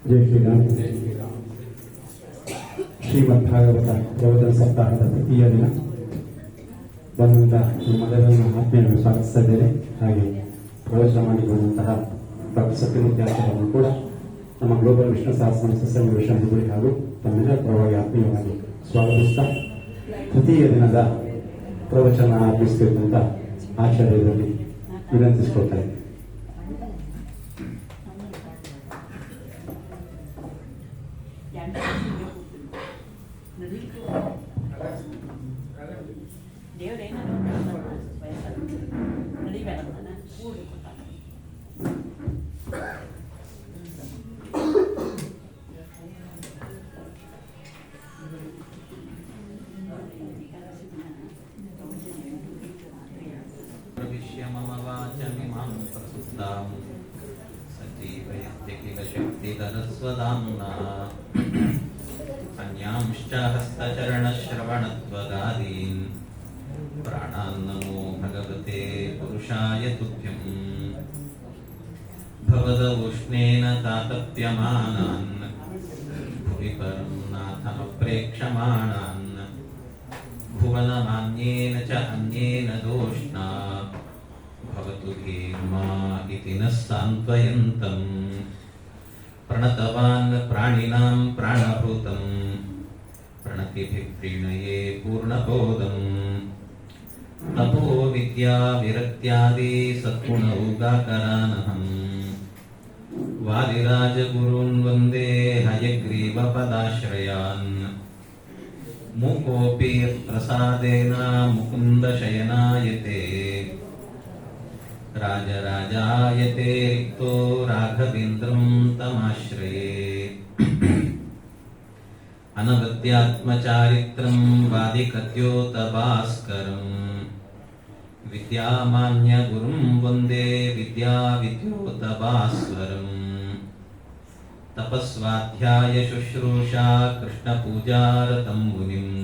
ಜೈ ಶ್ರೀರಾಮ್. ಶ್ರೀಮದ್ ಭಾಗವತ ಪ್ರವಚನ ಸಪ್ತಾಹದ ತೃತೀಯ ದಿನ ಬಂದಂತ ನಿಮ್ಮೆಲ್ಲರನ್ನು ಆತ್ಮೀಯರನ್ನು ಸ್ವಾಗತಿಸ್ತಾ ಇದ್ದೇನೆ. ಹಾಗೆ ಪ್ರವಚನ ಮಾಡಿಕೊಂಡಂತಹ ಡಾಕ್ಟರ್ ಸತ್ಯಮೂರ್ತಿ ಆಚಾರ್ಯರನ್ನು ಕೂಡ ನಮ್ಮ ಗ್ಲೋಬಲ್ ವಿಷ್ಣು ಸಹಸ್ರ ಸತ್ಸಂಗ ವಿಶ್ರಾಂತಿಗುಡಿ ಹಾಗೂ ತಮ್ಮೆಲ್ಲರ ಪರವಾಗಿ ಆತ್ಮೀಯವಾಗಿ ಸ್ವಾಗತಿಸ್ತಾ ತೃತೀಯ ದಿನದ ಪ್ರವಚನ ಆರಂಭಿಸಬೇಕಂತ ಆಚಾರ್ಯರಲ್ಲಿ ವಿನಂತಿಸಿಕೊಳ್ತಾರೆ. अन्यांश्च हस्तचरणश्रवणत्वगादीन् प्राणान्नमो भगवते पुरुषाय तुभ्यम्. भवदवोष्णेन तातप्यमानान् भुवि परं नाथमप्रेक्षमाणान् भुवनमान्येन च अन्येन दोष्णा भवतु धीर्मा इति नः सान्त्वयन्तम्. प्रणतवान् प्राणिनां प्राणभूतं प्रणतिभिः प्रीणये पूर्णबोधम्. तपो विद्या विरक्त्यादि सद्गुणौगाकरानहम् वादिराजगुरून् वन्दे हयग्रीवपदाश्रयान्. मूकोऽपि प्रसादेन मुकुन्दशयनायते राजराजायते रिक्तो राघवेन्द्रं तमाश्रये. अनवद्यात्मचारित्रं वादिकद्योतभास्करम् विद्यामान्यगुरुं वन्दे विद्याविद्योतभास्वरम्. तपस्वाध्याय शुश्रूषा कृष्णपूजारतं मुनिम्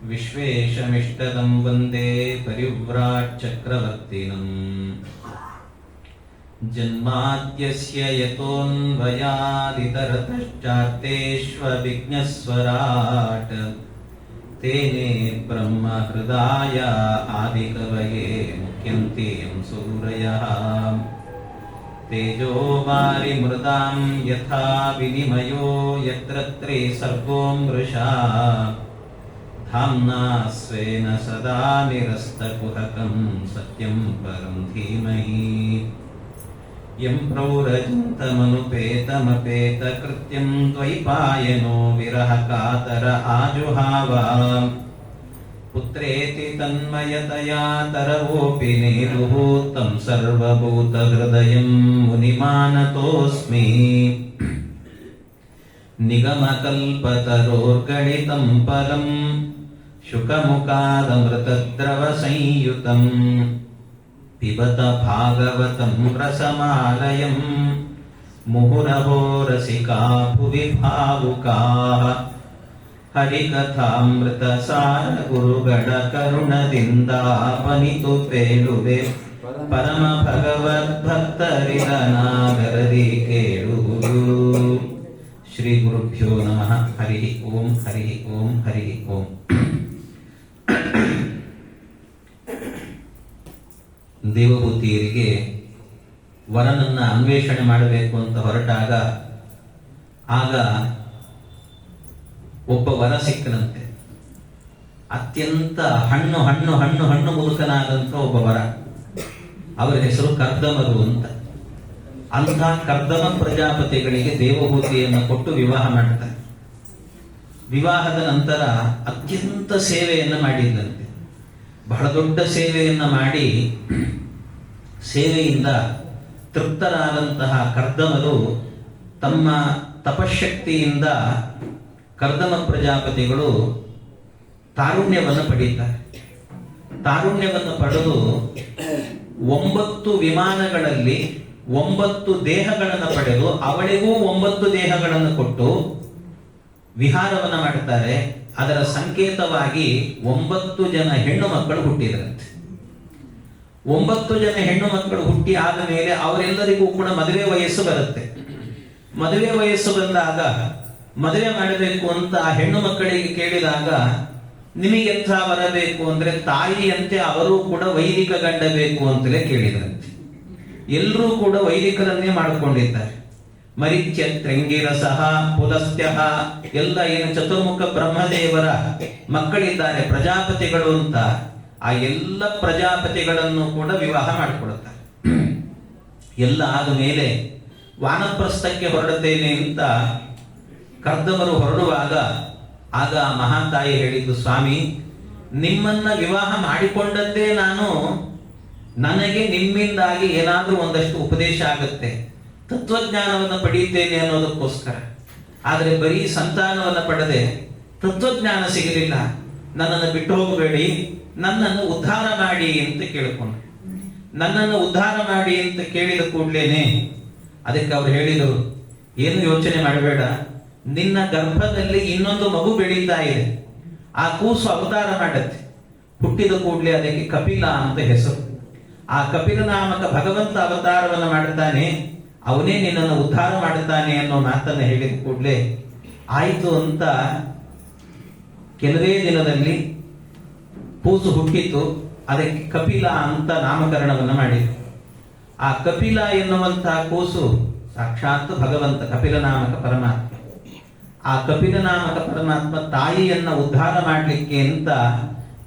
विश्वेशमिष्टदं वन्दे परिव्राट् चक्रवर्तिनम्. जन्माद्यस्य यतोऽन्वयादितरतश्चार्तेष्वभिघ्नस्वराट् तेने ब्रह्महृदाय आदिकवये मुह्यन्ति यं सूरयः. तेजो वारिमृदां यथा विनिमयो यत्र त्रिसर्गो मृषा धाम्ना स्वेन सदा निरस्तकुहकं सत्यं परं धीमहि. यं प्रौरजन्तमनुपेतमपेतकृत्यं द्वैपायनो विरहकातर आजुहाव. पुत्रेति तन्मयतया तरवोऽपि नेदुः तं सर्वभूतहृदयं मुनिमानतोऽस्मि. निगमकल्पतरोर्गणितं फलम् शुकमुखादमृतद्रवसंयुतम् पिबत भागवतं रसमालयम्. मुहुरहो रसिका भुवि भावुकाः हरिकथामृतसार गुरुगणकरुणदिन्दावनितु पेलुवे परम भगवद्भक्तरिदनागरದಿ ಕೇಳುವುದು. ಶ್ರೀ ಗುರುಭ್ಯೋ ನಮಃ. ಹರಿ ಓಂ ಹರಿ ಓಂ ಹರಿ ಓಂ. ದೇವಹೂತಿಯರಿಗೆ ವರನನ್ನ ಅನ್ವೇಷಣೆ ಮಾಡಬೇಕು ಅಂತ ಹೊರಟಾಗ ಆಗ ಒಬ್ಬ ವರ ಸಿಕ್ಕನಂತೆ. ಅತ್ಯಂತ ಹಣ್ಣು ಹಣ್ಣು ಹಣ್ಣು ಹಣ್ಣು ಮುದುಕನಾದಂತ ಒಬ್ಬ ವರ. ಅವರ ಹೆಸರು ಕರ್ದಮರು ಅಂತ. ಅಂಥ ಕರ್ದಮ ಪ್ರಜಾಪತಿಗಳಿಗೆ ದೇವಹೂತಿಯನ್ನು ಕೊಟ್ಟು ವಿವಾಹ ಮಾಡ್ತಾರೆ. ವಿವಾಹದ ನಂತರ ಅತ್ಯಂತ ಸೇವೆಯನ್ನು ಮಾಡಿದ್ದಂತೆ. ಬಹಳ ದೊಡ್ಡ ಸೇವೆಯನ್ನು ಮಾಡಿ ಸೇವೆಯಿಂದ ತೃಪ್ತರಾದಂತಹ ಕರ್ದಮರು ತಮ್ಮ ತಪಶಕ್ತಿಯಿಂದ ಕರ್ದಮ ಪ್ರಜಾಪತಿಗಳು ತಾರುಣ್ಯವನ್ನು ಪಡೀತಾರೆ. ತಾರುಣ್ಯವನ್ನು ಪಡೆದು 9 ವಿಮಾನಗಳಲ್ಲಿ 9 ದೇಹಗಳನ್ನು ಪಡೆದು ಅವಳಿಗೂ 9 ದೇಹಗಳನ್ನು ಕೊಟ್ಟು ವಿಹಾರವನ್ನು ಮಾಡುತ್ತಾರೆ. ಅದರ ಸಂಕೇತವಾಗಿ 9 ಜನ ಹೆಣ್ಣು ಮಕ್ಕಳು ಹುಟ್ಟಿದ್ರಂತೆ. 9 ಜನ ಹೆಣ್ಣು ಮಕ್ಕಳು ಹುಟ್ಟಿ ಆದ ಮೇಲೆ ಅವರೆಲ್ಲರಿಗೂ ಕೂಡ ಮದುವೆ ವಯಸ್ಸು ಬರುತ್ತೆ. ಮದುವೆ ವಯಸ್ಸು ಬಂದಾಗ ಮದುವೆ ಮಾಡಬೇಕು ಅಂತ ಆ ಹೆಣ್ಣು ಮಕ್ಕಳಿಗೆ ಕೇಳಿದಾಗ ನಿಮಗೆಂಥ ಬರಬೇಕು ಅಂದ್ರೆ ತಾಯಿಯಂತೆ ಅವರು ಕೂಡ ವೈದಿಕ ಗಂಡ ಬೇಕು ಅಂತಲೇ ಕೇಳಿದ್ರಂತೆ. ಎಲ್ಲರೂ ಕೂಡ ವೈದಿಕರನ್ನೇ ಮಾಡಿಕೊಂಡಿದ್ದಾರೆ. ಮರಿಚ್ಯ ತ್ರಂಗಿರಸಃ ಪುಲಸ್ತ್ಯಃ ಎಲ್ಲ ಏನು ಚತುರ್ಮುಖ ಬ್ರಹ್ಮದೇವರ ಮಕ್ಕಳಿದ್ದಾರೆ ಪ್ರಜಾಪತಿಗಳು ಅಂತ, ಆ ಎಲ್ಲ ಪ್ರಜಾಪತಿಗಳನ್ನು ಕೂಡ ವಿವಾಹ ಮಾಡಿಕೊಡುತ್ತಾರೆ. ಎಲ್ಲ ಆದ ಮೇಲೆ ವಾನಪ್ರಸ್ಥಕ್ಕೆ ಹೊರಡುತ್ತೇನೆ ಅಂತ ಕರ್ದಮರು ಹೊರಡುವಾಗ ಆಗ ಮಹಾತಾಯಿ ಹೇಳಿದ್ದು, ಸ್ವಾಮಿ ನಿಮ್ಮನ್ನ ವಿವಾಹ ಮಾಡಿಕೊಂಡದ್ದೇ ನಾನು, ನನಗೆ ನಿಮ್ಮಿಂದಾಗಿ ಏನಾದ್ರೂ ಒಂದಷ್ಟು ಉಪದೇಶ ಆಗುತ್ತೆ, ತತ್ವಜ್ಞಾನವನ್ನು ಪಡೆಯುತ್ತೇನೆ ಅನ್ನೋದಕ್ಕೋಸ್ಕರ. ಆದರೆ ಬರೀ ಸಂತಾನವನ್ನು ಪಡೆದೆ ತತ್ವಜ್ಞಾನ ಸಿಗಲಿಲ್ಲ, ನನ್ನನ್ನು ಬಿಟ್ಟು ಹೋಗಬೇಡಿ, ನನ್ನನ್ನು ಉದ್ಧಾರ ಮಾಡಿ ಅಂತ ಕೇಳಿಕೊಂಡು, ನನ್ನನ್ನು ಉದ್ಧಾರ ಮಾಡಿ ಅಂತ ಕೇಳಿದ ಕೂಡಲೇನೆ ಅದಕ್ಕೆ ಅವ್ರು ಹೇಳಿದರು, ಏನು ಯೋಚನೆ ಮಾಡಬೇಡ, ನಿನ್ನ ಗರ್ಭದಲ್ಲಿ ಇನ್ನೊಂದು ಮಗು ಬೆಳೀತಾ ಇದೆ, ಆ ಕೂಸು ಅವತಾರ ಮಾಡುತ್ತೆ, ಹುಟ್ಟಿದ ಕೂಡಲೇ ಅದಕ್ಕೆ ಕಪಿಲ ಅಂತ ಹೆಸರು. ಆ ಕಪಿಲ ನಾಮಕ ಭಗವಂತ ಅವತಾರವನ್ನು ಮಾಡುತ್ತಾನೆ, ಅವನೇ ನಿನ್ನನ್ನು ಉದ್ಧಾರ ಮಾಡುತ್ತಾನೆ ಅನ್ನೋ ಮಾತನ್ನು ಹೇಳಿದ ಕೂಡಲೇ ಆಯಿತು ಅಂತ ಕೆಲವೇ ದಿನದಲ್ಲಿ ಕೂಸು ಹುಟ್ಟಿತು. ಅದಕ್ಕೆ ಕಪಿಲ ಅಂತ ನಾಮಕರಣವನ್ನು ಮಾಡಿದರು. ಆ ಕಪಿಲ ಎನ್ನುವಂತಹ ಕೂಸು ಸಾಕ್ಷಾತ್ ಭಗವಂತ ಕಪಿಲ ನಾಮಕ ಪರಮಾತ್ಮ. ಆ ಕಪಿಲ ನಾಮಕ ಪರಮಾತ್ಮ ತಾಯಿಯನ್ನ ಉದ್ಧಾರ ಮಾಡಲಿಕ್ಕೆ ಅಂತ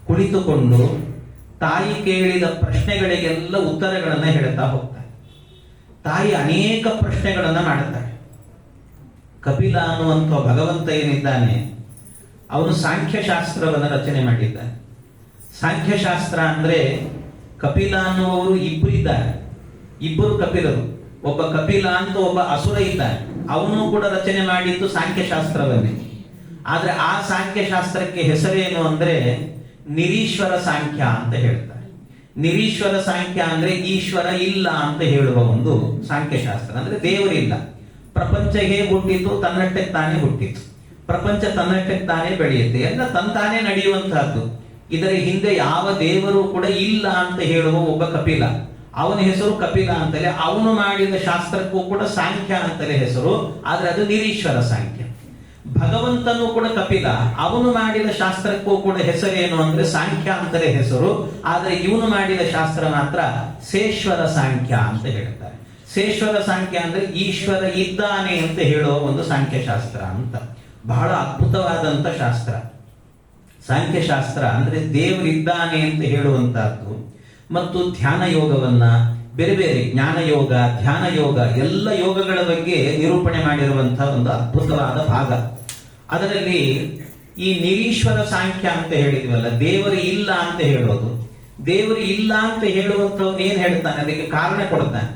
ಕುಳಿತುಕೊಂಡು ತಾಯಿ ಕೇಳಿದ ಪ್ರಶ್ನೆಗಳಿಗೆಲ್ಲ ಉತ್ತರಗಳನ್ನು ಹೇಳ್ತಾ ಹೋಗ್ತಾರೆ. ತಾಯಿ ಅನೇಕ ಪ್ರಶ್ನೆಗಳನ್ನು ಮಾಡುತ್ತಾರೆ. ಕಪಿಲ ಅನ್ನುವಂಥ ಭಗವಂತ ಏನಿದ್ದಾನೆ ಅವನು ಸಾಂಖ್ಯಶಾಸ್ತ್ರವನ್ನು ರಚನೆ ಮಾಡಿದ್ದಾನೆ. ಸಾಂಖ್ಯಶಾಸ್ತ್ರ ಅಂದ್ರೆ ಕಪಿಲ ಅನ್ನುವವರು ಇಬ್ಬರು ಇದ್ದಾರೆ, ಇಬ್ಬರು ಕಪಿಲರು. ಒಬ್ಬ ಕಪಿಲ ಅಂತ ಒಬ್ಬ ಅಸುರ ಇದ್ದಾನೆ, ಅವನು ಕೂಡ ರಚನೆ ಮಾಡಿದ್ದು ಸಾಂಖ್ಯಶಾಸ್ತ್ರವನ್ನೇ. ಆದ್ರೆ ಆ ಸಾಂಖ್ಯಶಾಸ್ತ್ರಕ್ಕೆ ಹೆಸರೇನು ಅಂದ್ರೆ ನಿರೀಶ್ವರ ಸಾಂಖ್ಯ ಅಂತ ಹೇಳ್ತಾರೆ. ನಿರೀಶ್ವರ ಸಾಂಖ್ಯ ಅಂದ್ರೆ ಈಶ್ವರ ಇಲ್ಲ ಅಂತ ಹೇಳುವ ಒಂದು ಸಾಂಖ್ಯಶಾಸ್ತ್ರ. ಅಂದ್ರೆ ದೇವರಿಲ್ಲ, ಪ್ರಪಂಚ ಹೇಗೆ ಹುಟ್ಟಿತು, ತನ್ನಷ್ಟಕ್ಕೆ ತಾನೇ ಹುಟ್ಟಿತು, ಪ್ರಪಂಚ ತನ್ನಷ್ಟಕ್ಕೆ ತಾನೇ ಬೆಳೆಯುತ್ತೆ, ಎಲ್ಲ ತಂತಾನೇ ನಡೆಯುವಂತಹದ್ದು. ಇದರ ಹಿಂದೆ ಯಾವ ದೇವರು ಕೂಡ ಇಲ್ಲ ಅಂತ ಹೇಳುವ ಒಬ್ಬ ಕಪಿಲ, ಅವನ ಹೆಸರು ಕಪಿಲ ಅಂತಲೇ. ಅವನು ಮಾಡಿದ ಶಾಸ್ತ್ರಕ್ಕೂ ಕೂಡ ಸಾಂಖ್ಯ ಅಂತಲೇ ಹೆಸರು, ಆದ್ರೆ ಅದು ನಿರೀಶ್ವರ ಸಾಂಖ್ಯ. ಭಗವಂತನು ಕೂಡ ಕಪಿಲ, ಅವನು ಮಾಡಿದ ಶಾಸ್ತ್ರಕ್ಕೂ ಕೂಡ ಹೆಸರೇನು ಅಂದ್ರೆ ಸಾಂಖ್ಯ ಅಂತಲೇ ಹೆಸರು, ಆದ್ರೆ ಇವನು ಮಾಡಿದ ಶಾಸ್ತ್ರ ಮಾತ್ರ ಸೇಶ್ವರ ಸಾಂಖ್ಯ ಅಂತ ಹೇಳ್ತಾರೆ. ಸೇಶ್ವರ ಸಾಂಖ್ಯ ಅಂದ್ರೆ ಈಶ್ವರ ಇದ್ದಾನೆ ಅಂತ ಹೇಳುವ ಒಂದು ಸಾಂಖ್ಯಶಾಸ್ತ್ರ ಅಂತ. ಬಹಳ ಅದ್ಭುತವಾದಂತ ಶಾಸ್ತ್ರ ಸಾಂಖ್ಯಶಾಸ್ತ್ರ. ಅಂದ್ರೆ ದೇವರಿದ್ದಾನೆ ಅಂತ ಹೇಳುವಂತಹದ್ದು ಮತ್ತು ಧ್ಯಾನ ಯೋಗವನ್ನ, ಬೇರೆ ಬೇರೆ ಜ್ಞಾನ ಯೋಗ, ಧ್ಯಾನ ಯೋಗ, ಎಲ್ಲ ಯೋಗಗಳ ಬಗ್ಗೆ ನಿರೂಪಣೆ ಮಾಡಿರುವಂತಹ ಒಂದು ಅದ್ಭುತವಾದ ಭಾಗ. ಅದರಲ್ಲಿ ಈ ನಿರೀಶ್ವರ ಸಾಂಖ್ಯ ಅಂತ ಹೇಳಿದ್ವಲ್ಲ, ದೇವರು ಇಲ್ಲ ಅಂತ ಹೇಳೋದು. ದೇವರು ಇಲ್ಲ ಅಂತ ಹೇಳುವಂಥವ್ನು ಏನ್ ಹೇಳ್ತಾನೆ, ಅದಕ್ಕೆ ಕಾರಣ ಕೊಡ್ತಾನೆ.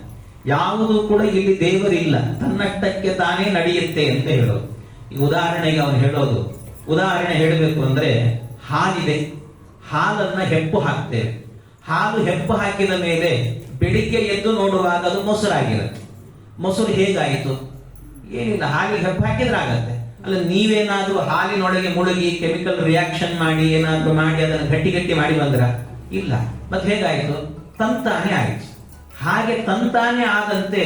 ಯಾವುದು ಕೂಡ ಇಲ್ಲಿ ದೇವರಿಲ್ಲ, ತನ್ನಷ್ಟಕ್ಕೆ ತಾನೇ ನಡೆಯುತ್ತೆ ಅಂತ ಹೇಳೋದು. ಈ ಉದಾಹರಣೆಗೆ ಅವನು ಹೇಳೋದು, ಉದಾಹರಣೆ ಹೇಳಬೇಕು ಅಂದ್ರೆ ಹಾಲಿದೆ, ಹಾಲನ್ನ ಹೆಪ್ಪು ಹಾಕ್ತೇವೆ. ಹಾಲು ಹೆಪ್ಪು ಹಾಕಿದ ಮೇಲೆ ಬೆಳಿಗ್ಗೆ ಎದ್ದು ನೋಡುವಾಗ ಅದು ಮೊಸರಾಗಿರುತ್ತೆ. ಮೊಸರು ಹೇಗಾಯಿತು? ಏನಿಲ್ಲ, ಹಾಲಿಗೆ ಹೆಪ್ಪು ಹಾಕಿದ್ರೆ ಆಗತ್ತೆ. ಅಲ್ಲ, ನೀವೇನಾದ್ರೂ ಹಾಲಿನೊಳಗೆ ಮುಳುಗಿ ಕೆಮಿಕಲ್ ರಿಯಾಕ್ಷನ್ ಮಾಡಿ ಏನಾದ್ರೂ ಮಾಡಿ ಅದನ್ನು ಗಟ್ಟಿ ಗಟ್ಟಿ ಮಾಡಿ ಬಂದ್ರ? ಇಲ್ಲ. ಮತ್ತೆ ಹೇಗಾಯ್ತು? ತಂತಾನೆ ಆಯ್ತು. ಹಾಗೆ ತಂತಾನೆ ಆದಂತೆ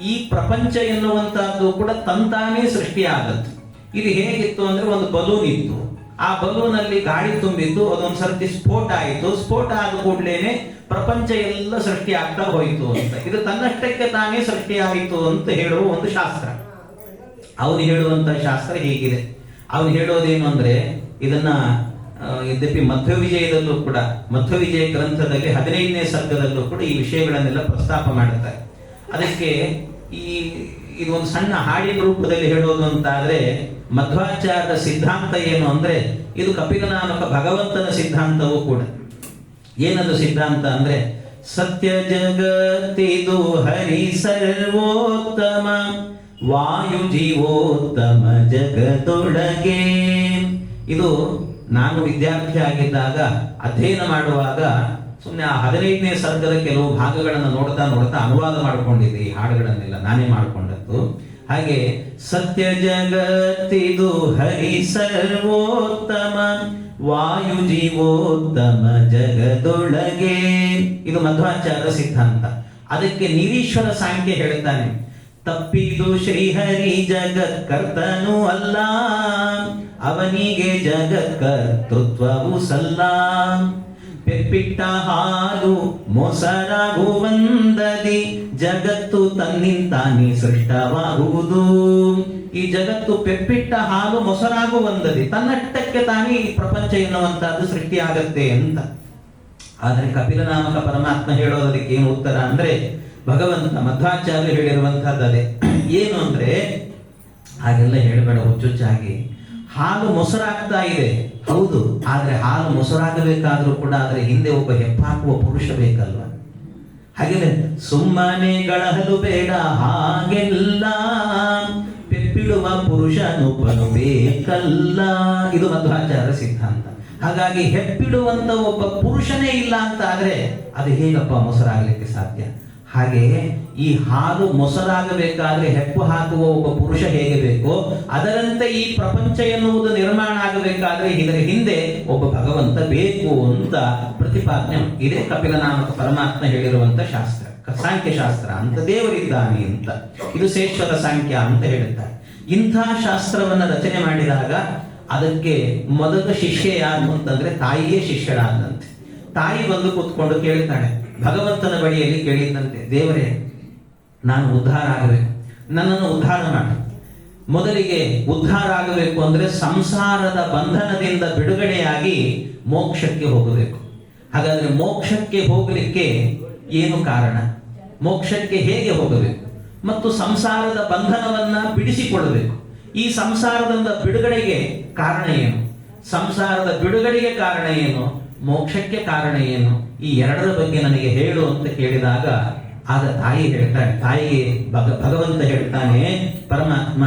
ಈ ಪ್ರಪಂಚ ಎನ್ನುವಂತಹದ್ದು ಕೂಡ ತಂತಾನೇ ಸೃಷ್ಟಿಯಾಗತ್ತೆ. ಇದು ಹೇಗಿತ್ತು ಅಂದ್ರೆ ಒಂದು ಬಲೂನ್ ಇತ್ತು, ಆ ಬಲೂನಲ್ಲಿ ಗಾಳಿ ತುಂಬಿದ್ದು, ಅದೊಂದು ಸರ್ತಿ ಸ್ಫೋಟ ಆಯಿತು. ಸ್ಫೋಟ ಆದ ಕೂಡಲೇನೆ ಪ್ರಪಂಚ ಎಲ್ಲ ಸೃಷ್ಟಿ ಆಗ್ತಾ ಹೋಯಿತು ಅಂತ. ಇದು ತನ್ನಷ್ಟಕ್ಕೆ ತಾನೇ ಸೃಷ್ಟಿಯಾಯಿತು ಅಂತ ಹೇಳುವ ಒಂದು ಶಾಸ್ತ್ರ. ಅವನು ಹೇಳುವಂತಹ ಶಾಸ್ತ್ರ ಹೀಗಿದೆ. ಅವನು ಹೇಳೋದೇನು ಅಂದ್ರೆ, ಇದನ್ನ ಯದ್ಯಪಿ ಮಧ್ವ ವಿಜಯದಲ್ಲೂ ಕೂಡ, ಮಧ್ವ ವಿಜಯ ಗ್ರಂಥದಲ್ಲಿ 15ನೇ ಸರ್ಗದಲ್ಲೂ ಕೂಡ ಈ ವಿಷಯಗಳನ್ನೆಲ್ಲ ಪ್ರಸ್ತಾಪ ಮಾಡುತ್ತಾರೆ. ಅದಕ್ಕೆ ಇದು ಒಂದು ಸಣ್ಣ ಹಾಡಿನ ರೂಪದಲ್ಲಿ ಹೇಳೋದು ಅಂತ ಆದ್ರೆ, ಮಧ್ವಾಚಾರ್ಯರ ಸಿದ್ಧಾಂತ ಏನು ಅಂದ್ರೆ ಇದು ಕಪಿಲ ನಾಮಕ ಭಗವಂತನ ಸಿದ್ಧಾಂತವೂ ಕೂಡ. ಏನದು ಸಿದ್ಧಾಂತ ಅಂದ್ರೆ ಸತ್ಯ ಜಗತ್ತಿದು ಹರಿ ಸರ್ವೋತ್ತಮ, ವಾಯು ಜೀವೋತ್ತಮ ಜಗದೊಳಗೆ. ಇದು ನಾನು ವಿದ್ಯಾರ್ಥಿ ಆಗಿದ್ದಾಗ ಅಧ್ಯಯನ ಮಾಡುವಾಗ ಸುಮ್ಮನೆ ಆ 15ನೇ ಸರ್ಗದ ಕೆಲವು ಭಾಗಗಳನ್ನು ನೋಡ್ತಾ ನೋಡ್ತಾ ಅನುವಾದ ಮಾಡಿಕೊಂಡಿದ್ದೆ. ಈ ಹಾಡುಗಳನ್ನೆಲ್ಲ ನಾನೇ ಮಾಡಿಕೊಂಡದ್ದು. ಹಾಗೆ ಸತ್ಯ ಜಗತ್ತಿದು ಹರಿ ಸರ್ವೋತ್ತಮ, ವಾಯು ಜೀವೋತ್ತಮ ಜಗದೊಳಗೆ. ಇದು ಮಧ್ವಾಚಾರ್ಯ ಸಿದ್ಧಾಂತ. ಅದಕ್ಕೆ ನಿರೀಶ್ವರ ಸಾಂಖ್ಯ ಹೇಳ್ತಾನೆ, ತಪ್ಪಿದು ಶ್ರೀಹರಿ ಜಗತ್ಕರ್ತನೂ ಅಲ್ಲ, ಅವನಿಗೆ ಜಗತ್ಕರ್ತೃತ್ವವು ಸಲ್ಲ. ಪೆಪ್ಪಿಟ್ಟ ಹಾಲು ಮೊಸರಾಗುವಂದದಿ ಜಗತ್ತು ತನ್ನಿಂತಾನೆ ಸೃಷ್ಟವಾಗುವುದು. ಈ ಜಗತ್ತು ಪೆಪ್ಪಿಟ್ಟ ಹಾಲು ಮೊಸರಾಗುವಂದದಿ, ತನ್ನಷ್ಟಕ್ಕೆ ತಾನೇ ಈ ಪ್ರಪಂಚ ಎನ್ನುವಂತಹದ್ದು ಸೃಷ್ಟಿಯಾಗತ್ತೆ ಅಂತ. ಆದರೆ ಕಪಿಲನಾಮಕ ಪರಮಾತ್ಮ ಹೇಳೋದಕ್ಕೆ ಏನು ಉತ್ತರ ಅಂದ್ರೆ, ಭಗವಂತ ಮಧ್ವಾಚಾರ್ಯ ಹೇಳಿರುವಂತಹದ್ದು ಅದೇ. ಏನು ಅಂದ್ರೆ, ಹಾಗೆಲ್ಲ ಹೇಳಬೇಡ ಹುಚ್ಚುಚ್ಚಾಗಿ. ಹಾಲು ಮೊಸರಾಗ್ತಾ ಇದೆ, ಹೌದು. ಆದ್ರೆ ಹಾಲು ಮೊಸರಾಗಬೇಕಾದ್ರೂ ಕೂಡ ಅದರ ಹಿಂದೆ ಒಬ್ಬ ಹೆಪ್ಪಾಕುವ ಪುರುಷ ಬೇಕಲ್ವ. ಹಾಗೆ ಸುಮ್ಮನೆಗಳಹಲು ಬೇಡ, ಹಾಗೆಲ್ಲ ಪೆಪ್ಪಿಡುವ ಪುರುಷನೊಬ್ಬನು ಬೇಕಲ್ಲ. ಇದು ಮಧ್ವಾಚಾರ್ಯ ಸಿದ್ಧಾಂತ. ಹಾಗಾಗಿ ಹೆಪ್ಪಿಡುವಂತ ಒಬ್ಬ ಪುರುಷನೇ ಇಲ್ಲ ಅಂತ ಆದ್ರೆ ಅದು ಹೇಗಪ್ಪ ಮೊಸರಾಗಲಿಕ್ಕೆ ಸಾಧ್ಯ? ಹಾಗೆ ಈ ಹಾಲು ಮೊಸರಾಗಬೇಕಾದ್ರೆ ಹೆಪ್ಪು ಹಾಕುವ ಒಬ್ಬ ಪುರುಷ ಹೇಗೆ ಬೇಕೋ, ಅದರಂತೆ ಈ ಪ್ರಪಂಚ ಎನ್ನುವುದು ನಿರ್ಮಾಣ ಆಗಬೇಕಾದ್ರೆ ಇದರ ಹಿಂದೆ ಒಬ್ಬ ಭಗವಂತ ಬೇಕು ಅಂತ ಪ್ರತಿಪಾದನೆ. ಇದೇ ಕಪಿಲನಾಮಕ ಪರಮಾತ್ಮ ಹೇಳಿರುವಂತ ಶಾಸ್ತ್ರ, ಸಾಂಖ್ಯ ಶಾಸ್ತ್ರ ಅಂತ. ದೇವರಿದ್ದಾನೆ ಅಂತ. ಇದು ಶೇಶ್ವರ ಸಾಂಖ್ಯ ಅಂತ ಹೇಳುತ್ತಾರೆ. ಇಂಥ ಶಾಸ್ತ್ರವನ್ನ ರಚನೆ ಮಾಡಿದಾಗ ಅದಕ್ಕೆ ಮೊದಲ ಶಿಷ್ಯ ಯಾರು ಅಂತಂದ್ರೆ ತಾಯಿಯೇ ಶಿಷ್ಯಳಾದಂತೆ. ತಾಯಿ ಬಂದು ಕೂತ್ಕೊಂಡು ಕೇಳ್ತಾಳೆ, ಭಗವಂತನ ಬಳಿಯಲ್ಲಿ ಕೇಳಿದ್ದಂತೆ, ದೇವರೇ, ನಾನು ಉದ್ಧಾರ ಆಗಬೇಕು, ನನ್ನನ್ನು ಉದ್ಧಾರ ಮಾಡು. ಮೊದಲಿಗೆ ಉದ್ಧಾರ ಆಗಬೇಕು ಅಂದ್ರೆ ಸಂಸಾರದ ಬಂಧನದಿಂದ ಬಿಡುಗಡೆಯಾಗಿ ಮೋಕ್ಷಕ್ಕೆ ಹೋಗಬೇಕು. ಹಾಗಾದ್ರೆ ಮೋಕ್ಷಕ್ಕೆ ಹೋಗಲಿಕ್ಕೆ ಏನು ಕಾರಣ? ಮೋಕ್ಷಕ್ಕೆ ಹೇಗೆ ಹೋಗಬೇಕು? ಮತ್ತು ಸಂಸಾರದ ಬಂಧನವನ್ನ ಬಿಡಿಸಿಕೊಡಬೇಕು. ಈ ಸಂಸಾರದಿಂದ ಬಿಡುಗಡೆಗೆ ಕಾರಣ ಏನು? ಸಂಸಾರದ ಬಿಡುಗಡೆಗೆ ಕಾರಣ ಏನು? ಮೋಕ್ಷಕ್ಕೆ ಕಾರಣ ಏನು? ಈ ಎರಡರ ಬಗ್ಗೆ ನನಗೆ ಹೇಳು ಅಂತ ಕೇಳಿದಾಗ ಆಗ ತಾಯಿ ಹೇಳ್ತಾಳೆ, ತಾಯಿಗೆ ಭಗವಂತ ಹೇಳ್ತಾನೆ, ಪರಮಾತ್ಮ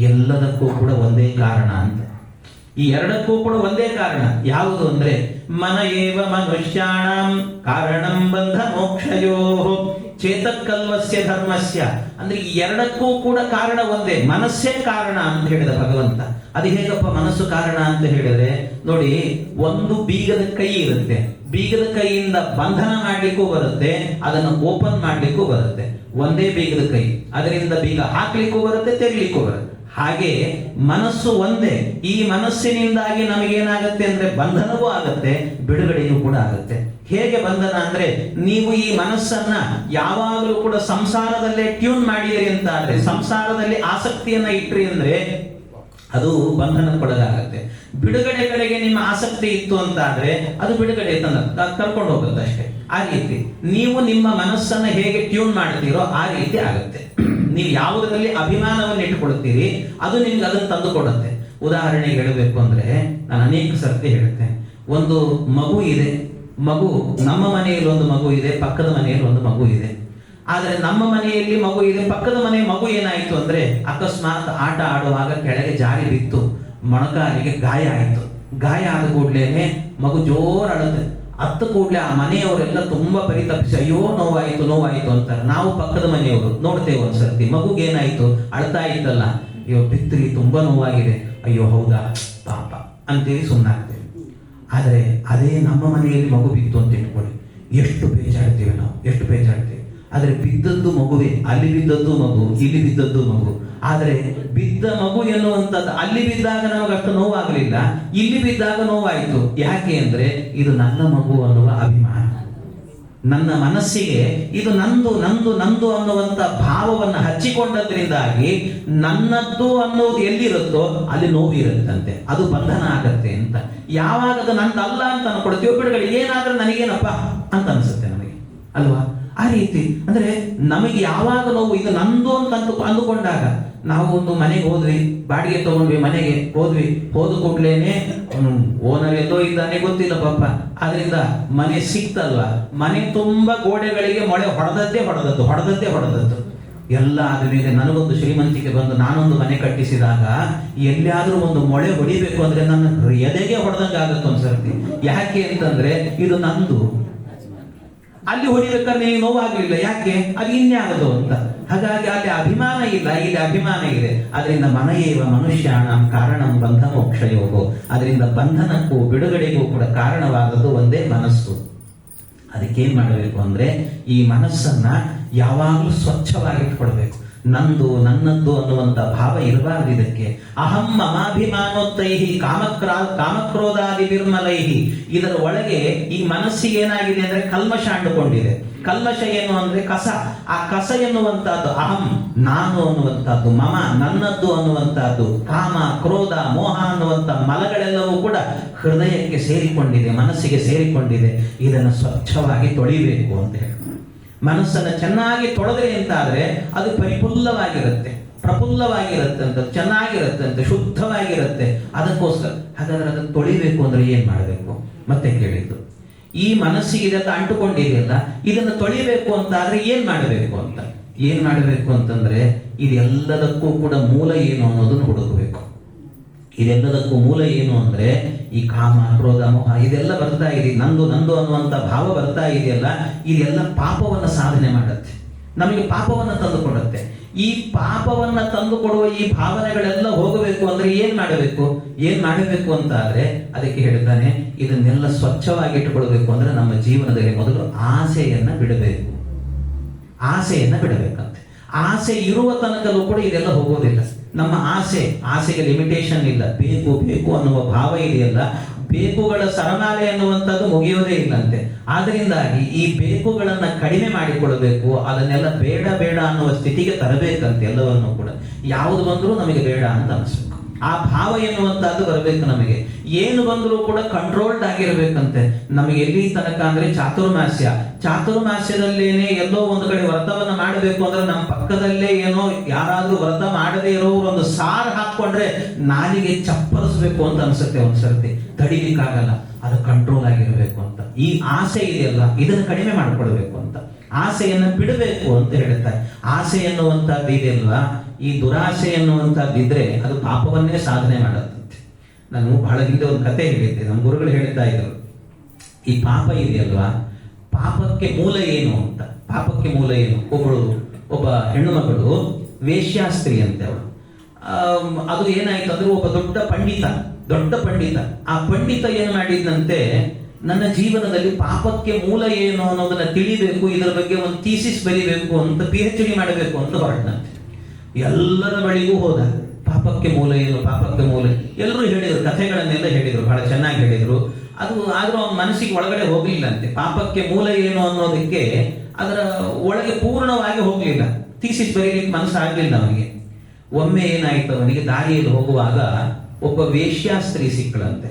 ಎಲ್ಲದಕ್ಕೂ ಕೂಡ ಒಂದೇ ಕಾರಣ ಅಂತ. ಈ ಎರಡಕ್ಕೂ ಕೂಡ ಒಂದೇ ಕಾರಣ ಯಾವುದು ಅಂದ್ರೆ, ಮನ ಏವ ಮನುಷ್ಯಾಣಂ ಕಾರಣಂ ಬಂಧ ಮೋಕ್ಷಯೋ ಚೇತಕ್ಕಲ್ವಸ್ಯ ಧರ್ಮಸ್ಯ. ಅಂದ್ರೆ ಈ ಎರಡಕ್ಕೂ ಕೂಡ ಕಾರಣ ಒಂದೇ, ಮನಸ್ಸೇ ಕಾರಣ ಅಂತ ಹೇಳಿದ ಭಗವಂತ. ಅದು ಹೇಗಪ್ಪ ಮನಸ್ಸು ಕಾರಣ ಅಂತ ಹೇಳಿದ್ರೆ, ನೋಡಿ, ಒಂದು ಬೀಗದ ಕೈ ಇರುತ್ತೆ, ಬೀಗದ ಕೈಯಿಂದ ಬಂಧನ ಮಾಡ್ಲಿಕ್ಕೂ ಬರುತ್ತೆ, ಅದನ್ನು ಓಪನ್ ಮಾಡ್ಲಿಕ್ಕೂ ಬರುತ್ತೆ. ಒಂದೇ ಬೀಗದ ಕೈ, ಅದರಿಂದ ಬೀಗ ಹಾಕ್ಲಿಕ್ಕೂ ಬರುತ್ತೆ, ತೆರಲಿಕ್ಕೂ ಬರುತ್ತೆ. ಹಾಗೆ ಮನಸ್ಸು ಒಂದೇ. ಈ ಮನಸ್ಸಿನಿಂದಾಗಿ ನಮಗೇನಾಗತ್ತೆ ಅಂದ್ರೆ ಬಂಧನವೂ ಆಗತ್ತೆ, ಬಿಡುಗಡೆಯೂ ಕೂಡ ಆಗತ್ತೆ. ಹೇಗೆ ಬಂಧನ ಅಂದ್ರೆ, ನೀವು ಈ ಮನಸ್ಸನ್ನ ಯಾವಾಗಲೂ ಕೂಡ ಸಂಸಾರದಲ್ಲೇ ಟ್ಯೂನ್ ಮಾಡಿದಿರಿ ಅಂತ ಆದ್ರೆ, ಸಂಸಾರದಲ್ಲಿ ಆಸಕ್ತಿಯನ್ನ ಇಟ್ರಿ ಅಂದ್ರೆ ಅದು ಬಂಧನಕ್ಕೊಳಗಾಗತ್ತೆ. ಬಿಡುಗಡೆ ಕಡೆಗೆ ನಿಮ್ಮ ಆಸಕ್ತಿ ಇತ್ತು ಅಂತ ಆದ್ರೆ ಅದು ಬಿಡುಗಡೆ ಕರ್ಕೊಂಡು ಹೋಗುತ್ತೆ ಅಷ್ಟೇ. ಆ ರೀತಿ ನೀವು ನಿಮ್ಮ ಮನಸ್ಸನ್ನ ಹೇಗೆ ಟ್ಯೂನ್ ಮಾಡ್ತೀರೋ ಆ ರೀತಿ ಆಗುತ್ತೆ. ನೀವು ಯಾವುದರಲ್ಲಿ ಅಭಿಮಾನವನ್ನು ಇಟ್ಟುಕೊಳ್ತೀರಿ ಅದು ನಿಮ್ಗೆ ಅದನ್ನು ತಂದು ಕೊಡುತ್ತೆ. ಉದಾಹರಣೆಗೆ ಹೇಳಬೇಕು ಅಂದ್ರೆ, ನಾನು ಅನೇಕ ಸರ್ತಿ ಹೇಳುತ್ತೇನೆ, ಒಂದು ಮಗು ಇದೆ, ಮಗು ನಮ್ಮ ಮನೆಯಲ್ಲಿ ಒಂದು ಮಗು ಇದೆ, ಪಕ್ಕದ ಮನೆಯಲ್ಲಿ ಒಂದು ಮಗು ಇದೆ. ಆದ್ರೆ ನಮ್ಮ ಮನೆಯಲ್ಲಿ ಮಗು ಇದೆ, ಪಕ್ಕದ ಮನೆ ಮಗು ಏನಾಯ್ತು ಅಂದ್ರೆ ಅಕಸ್ಮಾತ್ ಆಟ ಆಡುವಾಗ ಕೆಳಗೆ ಜಾರಿ ಬಿತ್ತು, ಮೊಣಕಾಲಿಗೆ ಗಾಯ ಆಯ್ತು. ಗಾಯ ಆದ ಕೂಡ್ಲೇನೆ ಮಗು ಜೋರ್ ಅಳುತ್ತೆ. ಅತ್ತ ಕೂಡ್ಲೆ ಆ ಮನೆಯವರೆಲ್ಲ ತುಂಬಾ ಪರಿತಪ್ಪಿಸಿ, ಅಯ್ಯೋ ನೋವಾಯ್ತು ನೋವಾಯ್ತು ಅಂತಾರೆ. ನಾವು ಪಕ್ಕದ ಮನೆಯವರು ನೋಡ್ತೇವೆ ಒಂದ್ಸರ್ತಿ, ಮಗುಗೆ ಏನಾಯ್ತು, ಅಳ್ತಾ ಇತ್ತಲ್ಲ, ಅಯ್ಯೋ ಬಿತ್ರಿ ತುಂಬಾ ನೋವಾಗಿದೆ, ಅಯ್ಯೋ ಹೌದಾ ಪಾಪ ಅಂತೇಳಿ ಸುಮ್ಮನಾಗ್ತೇವೆ. ಆದ್ರೆ ಅದೇ ನಮ್ಮ ಮನೆಯಲ್ಲಿ ಮಗು ಬಿತ್ತು ಅಂತ ಇಟ್ಕೊಳ್ಳಿ, ಎಷ್ಟು ಬೇಜಾಡ್ತೀವಿ ನಾವು, ಎಷ್ಟು ಬೇಜಾಡ್ತೀವಿ. ಆದ್ರೆ ಬಿದ್ದದ್ದು ಮಗುವೆ, ಅಲ್ಲಿ ಬಿದ್ದದ್ದು ಮಗು, ಇಲ್ಲಿ ಬಿದ್ದದ್ದು ಮಗು. ಆದ್ರೆ ಬಿದ್ದ ಮಗು ಎನ್ನುವಂಥದ್ದು ಅಲ್ಲಿ ಬಿದ್ದಾಗ ನಮಗಷ್ಟು ನೋವಾಗಲಿಲ್ಲ, ಇಲ್ಲಿ ಬಿದ್ದಾಗ ನೋವಾಯಿತು. ಯಾಕೆ ಅಂದ್ರೆ ಇದು ನನ್ನ ಮಗು ಅನ್ನುವ ಅಭಿಮಾನ, ನನ್ನ ಮನಸ್ಸಿಗೆ ಇದು ನಂದು ನಂದು ನಂದು ಅನ್ನುವಂತ ಭಾವವನ್ನು ಹಚ್ಚಿಕೊಂಡದ್ರಿಂದಾಗಿ ನನ್ನದ್ದು ಅನ್ನೋದು ಎಲ್ಲಿರುತ್ತೋ ಅಲ್ಲಿ ನೋವಿರುತ್ತಂತೆ, ಅದು ಬಂಧನ ಆಗತ್ತೆ ಅಂತ. ಯಾವಾಗ ಅದು ನಂದಲ್ಲ ಅಂತ ಅನ್ಕೊಡ್ತೀವಿ, ಬಿಡುಗಡೆ ಏನಾದ್ರೂ ನನಗೇನಪ್ಪ ಅಂತ ಅನ್ಸುತ್ತೆ ನಮಗೆ ಅಲ್ವಾ. ಆ ರೀತಿ ಅಂದ್ರೆ ನಮಗೆ ಯಾವಾಗ ನೋವು ಇದು ನಂದು ಅಂತ ಅಂದುಕೊಂಡಾಗ ನಾವು ಒಂದು ಮನೆಗೆ ಹೋದ್ವಿ, ಬಾಡಿಗೆ ತಗೊಂಡ್ವಿ, ಮನೆಗೆ ಹೋದ್ವಿ, ಹೋದ ಕೂಡ್ಲೇನೆ ಓನರ್ ಎಲ್ಲೋ ಇದ್ದಾನೆ ಗೊತ್ತಿಲ್ಲ ಪಾಪ. ಆದ್ರಿಂದ ಮನೆ ಸಿಕ್ತಲ್ವಾ, ಮನೆ ತುಂಬಾ ಗೋಡೆಗಳಿಗೆ ಮೊಳೆ ಹೊಡೆದದ್ದು ಎಲ್ಲ ಆದ್ಮೇಲೆ ನನಗೊಂದು ಶ್ರೀಮಂತಿಕೆ ಬಂದು ನಾನೊಂದು ಮನೆ ಕಟ್ಟಿಸಿದಾಗ ಎಲ್ಲಿಯಾದ್ರೂ ಒಂದು ಮೊಳೆ ಹೊಡಿಬೇಕು ಅಂದ್ರೆ ನನ್ನ ಎದೆಗೆ ಹೊಡೆದಂಗೆ ಆಗುತ್ತೆ ಒಂದ್ಸರ್ತಿ. ಯಾಕೆ ಅಂತಂದ್ರೆ ಇದು ನಂದು. ಅಲ್ಲಿ ಹೊಡಿಬೇಕಾದ್ರೆ ನಿನಗೆ ನೋವಾಗ್ಲಿಲ್ಲ, ಯಾಕೆ? ಅದು ಇನ್ಯಾಗದು ಅಂತ. ಹಾಗಾಗಿ ಅಲ್ಲಿ ಅಭಿಮಾನ ಇಲ್ಲ, ಇಲ್ಲಿ ಅಭಿಮಾನ ಇದೆ. ಅದರಿಂದ ಮನಯೇವ ಮನುಷ್ಯಾಣಂ ಕಾರಣಂ ಬಂಧ ಮೋಕ್ಷಯೋಗೋ. ಅದರಿಂದ ಬಂಧನಕ್ಕೂ ಬಿಡುಗಡೆಗೂ ಕೂಡ ಕಾರಣವಾದದ್ದು ಒಂದೇ ಮನಸ್ಸು. ಅದಕ್ಕೇನ್ ಮಾಡಬೇಕು ಅಂದ್ರೆ ಈ ಮನಸ್ಸನ್ನ ಯಾವಾಗಲೂ ಸ್ವಚ್ಛವಾಗಿಟ್ಕೊಳ್ಬೇಕು. ನಂದು ನನ್ನದ್ದು ಅನ್ನುವಂತ ಭಾವ ಇರಬಾರದು ಇದಕ್ಕೆ. ಅಹಂ ಮಮಾಭಿಮಾನೋತ್ತೈಹಿ ಕಾಮಕ್ರೋಧಾದಿ ನಿರ್ಮಲೈಹಿ. ಇದರ ಒಳಗೆ ಈ ಮನಸ್ಸಿಗೆ ಏನಾಗಿದೆ ಅಂದ್ರೆ ಕಲ್ಮಶ ಅಂಡುಕೊಂಡಿದೆ. ಕಲ್ಮಶ ಏನು ಅಂದ್ರೆ ಕಸ. ಆ ಕಸ ಎನ್ನುವಂತಹದ್ದು ಅಹಂ ನಾನು ಅನ್ನುವಂತಹದ್ದು, ಮಮ ನನ್ನದ್ದು ಅನ್ನುವಂತಹದ್ದು, ಕಾಮ ಕ್ರೋಧ ಮೋಹ ಅನ್ನುವಂತ ಮಲಗಳೆಲ್ಲವೂ ಕೂಡ ಹೃದಯಕ್ಕೆ ಸೇರಿಕೊಂಡಿದೆ, ಮನಸ್ಸಿಗೆ ಸೇರಿಕೊಂಡಿದೆ. ಇದನ್ನು ಸ್ವಚ್ಛವಾಗಿ ತೊಳಿಬೇಕು ಅಂತ ಹೇಳಿ ಮನಸ್ಸನ್ನು ಚೆನ್ನಾಗಿ ತೊಳೆದ್ರೆ ಅಂತಾದ್ರೆ ಅದು ಪ್ರಫುಲ್ಲವಾಗಿರುತ್ತೆ ಅಂತ, ಚೆನ್ನಾಗಿರುತ್ತೆ ಅಂತ, ಶುದ್ಧವಾಗಿರುತ್ತೆ. ಅದಕ್ಕೋಸ್ಕರ ಹಾಗಾದ್ರೆ ಅದನ್ನು ತೊಳಿಬೇಕು ಅಂದ್ರೆ ಏನ್ ಮಾಡಬೇಕು? ಮತ್ತೆ ಕೇಳಿದ್ದು ಈ ಮನಸ್ಸಿಗೆ ಇದೆಲ್ಲ ಅಂಟುಕೊಂಡಿದೆಯಲ್ಲ, ಇದನ್ನು ತೊಳಿಬೇಕು ಅಂತ ಆದ್ರೆ ಏನ್ ಮಾಡಬೇಕು ಅಂತಂದ್ರೆ ಇದೆಲ್ಲದಕ್ಕೂ ಕೂಡ ಮೂಲ ಏನು ಅನ್ನೋದನ್ನು ಹುಡುಕಬೇಕು. ಇದೆಲ್ಲದಕ್ಕೂ ಮೂಲ ಏನು ಅಂದ್ರೆ ಈ ಕಾಮ ಕ್ರೋಧ ಮೋಹ ಇದೆಲ್ಲ ಬರ್ತಾ ಇದೆ, ನಂದು ಅನ್ನುವಂತ ಭಾವ ಬರ್ತಾ ಇದೆಯಲ್ಲ, ಇದೆಲ್ಲ ಪಾಪವನ್ನ ಸಾಧನೆ ಮಾಡುತ್ತೆ, ನಮಗೆ ಪಾಪವನ್ನ ತಂದುಕೊಡುತ್ತೆ. ಈ ಪಾಪವನ್ನ ತಂದುಕೊಡುವ ಈ ಭಾವನೆಗಳೆಲ್ಲ ಹೋಗಬೇಕು ಅಂದ್ರೆ ಏನ್ ಮಾಡಬೇಕು ಅಂತ ಆದ್ರೆ ಅದಕ್ಕೆ ಹೇಳ್ತಾನೆ, ಇದನ್ನೆಲ್ಲ ಸ್ವಚ್ಛವಾಗಿ ಇಟ್ಟುಕೊಳ್ಬೇಕು ಅಂದ್ರೆ ನಮ್ಮ ಜೀವನದಲ್ಲಿ ಮೊದಲು ಆಸೆಯನ್ನ ಬಿಡಬೇಕಂತೆ. ಆಸೆ ಇರುವ ತನಕಲೂ ಕೂಡ ಇದೆಲ್ಲ ಹೋಗೋದಿಲ್ಲ. ನಮ್ಮ ಆಸೆಗೆ ಲಿಮಿಟೇಷನ್ ಇಲ್ಲ. ಬೇಕು ಅನ್ನುವ ಭಾವ ಇದೆಯಲ್ಲ, ಬೇಕುಗಳ ಸರಮಾಲೆ ಅನ್ನುವಂಥದ್ದು ಮುಗಿಯೋದೇ ಇಲ್ಲಂತೆ. ಆದ್ರಿಂದಾಗಿ ಈ ಬೇಕುಗಳನ್ನ ಕಡಿಮೆ ಮಾಡಿಕೊಳ್ಬೇಕು, ಅದನ್ನೆಲ್ಲ ಬೇಡ ಅನ್ನುವ ಸ್ಥಿತಿಗೆ ತರಬೇಕಂತೆ. ಎಲ್ಲವನ್ನು ಕೂಡ ಯಾವುದು ಬಂದರೂ ನಮಗೆ ಬೇಡ ಅಂತ ಅನಿಸ್ಬೇಕು. ಆ ಭಾವ ಎನ್ನುವಂತಹದ್ದು ಬರಬೇಕು ನಮಗೆ. ಏನು ಬಂದರೂ ಕೂಡ ಕಂಟ್ರೋಲ್ಡ್ ಆಗಿರ್ಬೇಕಂತೆ. ನಮಗೆ ಎಲ್ಲಿ ತನಕ ಅಂದ್ರೆ ಚಾತುರ್ಮಾಸ್ಯದಲ್ಲೇನೆ ಎಲ್ಲೋ ಒಂದು ಕಡೆ ವ್ರತವನ್ನ ಮಾಡಬೇಕು ಅಂದ್ರೆ ನಮ್ಮ ಪಕ್ಕದಲ್ಲೇ ಏನೋ ಯಾರಾದ್ರೂ ವ್ರತ ಮಾಡದೇ ಇರೋರು ಒಂದು ಸಾರು ಹಾಕೊಂಡ್ರೆ ನಾಲಿಗೆ ಚಪ್ಪರಿಸ್ಬೇಕು ಅಂತ ಅನ್ಸುತ್ತೆ ಒಂದ್ಸರ್ತಿ, ತಡಿಲಿಕ್ಕಾಗಲ್ಲ. ಅದು ಕಂಟ್ರೋಲ್ ಆಗಿರ್ಬೇಕು ಅಂತ. ಈ ಆಸೆ ಇದೆಯಲ್ಲ, ಇದನ್ನು ಕಡಿಮೆ ಮಾಡ್ಕೊಳ್ಬೇಕು ಅಂತ, ಆಸೆಯನ್ನ ಬಿಡಬೇಕು ಅಂತ ಹೇಳ್ತಾರೆ. ಆಸೆ ಎನ್ನುವಂತಹದ್ದು ಇದೆಯಲ್ವಾ, ಈ ದುರಾಸೆ ಎನ್ನುವಂತಹದ್ದಿದ್ರೆ ಅದು ಪಾಪವನ್ನೇ ಸಾಧನೆ ಮಾಡತ್ತಂತೆ. ನಾನು ಬಹಳ ಹಿಂದೆ ಒಂದು ಕತೆ ಹೇಳಿದ್ದೆ, ನಮ್ಮ ಗುರುಗಳು ಹೇಳ್ತಾ ಇದ್ರು, ಈ ಪಾಪ ಇದೆಯಲ್ವಾ, ಪಾಪಕ್ಕೆ ಮೂಲ ಏನು ಅಂತ. ಪಾಪಕ್ಕೆ ಮೂಲ ಏನು? ಒಬ್ಬ ಹೆಣ್ಣು ಮಗಳು ವೇಶ್ಯಾಸ್ತ್ರೀ ಅಂತೆ ಅವಳು. ಅದು ಏನಾಯ್ತು ಅಂದ್ರೆ ಒಬ್ಬ ದೊಡ್ಡ ಪಂಡಿತ ಆ ಪಂಡಿತ ಏನ್ ಮಾಡಿದ್ನಂತೆ, ನನ್ನ ಜೀವನದಲ್ಲಿ ಪಾಪಕ್ಕೆ ಮೂಲ ಏನು ಅನ್ನೋದನ್ನ ತಿಳಿಬೇಕು, ಇದರ ಬಗ್ಗೆ ಒಂದು ಥೀಸಿಸ್ ಬರೀಬೇಕು ಅಂತ, PhD ಮಾಡಬೇಕು ಅಂತ ಹೊರಟಂತೆ. ಎಲ್ಲರ ಬಳಿಗೂ ಹೋದ, ಪಾಪಕ್ಕೆ ಮೂಲ ಏನು, ಎಲ್ಲರೂ ಹೇಳಿದ್ರು, ಕಥೆಗಳನ್ನೆಲ್ಲ ಹೇಳಿದ್ರು, ಬಹಳ ಚೆನ್ನಾಗಿ ಹೇಳಿದ್ರು. ಆದ್ರೂ ಅವನ ಮನಸ್ಸಿಗೆ ಒಳಗಡೆ ಹೋಗ್ಲಿಲ್ಲ ಅಂತೆ. ಪಾಪಕ್ಕೆ ಮೂಲ ಏನು ಅನ್ನೋದಕ್ಕೆ ಅದರ ಒಳಗೆ ಪೂರ್ಣವಾಗಿ ಹೋಗ್ಲಿಲ್ಲ, ಥೀಸಿಸ್ ಬರೀಲಿಕ್ಕೆ ಮನಸ್ಸಾಗ್ಲಿಲ್ಲ ಅವನಿಗೆ. ಒಮ್ಮೆ ಏನಾಯ್ತು, ಅವನಿಗೆ ದಾರಿಯಲ್ಲಿ ಹೋಗುವಾಗ ಒಬ್ಬ ವೇಶ್ಯಾಸ್ತ್ರೀ ಸಿಕ್ಕಳಂತೆ.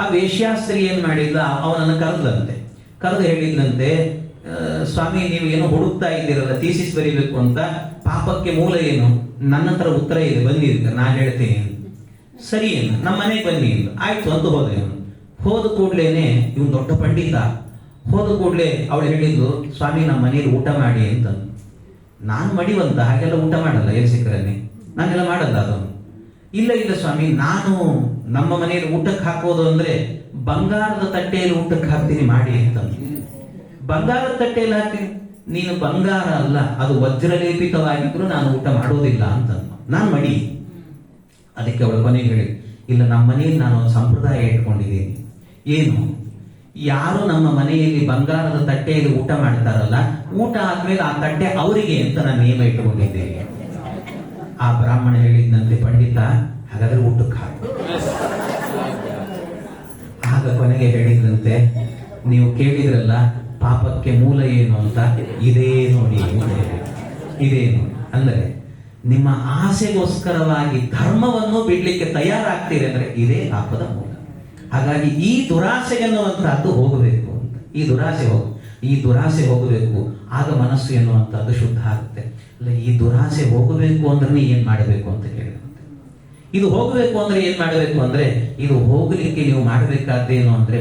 ಆ ವೇಶ್ಯಾಸ್ತ್ರೀ ಏನ್ ಮಾಡಿದ್ಲ, ಅವನನ್ನು ಕರೆದು ಹೇಳಿದ್ಲಂತೆ, ಸ್ವಾಮಿ ನೀವು ಏನೋ ಹುಡುಕ್ತಾ ಇದ್ದೀರಲ್ಲ, ಥೀಸಿಸ್ ಬರೀಬೇಕು ಅಂತ, ಪಾಪಕ್ಕೆ ಮೂಲ ಏನು, ನನ್ನ ಹತ್ರ ಉತ್ತರ ಇದೆ, ಬನ್ನಿ ನಾನು ಹೇಳ್ತೀನಿ. ಸರಿ ನಮ್ಮ ಮನೆಗೆ ಬನ್ನಿ ಆಯ್ತು ಅಂತ ಹೋದ. ಹೋದ ಕೂಡ್ಲೇನೆ ಇವನು ದೊಡ್ಡ ಪಂಡಿತ. ಹೋದ ಕೂಡ್ಲೆ ಅವಳು ಹೇಳಿದ್ಲು, ಸ್ವಾಮಿ ನಮ್ಮ ಮನೇಲಿ ಊಟ ಮಾಡಿ ಅಂತ. ನಾನು ಮಡಿವಂತ, ಹಾಗೆಲ್ಲ ಊಟ ಮಾಡಲ್ಲ, ಎಲ್ಲಿ ಸಿಕ್ಕರನ್ನೇ ನಾನೆಲ್ಲ ಮಾಡಲ್ಲ ಅದನ್ನು. ಇಲ್ಲ ಸ್ವಾಮಿ, ನಾನು ನಮ್ಮ ಮನೆಯಲ್ಲಿ ಊಟಕ್ಕೆ ಹಾಕೋದು ಅಂದ್ರೆ ಬಂಗಾರದ ತಟ್ಟೆಯಲ್ಲಿ ಊಟಕ್ಕೆ ಹಾಕ್ತೀನಿ ಮಾಡಿ ಅಂತ. ಬಂಗಾರದ ತಟ್ಟೆಯಲ್ಲಿ ಹಾಕ್ತೀನಿ, ನೀನು ಬಂಗಾರ ಅಲ್ಲ, ಅದು ವಜ್ರಲೇಪಿತವಾಗಿದ್ರು ನಾನು ಊಟ ಮಾಡೋದಿಲ್ಲ ಅಂತ ನಾನು ಮಡಿ. ಅದಕ್ಕೆ ಅವಳು ಕೊನೆಗೆ ಹೇಳಿ, ಇಲ್ಲ ನಮ್ಮ ಮನೆಯಲ್ಲಿ ನಾನು ಒಂದು ಸಂಪ್ರದಾಯ ಇಟ್ಕೊಂಡಿದ್ದೀನಿ. ಏನು? ಯಾರು ನಮ್ಮ ಮನೆಯಲ್ಲಿ ಬಂಗಾರದ ತಟ್ಟೆಯಲ್ಲಿ ಊಟ ಮಾಡ್ತಾರಲ್ಲ, ಊಟ ಆದ್ಮೇಲೆ ಆ ತಟ್ಟೆ ಅವರಿಗೆ ಅಂತ ನಾನು ನಿಯಮ ಇಟ್ಟುಕೊಂಡಿದ್ದೇನೆ. ಆ ಬ್ರಾಹ್ಮಣ ಹೇಳಿದ್ನಂತೆ, ಪಂಡಿತ ಹಾಗಾದ್ರೆ ಊಟಕ್ಕೆ ಹಾಕು. ಆಗ ಕೊನೆಗೆ ಹೇಳಿದ್ರಂತೆ, ನೀವು ಕೇಳಿದ್ರಲ್ಲ ಪಾಪಕ್ಕೆ ಮೂಲ ಏನು ಅಂತ, ಇದೇ ನೋಡಿ. ಇದೇನು ಅಂದರೆ ನಿಮ್ಮ ಆಸೆಗೋಸ್ಕರವಾಗಿ ಧರ್ಮವನ್ನು ಬಿಡ್ಲಿಕ್ಕೆ ತಯಾರಾಗ್ತೀರಿ ಅಂದ್ರೆ ಇದೇ ಪಾಪದ ಮೂಲ. ಹಾಗಾಗಿ ಈ ದುರಾಸೆ ಎನ್ನುವಂತಹದ್ದು ಹೋಗಬೇಕು ಅಂತ. ಈ ದುರಾಸೆ ಈ ದುರಾಸೆ ಹೋಗಬೇಕು, ಆಗ ಮನಸ್ಸು ಎನ್ನುವಂಥದ್ದು ಶುದ್ಧ ಆಗುತ್ತೆ. ಅಲ್ಲ, ಈ ದುರಾಸೆ ಹೋಗಬೇಕು ಅಂದ್ರೆ ಏನ್ ಮಾಡಬೇಕು ಅಂತ ಕೇಳಿದಂತೆ. ಇದು ಹೋಗಬೇಕು ಅಂದ್ರೆ ಏನ್ ಮಾಡಬೇಕು ಅಂದ್ರೆ, ಇದು ಹೋಗಲಿಕ್ಕೆ ನೀವು ಮಾಡಬೇಕಾದ್ದೇನು ಅಂದ್ರೆ,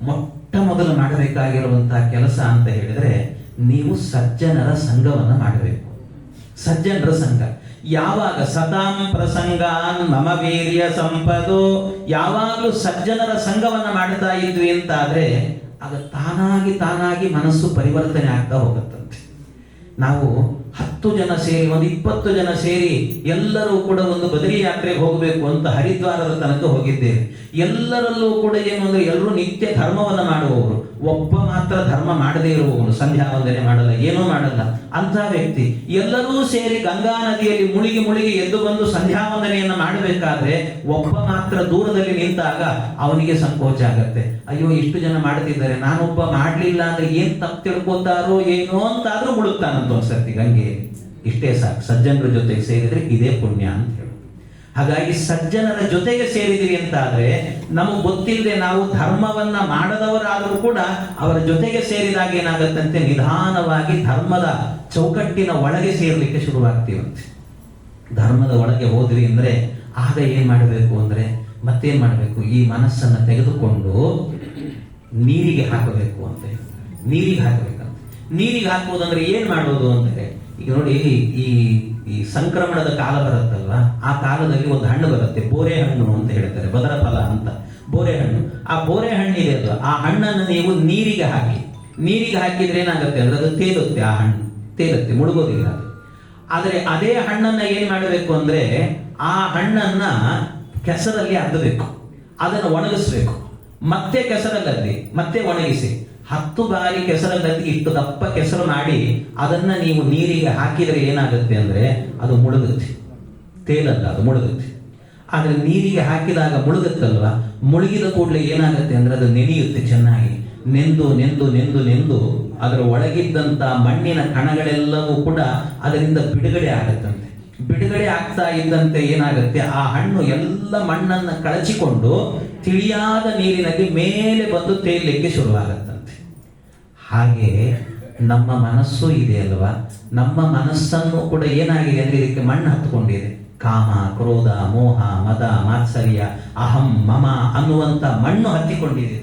ಮೊಟ್ಟ ಮೊದಲು ಮಾಡಬೇಕಾಗಿರುವಂತಹ ಕೆಲಸ ಅಂತ ಹೇಳಿದ್ರೆ, ನೀವು ಸಜ್ಜನರ ಸಂಘವನ್ನ ಮಾಡಬೇಕು. ಸಜ್ಜನರ ಸಂಘ ಯಾವಾಗ ಸತಾಂ ಪ್ರಸಂಗಾನ್ ಮಮ ವೀರ್ಯ ಸಂಪದೋ, ಯಾವಾಗಲೂ ಸಜ್ಜನರ ಸಂಘವನ್ನ ಮಾಡ್ತಾ ಇದ್ವಿ ಅಂತ ಆದ್ರೆ ಆಗ ತಾನಾಗಿ ಮನಸ್ಸು ಪರಿವರ್ತನೆ ಆಗ್ತಾ ಹೋಗುತ್ತಂತೆ. ನಾವು 10 ಜನ ಸೇರಿ, 20 ಜನ ಸೇರಿ ಎಲ್ಲರೂ ಕೂಡ ಒಂದು ಬದರಿ ಯಾತ್ರೆಗೆ ಹೋಗಬೇಕು ಅಂತ ಹರಿದ್ವಾರದ ತನಕ ಹೋಗಿದ್ದೇವೆ. ಎಲ್ಲರಲ್ಲೂ ಕೂಡ ಏನು ಅಂದ್ರೆ, ಎಲ್ಲರೂ ನಿತ್ಯ ಧರ್ಮವನ್ನ ಮಾಡುವವರು, ಒಬ್ಬ ಮಾತ್ರ ಧರ್ಮ ಮಾಡದೇ ಇರುವವನು, ಸಂಧ್ಯಾ ವಂದನೆ ಮಾಡಲ್ಲ, ಏನೂ ಮಾಡಲ್ಲ ಅಂತ ವ್ಯಕ್ತಿ. ಎಲ್ಲರೂ ಸೇರಿ ಗಂಗಾ ನದಿಯಲ್ಲಿ ಮುಳುಗಿ ಎದ್ದು ಬಂದು ಸಂಧ್ಯಾ ವಂದನೆಯನ್ನ ಮಾಡಬೇಕಾದ್ರೆ ಒಬ್ಬ ಮಾತ್ರ ದೂರದಲ್ಲಿ ನಿಂತಾಗ ಅವನಿಗೆ ಸಂಕೋಚ ಆಗತ್ತೆ. ಅಯ್ಯೋ, ಇಷ್ಟು ಜನ ಮಾಡ್ತಿದ್ದಾರೆ, ನಾನೊಬ್ಬ ಮಾಡ್ಲಿಲ್ಲ ಅಂದ್ರೆ ಏನ್ ತಪ್ಪು ತಿಳ್ಕೊತಾರೋ ಏನೋ ಅಂತಾದ್ರೂ ಮುಳುಗ್ತಾನಂತ ಒಂದ್ಸರ್ತಿ ಗಂಗೆ. ಇಷ್ಟೇ ಸಾಕು, ಸಜ್ಜನರ ಜೊತೆಗೆ ಸೇರಿದ್ರೆ ಇದೇ ಪುಣ್ಯ ಅಂತ ಹೇಳಿ. ಹಾಗಾಗಿ ಸಜ್ಜನರ ಜೊತೆಗೆ ಸೇರಿದಿರಿ ಅಂತ ಆದ್ರೆ, ನಮಗೆ ಗೊತ್ತಿಲ್ಲದೆ ನಾವು ಧರ್ಮವನ್ನ ಮಾಡದವರಾದರೂ ಕೂಡ ಅವರ ಜೊತೆಗೆ ಸೇರಿದಾಗ ಏನಾಗತ್ತಂತೆ, ನಿಧಾನವಾಗಿ ಧರ್ಮದ ಚೌಕಟ್ಟಿನ ಒಳಗೆ ಸೇರ್ಲಿಕ್ಕೆ ಶುರುವಾಗ್ತೀವಂತೆ. ಧರ್ಮದ ಒಳಗೆ ಹೋದ್ರಿ ಅಂದ್ರೆ ಆಗ ಏನ್ ಮಾಡಬೇಕು ಅಂದ್ರೆ, ಮತ್ತೇನ್ ಮಾಡಬೇಕು, ಈ ಮನಸ್ಸನ್ನ ತೆಗೆದುಕೊಂಡು ನೀರಿಗೆ ಹಾಕಬೇಕು ಅಂತ ಹೇಳಿ. ನೀರಿಗೆ ಹಾಕಬೇಕಂತ. ನೀರಿಗೆ ಹಾಕುವುದಂದ್ರೆ ಏನ್ ಮಾಡೋದು ಅಂದ್ರೆ, ಈಗ ನೋಡಿ, ಈ ಸಂಕ್ರಮಣದ ಕಾಲ ಬರುತ್ತಲ್ವಾ, ಆ ಕಾಲದಲ್ಲಿ ಒಂದು ಹಣ್ಣು ಬರುತ್ತೆ, ಬೋರೆ ಹಣ್ಣು ಅಂತ ಹೇಳ್ತಾರೆ, ಬದರ ಫಲ ಅಂತ. ಬೋರೆ ಹಣ್ಣು, ಆ ಬೋರೆ ಹಣ್ಣು ಇದೆ ಅಲ್ವಾ, ಆ ಹಣ್ಣನ್ನು ನೀವು ನೀರಿಗೆ ಹಾಕಿದ್ರೆ ಏನಾಗುತ್ತೆ ಅಂದ್ರೆ ಅದು ತೇಲುತ್ತೆ. ಆ ಹಣ್ಣು ತೇಲುತ್ತೆ, ಮುಳುಗೋದಿಲ್ಲ ಅದು. ಆದ್ರೆ ಅದೇ ಹಣ್ಣನ್ನ ಏನ್ ಮಾಡಬೇಕು ಅಂದ್ರೆ, ಆ ಹಣ್ಣನ್ನ ಕೆಸರಲ್ಲಿ ಅದ್ದಬೇಕು, ಅದನ್ನು ಒಣಗಿಸ್ಬೇಕು, ಮತ್ತೆ ಕೆಸರಲ್ಲಿ ಮತ್ತೆ ಒಣಗಿಸಿ 10 ಬಾರಿ ಕೆಸರಲ್ಲಿ ಇಷ್ಟು ದಪ್ಪ ಕೆಸರು ಮಾಡಿ ಅದನ್ನ ನೀವು ನೀರಿಗೆ ಹಾಕಿದ್ರೆ ಏನಾಗುತ್ತೆ ಅಂದ್ರೆ ಅದು ಮುಳುಗುತ್ತೆ, ತೇಲಲ್ಲ, ಅದು ಮುಳುಗುತ್ತೆ. ಆದ್ರೆ ನೀರಿಗೆ ಹಾಕಿದಾಗ ಮುಳುಗುತ್ತಲ್ವಾ, ಮುಳುಗಿದ ಕೂಡಲೇ ಏನಾಗುತ್ತೆ ಅಂದ್ರೆ ಅದು ನೆನೆಯುತ್ತೆ ಚೆನ್ನಾಗಿ. ನೆಂದು ಅದರ ಒಳಗಿದ್ದಂತ ಮಣ್ಣಿನ ಕಣಗಳೆಲ್ಲವೂ ಕೂಡ ಅದರಿಂದ ಬಿಡುಗಡೆ ಆಗುತ್ತಂತೆ. ಬಿಡುಗಡೆ ಆಗ್ತಾ ಇದ್ದಂತೆ ಏನಾಗುತ್ತೆ, ಆ ಹಣ್ಣು ಎಲ್ಲ ಮಣ್ಣನ್ನ ಕಳಚಿಕೊಂಡು ತಿಳಿಯಾದ ನೀರಿನಲ್ಲಿ ಮೇಲೆ ಬಂದು ತೇಲಿಕ್ಕೆ ಶುರುವಾಗತ್ತಂತೆ. ಹಾಗೆ ನಮ್ಮ ಮನಸ್ಸು ಇದೆ ಅಲ್ವಾ, ನಮ್ಮ ಮನಸ್ಸನ್ನು ಕೂಡ ಏನಾಗಿದೆ ಅಂದ್ರೆ ಇದಕ್ಕೆ ಮಣ್ಣು ಹತ್ಕೊಂಡಿದೆ. ಕಾಮ, ಕ್ರೋಧ, ಮೋಹ, ಮದ, ಮಾತ್ಸರ್ಯ, ಅಹಂ, ಮಮ ಅನ್ನುವಂತ ಮಣ್ಣು ಹತ್ತಿಕೊಂಡಿದೆ.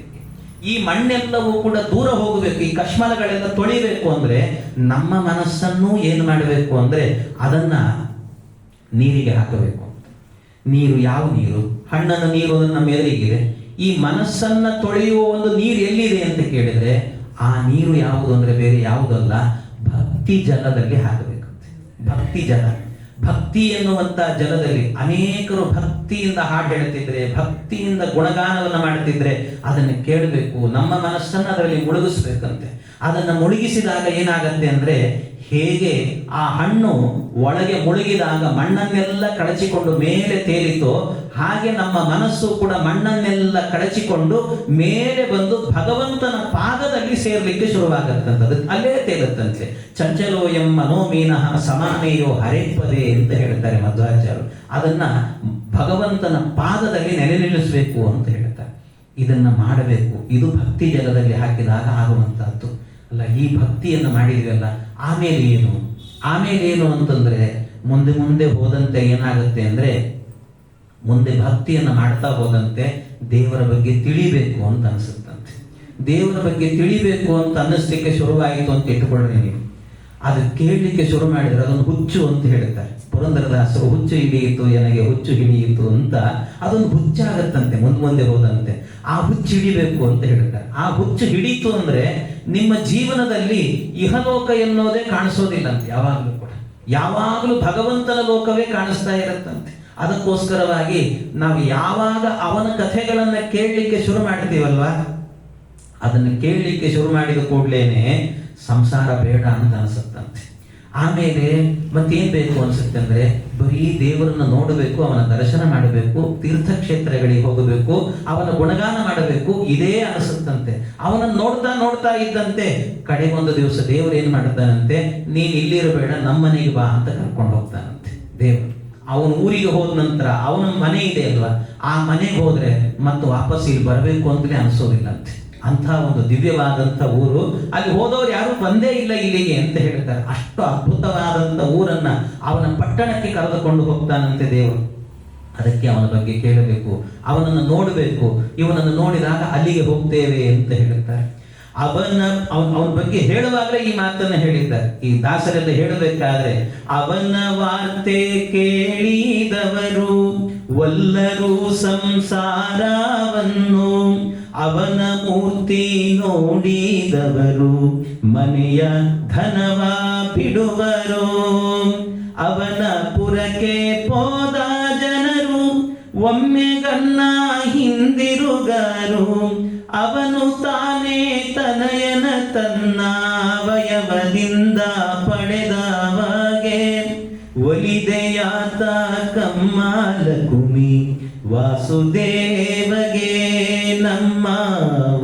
ಈ ಮಣ್ಣೆಲ್ಲವೂ ಕೂಡ ದೂರ ಹೋಗಬೇಕು, ಈ ಕಶ್ಮಲಗಳೆಲ್ಲ ತೊಳಿಬೇಕು ಅಂದ್ರೆ ನಮ್ಮ ಮನಸ್ಸನ್ನು ಏನು ಮಾಡಬೇಕು ಅಂದ್ರೆ ಅದನ್ನ ನೀರಿಗೆ ಹಾಕಬೇಕು. ನೀರು ಯಾವ ನೀರು? ಹಣ್ಣನ ನೀರು ನಮ್ಮ ಎದುರಿಗಿದೆ. ಈ ಮನಸ್ಸನ್ನ ತೊಳೆಯುವ ಒಂದು ನೀರು ಎಲ್ಲಿದೆ ಅಂತ ಕೇಳಿದ್ರೆ ಆ ನೀರು ಯಾವುದು ಅಂದ್ರೆ ಬೇರೆ ಯಾವುದಲ್ಲ, ಭಕ್ತಿ ಜಲದಲ್ಲಿ ಹಾಕಬೇಕಂತೆ. ಭಕ್ತಿ ಜಲ, ಭಕ್ತಿ ಎನ್ನುವಂತ ಜಲದಲ್ಲಿ ಅನೇಕರು ಭಕ್ತಿಯಿಂದ ಹಾಡು ಹೇಳ್ತಿದ್ರೆ, ಭಕ್ತಿಯಿಂದ ಗುಣಗಾನವನ್ನ ಮಾಡ್ತಿದ್ರೆ ಅದನ್ನು ಕೇಳಬೇಕು. ನಮ್ಮ ಮನಸ್ಸನ್ನ ಅದರಲ್ಲಿ ಮುಳುಗಿಸ್ಬೇಕಂತೆ. ಅದನ್ನು ಮುಳುಗಿಸಿದಾಗ ಏನಾಗತ್ತೆ ಅಂದ್ರೆ, ಹೇಗೆ ಆ ಹಣ್ಣು ಒಳಗೆ ಮುಳುಗಿದಾಗ ಮಣ್ಣನ್ನೆಲ್ಲ ಕಳಚಿಕೊಂಡು ಮೇಲೆ ತೇಲಿತೋ, ಹಾಗೆ ನಮ್ಮ ಮನಸ್ಸು ಕೂಡ ಮಣ್ಣನ್ನೆಲ್ಲ ಕಳಚಿಕೊಂಡು ಮೇಲೆ ಬಂದು ಭಗವಂತನ ಪಾದದಲ್ಲಿ ಸೇರ್ಲಿಕ್ಕೆ ಶುರುವಾಗತ್ತಂತದ್ದು, ಅಲ್ಲೇ ತೇಲತ್ತಂತೆ. ಚಂಚಲೋ ಎಂ ಮನೋಮೀನಃ ಸಮಾನೇಯೋ ಹರೇಪದೇ ಅಂತ ಹೇಳ್ತಾರೆ ಮಧ್ವಾಚಾರ್ಯರು. ಅದನ್ನ ಭಗವಂತನ ಪಾದದಲ್ಲಿ ನೆಲೆ ನಿಲ್ಲಿಸಬೇಕು ಅಂತ ಹೇಳ್ತಾರೆ. ಇದನ್ನ ಮಾಡಬೇಕು. ಇದು ಭಕ್ತಿ ಜಲದಲ್ಲಿ ಹಾಕಿದಾಗ ಆಗುವಂತಹದ್ದು ಅಲ್ಲ. ಈ ಭಕ್ತಿಯನ್ನು ಮಾಡಿದ್ವಲ್ಲ, ಆಮೇಲೆ ಏನು ಅಂತಂದ್ರೆ, ಮುಂದೆ ಹೋದಂತೆ ಏನಾಗುತ್ತೆ ಅಂದ್ರೆ, ಮುಂದೆ ಭಕ್ತಿಯನ್ನು ಮಾಡ್ತಾ ಹೋದಂತೆ ದೇವರ ಬಗ್ಗೆ ತಿಳಿಬೇಕು ಅಂತ ಅನಿಸುತ್ತಂತೆ. ದೇವರ ಬಗ್ಗೆ ತಿಳಿಬೇಕು ಅಂತ ಅನ್ನಿಸ್ಲಿಕ್ಕೆ ಶುರುವಾಯಿತು ಅಂತ ಇಟ್ಟುಕೊಳ್ಳ್ರಿ ನೀವು. ಅದು ಕೇಳಲಿಕ್ಕೆ ಶುರು ಮಾಡಿದ್ರೆ ಅದೊಂದು ಹುಚ್ಚು ಅಂತ ಹೇಳ್ತಾರೆ ಪುರಂದರದಾಸರು. ಹುಚ್ಚು ಹಿಡಿಯಿತು ನನಗೆ ಹುಚ್ಚು ಹಿಡಿಯಿತು ಅಂತ ಅದೊಂದು ಹುಚ್ಚಾಗತ್ತಂತೆ ಮುಂದೆ ಹೋದಂತೆ. ಆ ಹುಚ್ಚು ಹಿಡಿಬೇಕು ಅಂತ ಹೇಳ್ತಾರೆ. ಆ ಹುಚ್ಚು ಹಿಡಿತು ಅಂದ್ರೆ ನಿಮ್ಮ ಜೀವನದಲ್ಲಿ ಇಹಲೋಕ ಎನ್ನುವುದೇ ಕಾಣಿಸೋದಿಲ್ಲಂತೆ. ಯಾವಾಗಲೂ ಭಗವಂತನ ಲೋಕವೇ ಕಾಣಿಸ್ತಾ ಇರತ್ತಂತೆ. ಅದಕ್ಕೋಸ್ಕರವಾಗಿ ನಾವು ಯಾವಾಗ ಅವನ ಕಥೆಗಳನ್ನ ಕೇಳಲಿಕ್ಕೆ ಶುರು ಮಾಡ್ತೀವಲ್ವಾ, ಅದನ್ನು ಕೇಳಲಿಕ್ಕೆ ಶುರು ಮಾಡಿದ ಕೂಡಲೇನೆ ಸಂಸಾರ ಬೇಡ ಅಂತ ಅನಿಸುತ್ತಂತೆ. ಆಮೇಲೆ ಮತ್ತೇನ್ ಬೇಕು ಅನ್ಸುತ್ತೆ ಅಂದ್ರೆ, ಬರೀ ದೇವರನ್ನ ನೋಡಬೇಕು, ಅವನ ದರ್ಶನ ಮಾಡಬೇಕು, ತೀರ್ಥಕ್ಷೇತ್ರಗಳಿಗೆ ಹೋಗಬೇಕು, ಅವನ ಗುಣಗಾನ ಮಾಡಬೇಕು, ಇದೇ ಅನಿಸುತ್ತಂತೆ. ಅವನನ್ನು ನೋಡ್ತಾ ಇದ್ದಂತೆ ಕಡೆಗೊಂದು ದಿವಸ ದೇವರು ಏನ್ ಮಾಡ್ತಾನಂತೆ, ನೀನ್ ಇಲ್ಲಿರಬೇಡ, ನಮ್ಮನೆಗೆ ಬಾ ಅಂತ ಕರ್ಕೊಂಡು ಹೋಗ್ತಾನಂತೆ ದೇವರು. ಅವನ ಊರಿಗೆ ಹೋದ ನಂತರ ಅವನ ಮನೆ ಇದೆ ಅಲ್ವಾ, ಆ ಮನೆಗೆ ಹೋದ್ರೆ ಮತ್ತು ವಾಪಸ್ ಇಲ್ಲಿ ಬರಬೇಕು ಅಂತಲೇ ಅನಿಸೋದಿಲ್ಲಂತೆ. ಅಂಥ ಒಂದು ದಿವ್ಯವಾದಂಥ ಊರು. ಅಲ್ಲಿ ಹೋದವರು ಯಾರು ಬಂದೇ ಇಲ್ಲ ಇಲ್ಲಿಗೆ ಅಂತ ಹೇಳ್ತಾರೆ. ಅಷ್ಟು ಅದ್ಭುತವಾದಂಥ ಊರನ್ನ ಅವನ ಪಟ್ಟಣಕ್ಕೆ ಕರೆದುಕೊಂಡು ಹೋಗ್ತಾನಂತೆ ದೇವರು. ಅದಕ್ಕೆ ಅವನ ಬಗ್ಗೆ ಕೇಳಬೇಕು, ಅವನನ್ನು ನೋಡಬೇಕು. ಇವನನ್ನು ನೋಡಿದಾಗ ಅಲ್ಲಿಗೆ ಹೋಗ್ತೇವೆ ಅಂತ ಹೇಳುತ್ತಾರೆ. ಅವನ ಬಗ್ಗೆ ಹೇಳುವಾಗಲೇ ಈ ಮಾತನ್ನ ಹೇಳಿದ್ದಾರೆ. ಈ ದಾಸರೆಲ್ಲ ಹೇಳಬೇಕಾದ್ರೆ, ಅವನ ವಾರ್ತೆ ಕೇಳಿದವರು ಒಲ್ಲರೂ ಸಂಸಾರವನ್ನು, ಅವನ ಮೂರ್ತಿ ನೋಡಿದವರು ಮನೆಯ ಧನವ ಬಿಡುವರು, ಅವನ ಪುರಕ್ಕೆ ಹೋದ ಜನರು ಒಮ್ಮೆಗನ್ನ ಹಿಂದಿರುಗರು, ಅವನು ತಾನೇ ತನಯನ ತನ್ನ ಅವಯವದಿಂದ ಪಡೆದವಗೆ ಒಲಿದೆಯಾತ ಕಮ್ಮಾಲ ಕುಮಿ ವಾಸುದೇವಗೆ, ನಮ್ಮ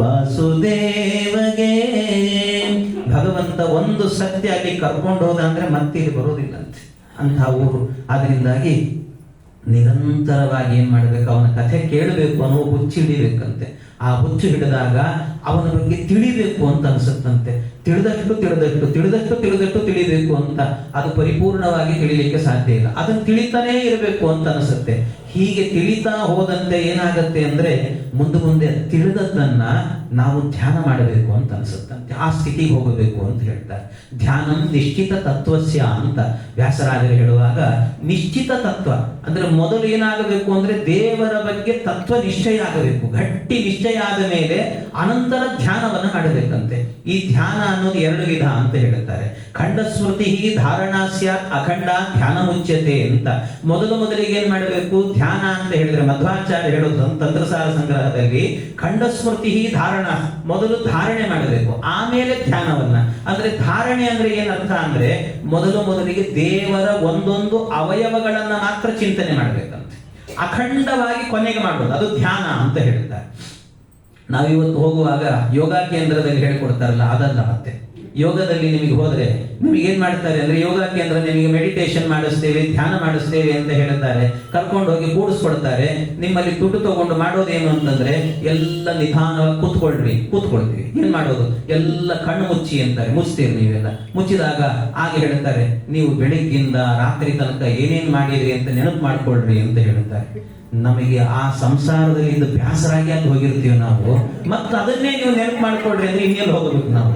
ವಾಸುದೇವಗೆ. ಭಗವಂತ ಒಂದು ಸತ್ಯ ಅಲ್ಲಿ ಕರ್ಕೊಂಡು ಹೋದ ಅಂದ್ರೆ ಮತ್ತೆ ಇಲ್ಲಿ ಬರೋದಿಲ್ಲಂತೆ ಅಂಥ ಊರು. ಅದರಿಂದಾಗಿ ನಿರಂತರವಾಗಿ ಏನ್ ಮಾಡ್ಬೇಕು, ಅವನ ಕಥೆ ಕೇಳಬೇಕು ಅನ್ನೋ ಹುಚ್ಚು ಹಿಡಿಬೇಕಂತೆ. ಆ ಹುಚ್ಚು ಹಿಡಿದಾಗ ಅವನ ಬಗ್ಗೆ ತಿಳಿಬೇಕು ಅಂತ ಅನ್ಸುತ್ತಂತೆ. ತಿಳಿದಷ್ಟು ತಿಳಿಬೇಕು ಅಂತ ಅದು ಪರಿಪೂರ್ಣವಾಗಿ ತಿಳಿಲಿಕ್ಕೆ ಸಾಧ್ಯ ಇಲ್ಲ. ಅದನ್ನು ತಿಳಿತಾನೇ ಇರಬೇಕು ಅಂತ ಅನಿಸುತ್ತೆ. ಹೀಗೆ ತಿಳಿತಾ ಹೋದಂತೆ ಏನಾಗತ್ತೆ ಅಂದ್ರೆ ಮುಂದೆ ತಿಳಿದದ್ದನ್ನ ನಾವು ಧ್ಯಾನ ಮಾಡಬೇಕು ಅಂತ ಅನ್ಸುತ್ತಂತೆ. ಆ ಸ್ಥಿತಿಗೆ ಹೋಗಬೇಕು ಅಂತ ಹೇಳ್ತಾರೆ. ಧ್ಯಾನಂ ನಿಶ್ಚಿತ ತತ್ವಸ್ಯ ಅಂತ ವ್ಯಾಸರಾಜರು ಹೇಳುವಾಗ, ನಿಶ್ಚಿತ ತತ್ವ ಅಂದ್ರೆ ಮೊದಲು ಏನಾಗಬೇಕು ಅಂದ್ರೆ ದೇವರ ಬಗ್ಗೆ ತತ್ವ ನಿಶ್ಚಯ ಆಗಬೇಕು. ಗಟ್ಟಿ ನಿಶ್ಚಯ ಆದ ಮೇಲೆ ಅನಂತರ ಧ್ಯಾನವನ್ನು ಮಾಡಬೇಕಂತೆ. ಈ ಧ್ಯಾನ ಅನ್ನೋದು 2 ವಿಧ ಅಂತ ಹೇಳುತ್ತಾರೆ. ಖಂಡ ಸ್ಮೃತಿ ಧಾರಣಾ ಸ್ಯಾತ್ ಅಖಂಡ ಧ್ಯಾನ ಮುಚ್ಯತೆ ಅಂತ. ಮೊದಲಿಗೆ ಏನ್ ಮಾಡಬೇಕು ಧ್ಯಾನ ಅಂತ ಹೇಳಿದ್ರೆ, ಮಧ್ವಾಚಾರ್ಯ ಹೇಳೋದು ತಂತ್ರಸಾರ ಸಂಗ್ರಹದಲ್ಲಿ, ಖಂಡ ಸ್ಮೃತಿ ಧಾರಣ, ಮೊದಲು ಧಾರಣೆ ಮಾಡಬೇಕು, ಆಮೇಲೆ ಧ್ಯಾನವನ್ನ. ಅಂದ್ರೆ ಧಾರಣೆ ಅಂದ್ರೆ ಏನರ್ಥ ಅಂದ್ರೆ ಮೊದಲಿಗೆ ದೇವರ ಒಂದೊಂದು ಅವಯವಗಳನ್ನ ಮಾತ್ರ ಚಿಂತನೆ ಮಾಡಬೇಕಂತೆ. ಅಖಂಡವಾಗಿ ಕೊನೆಗೆ ಮಾಡೋದು ಅದು ಧ್ಯಾನ ಅಂತ ಹೇಳ್ತಾರೆ. ನಾವಿವತ್ತು ಹೋಗುವಾಗ ಯೋಗ ಕೇಂದ್ರದಲ್ಲಿ ಹೇಳ್ಕೊಡ್ತಾರಲ್ಲ, ಅದಲ್ಲ. ಮತ್ತೆ ಯೋಗದಲ್ಲಿ ನಿಮಗೆ ಹೋದ್ರೆ ನಿಮಗೆ ಏನ್ ಮಾಡ್ತಾರೆ ಅಂದ್ರೆ, ಯೋಗ ಕೇಂದ್ರ ನಿಮಗೆ ಮೆಡಿಟೇಷನ್ ಮಾಡಿಸ್ತೇವೆ, ಧ್ಯಾನ ಮಾಡಿಸ್ತೇವೆ ಅಂತ ಹೇಳ್ತಾರೆ. ಕರ್ಕೊಂಡು ಹೋಗಿ ಕೂಡಿಸ್ಕೊಡ್ತಾರೆ. ನಿಮ್ಮಲ್ಲಿ ದುಡ್ಡು ತಗೊಂಡು ಮಾಡೋದೇನು ಅಂತಂದ್ರೆ, ಎಲ್ಲ ನಿಧಾನವಾಗಿ ಕೂತ್ಕೊಳ್ತೀವಿ. ಏನ್ ಮಾಡೋದು, ಎಲ್ಲ ಕಣ್ಣು ಮುಚ್ಚಿ ಅಂತಾರೆ. ಮುಚ್ತೀರಿ ನೀವೆಲ್ಲ. ಮುಚ್ಚಿದಾಗ ಹಾಗೆ ಹೇಳ್ತಾರೆ, ನೀವು ಬೆಳಿಗ್ಗಿಂದ ರಾತ್ರಿ ತನಕ ಏನೇನ್ ಮಾಡಿದ್ರಿ ಅಂತ ನೆನಪು ಮಾಡ್ಕೊಳ್ರಿ ಅಂತ ಹೇಳ್ತಾರೆ. ನಮಗೆ ಆ ಸಂಸಾರದಲ್ಲಿ ಇದು ಬ್ಯಾಸರಾಗಿ ಅಲ್ಲಿ ಹೋಗಿರ್ತೀವಿ ನಾವು. ಮತ್ತೆ ಅದನ್ನೇ ನೀವು ನೆನಪು ಮಾಡ್ಕೊಳ್ರಿ ಅಂದ್ರೆ ಇನ್ನೆಲ್ಲಿ ಹೋಗಬೇಕು ನಾವು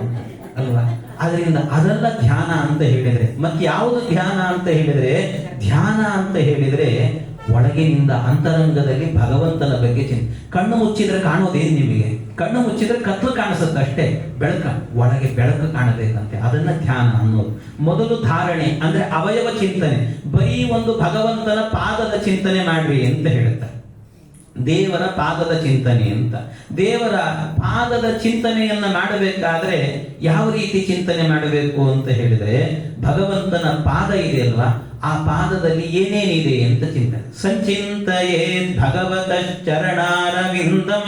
ಅಲ್ವಾ? ಅದರಿಂದ ಅದೆಲ್ಲ ಧ್ಯಾನ ಅಂತ ಹೇಳಿದ್ರೆ, ಮತ್ತೆ ಯಾವುದು ಧ್ಯಾನ ಅಂತ ಹೇಳಿದ್ರೆ ಒಳಗಿನಿಂದ ಅಂತರಂಗದಲ್ಲಿ ಭಗವಂತನ ಬಗ್ಗೆ ಕಣ್ಣು ಮುಚ್ಚಿದ್ರೆ ಕಾಣೋದೇನು ನಿಮಗೆ? ಕಣ್ಣು ಮುಚ್ಚಿದ್ರೆ ಕತ್ಲು ಕಾಣಿಸುತ್ತೆ ಅಷ್ಟೇ, ಒಳಗೆ ಬೆಳಕು ಕಾಣಬೇಕಂತೆ. ಅದನ್ನ ಧ್ಯಾನ ಅನ್ನೋದು. ಮೊದಲು ಧಾರಣೆ ಅಂದ್ರೆ ಅವಯವ ಚಿಂತನೆ, ಬರೀ ಒಂದು ಭಗವಂತನ ಪಾದದ ಚಿಂತನೆ ಮಾಡ್ರಿ ಅಂತ ಹೇಳುತ್ತಾರೆ. ದೇವರ ಪಾದದ ಚಿಂತನೆ ಅಂತ. ದೇವರ ಪಾದದ ಚಿಂತನೆಯನ್ನ ಮಾಡಬೇಕಾದ್ರೆ ಯಾವ ರೀತಿ ಚಿಂತನೆ ಮಾಡಬೇಕು ಅಂತ ಹೇಳಿದ್ರೆ, ಭಗವಂತನ ಪಾದ ಇದೆ ಅಲ್ವಾ, ಆ ಪಾದದಲ್ಲಿ ಏನೇನಿದೆ ಅಂತ ಚಿಂತನೆ. ಸಂಚಿಂತಯೇ ಭಗವತ ಚರಣಾರವಿಂದಂ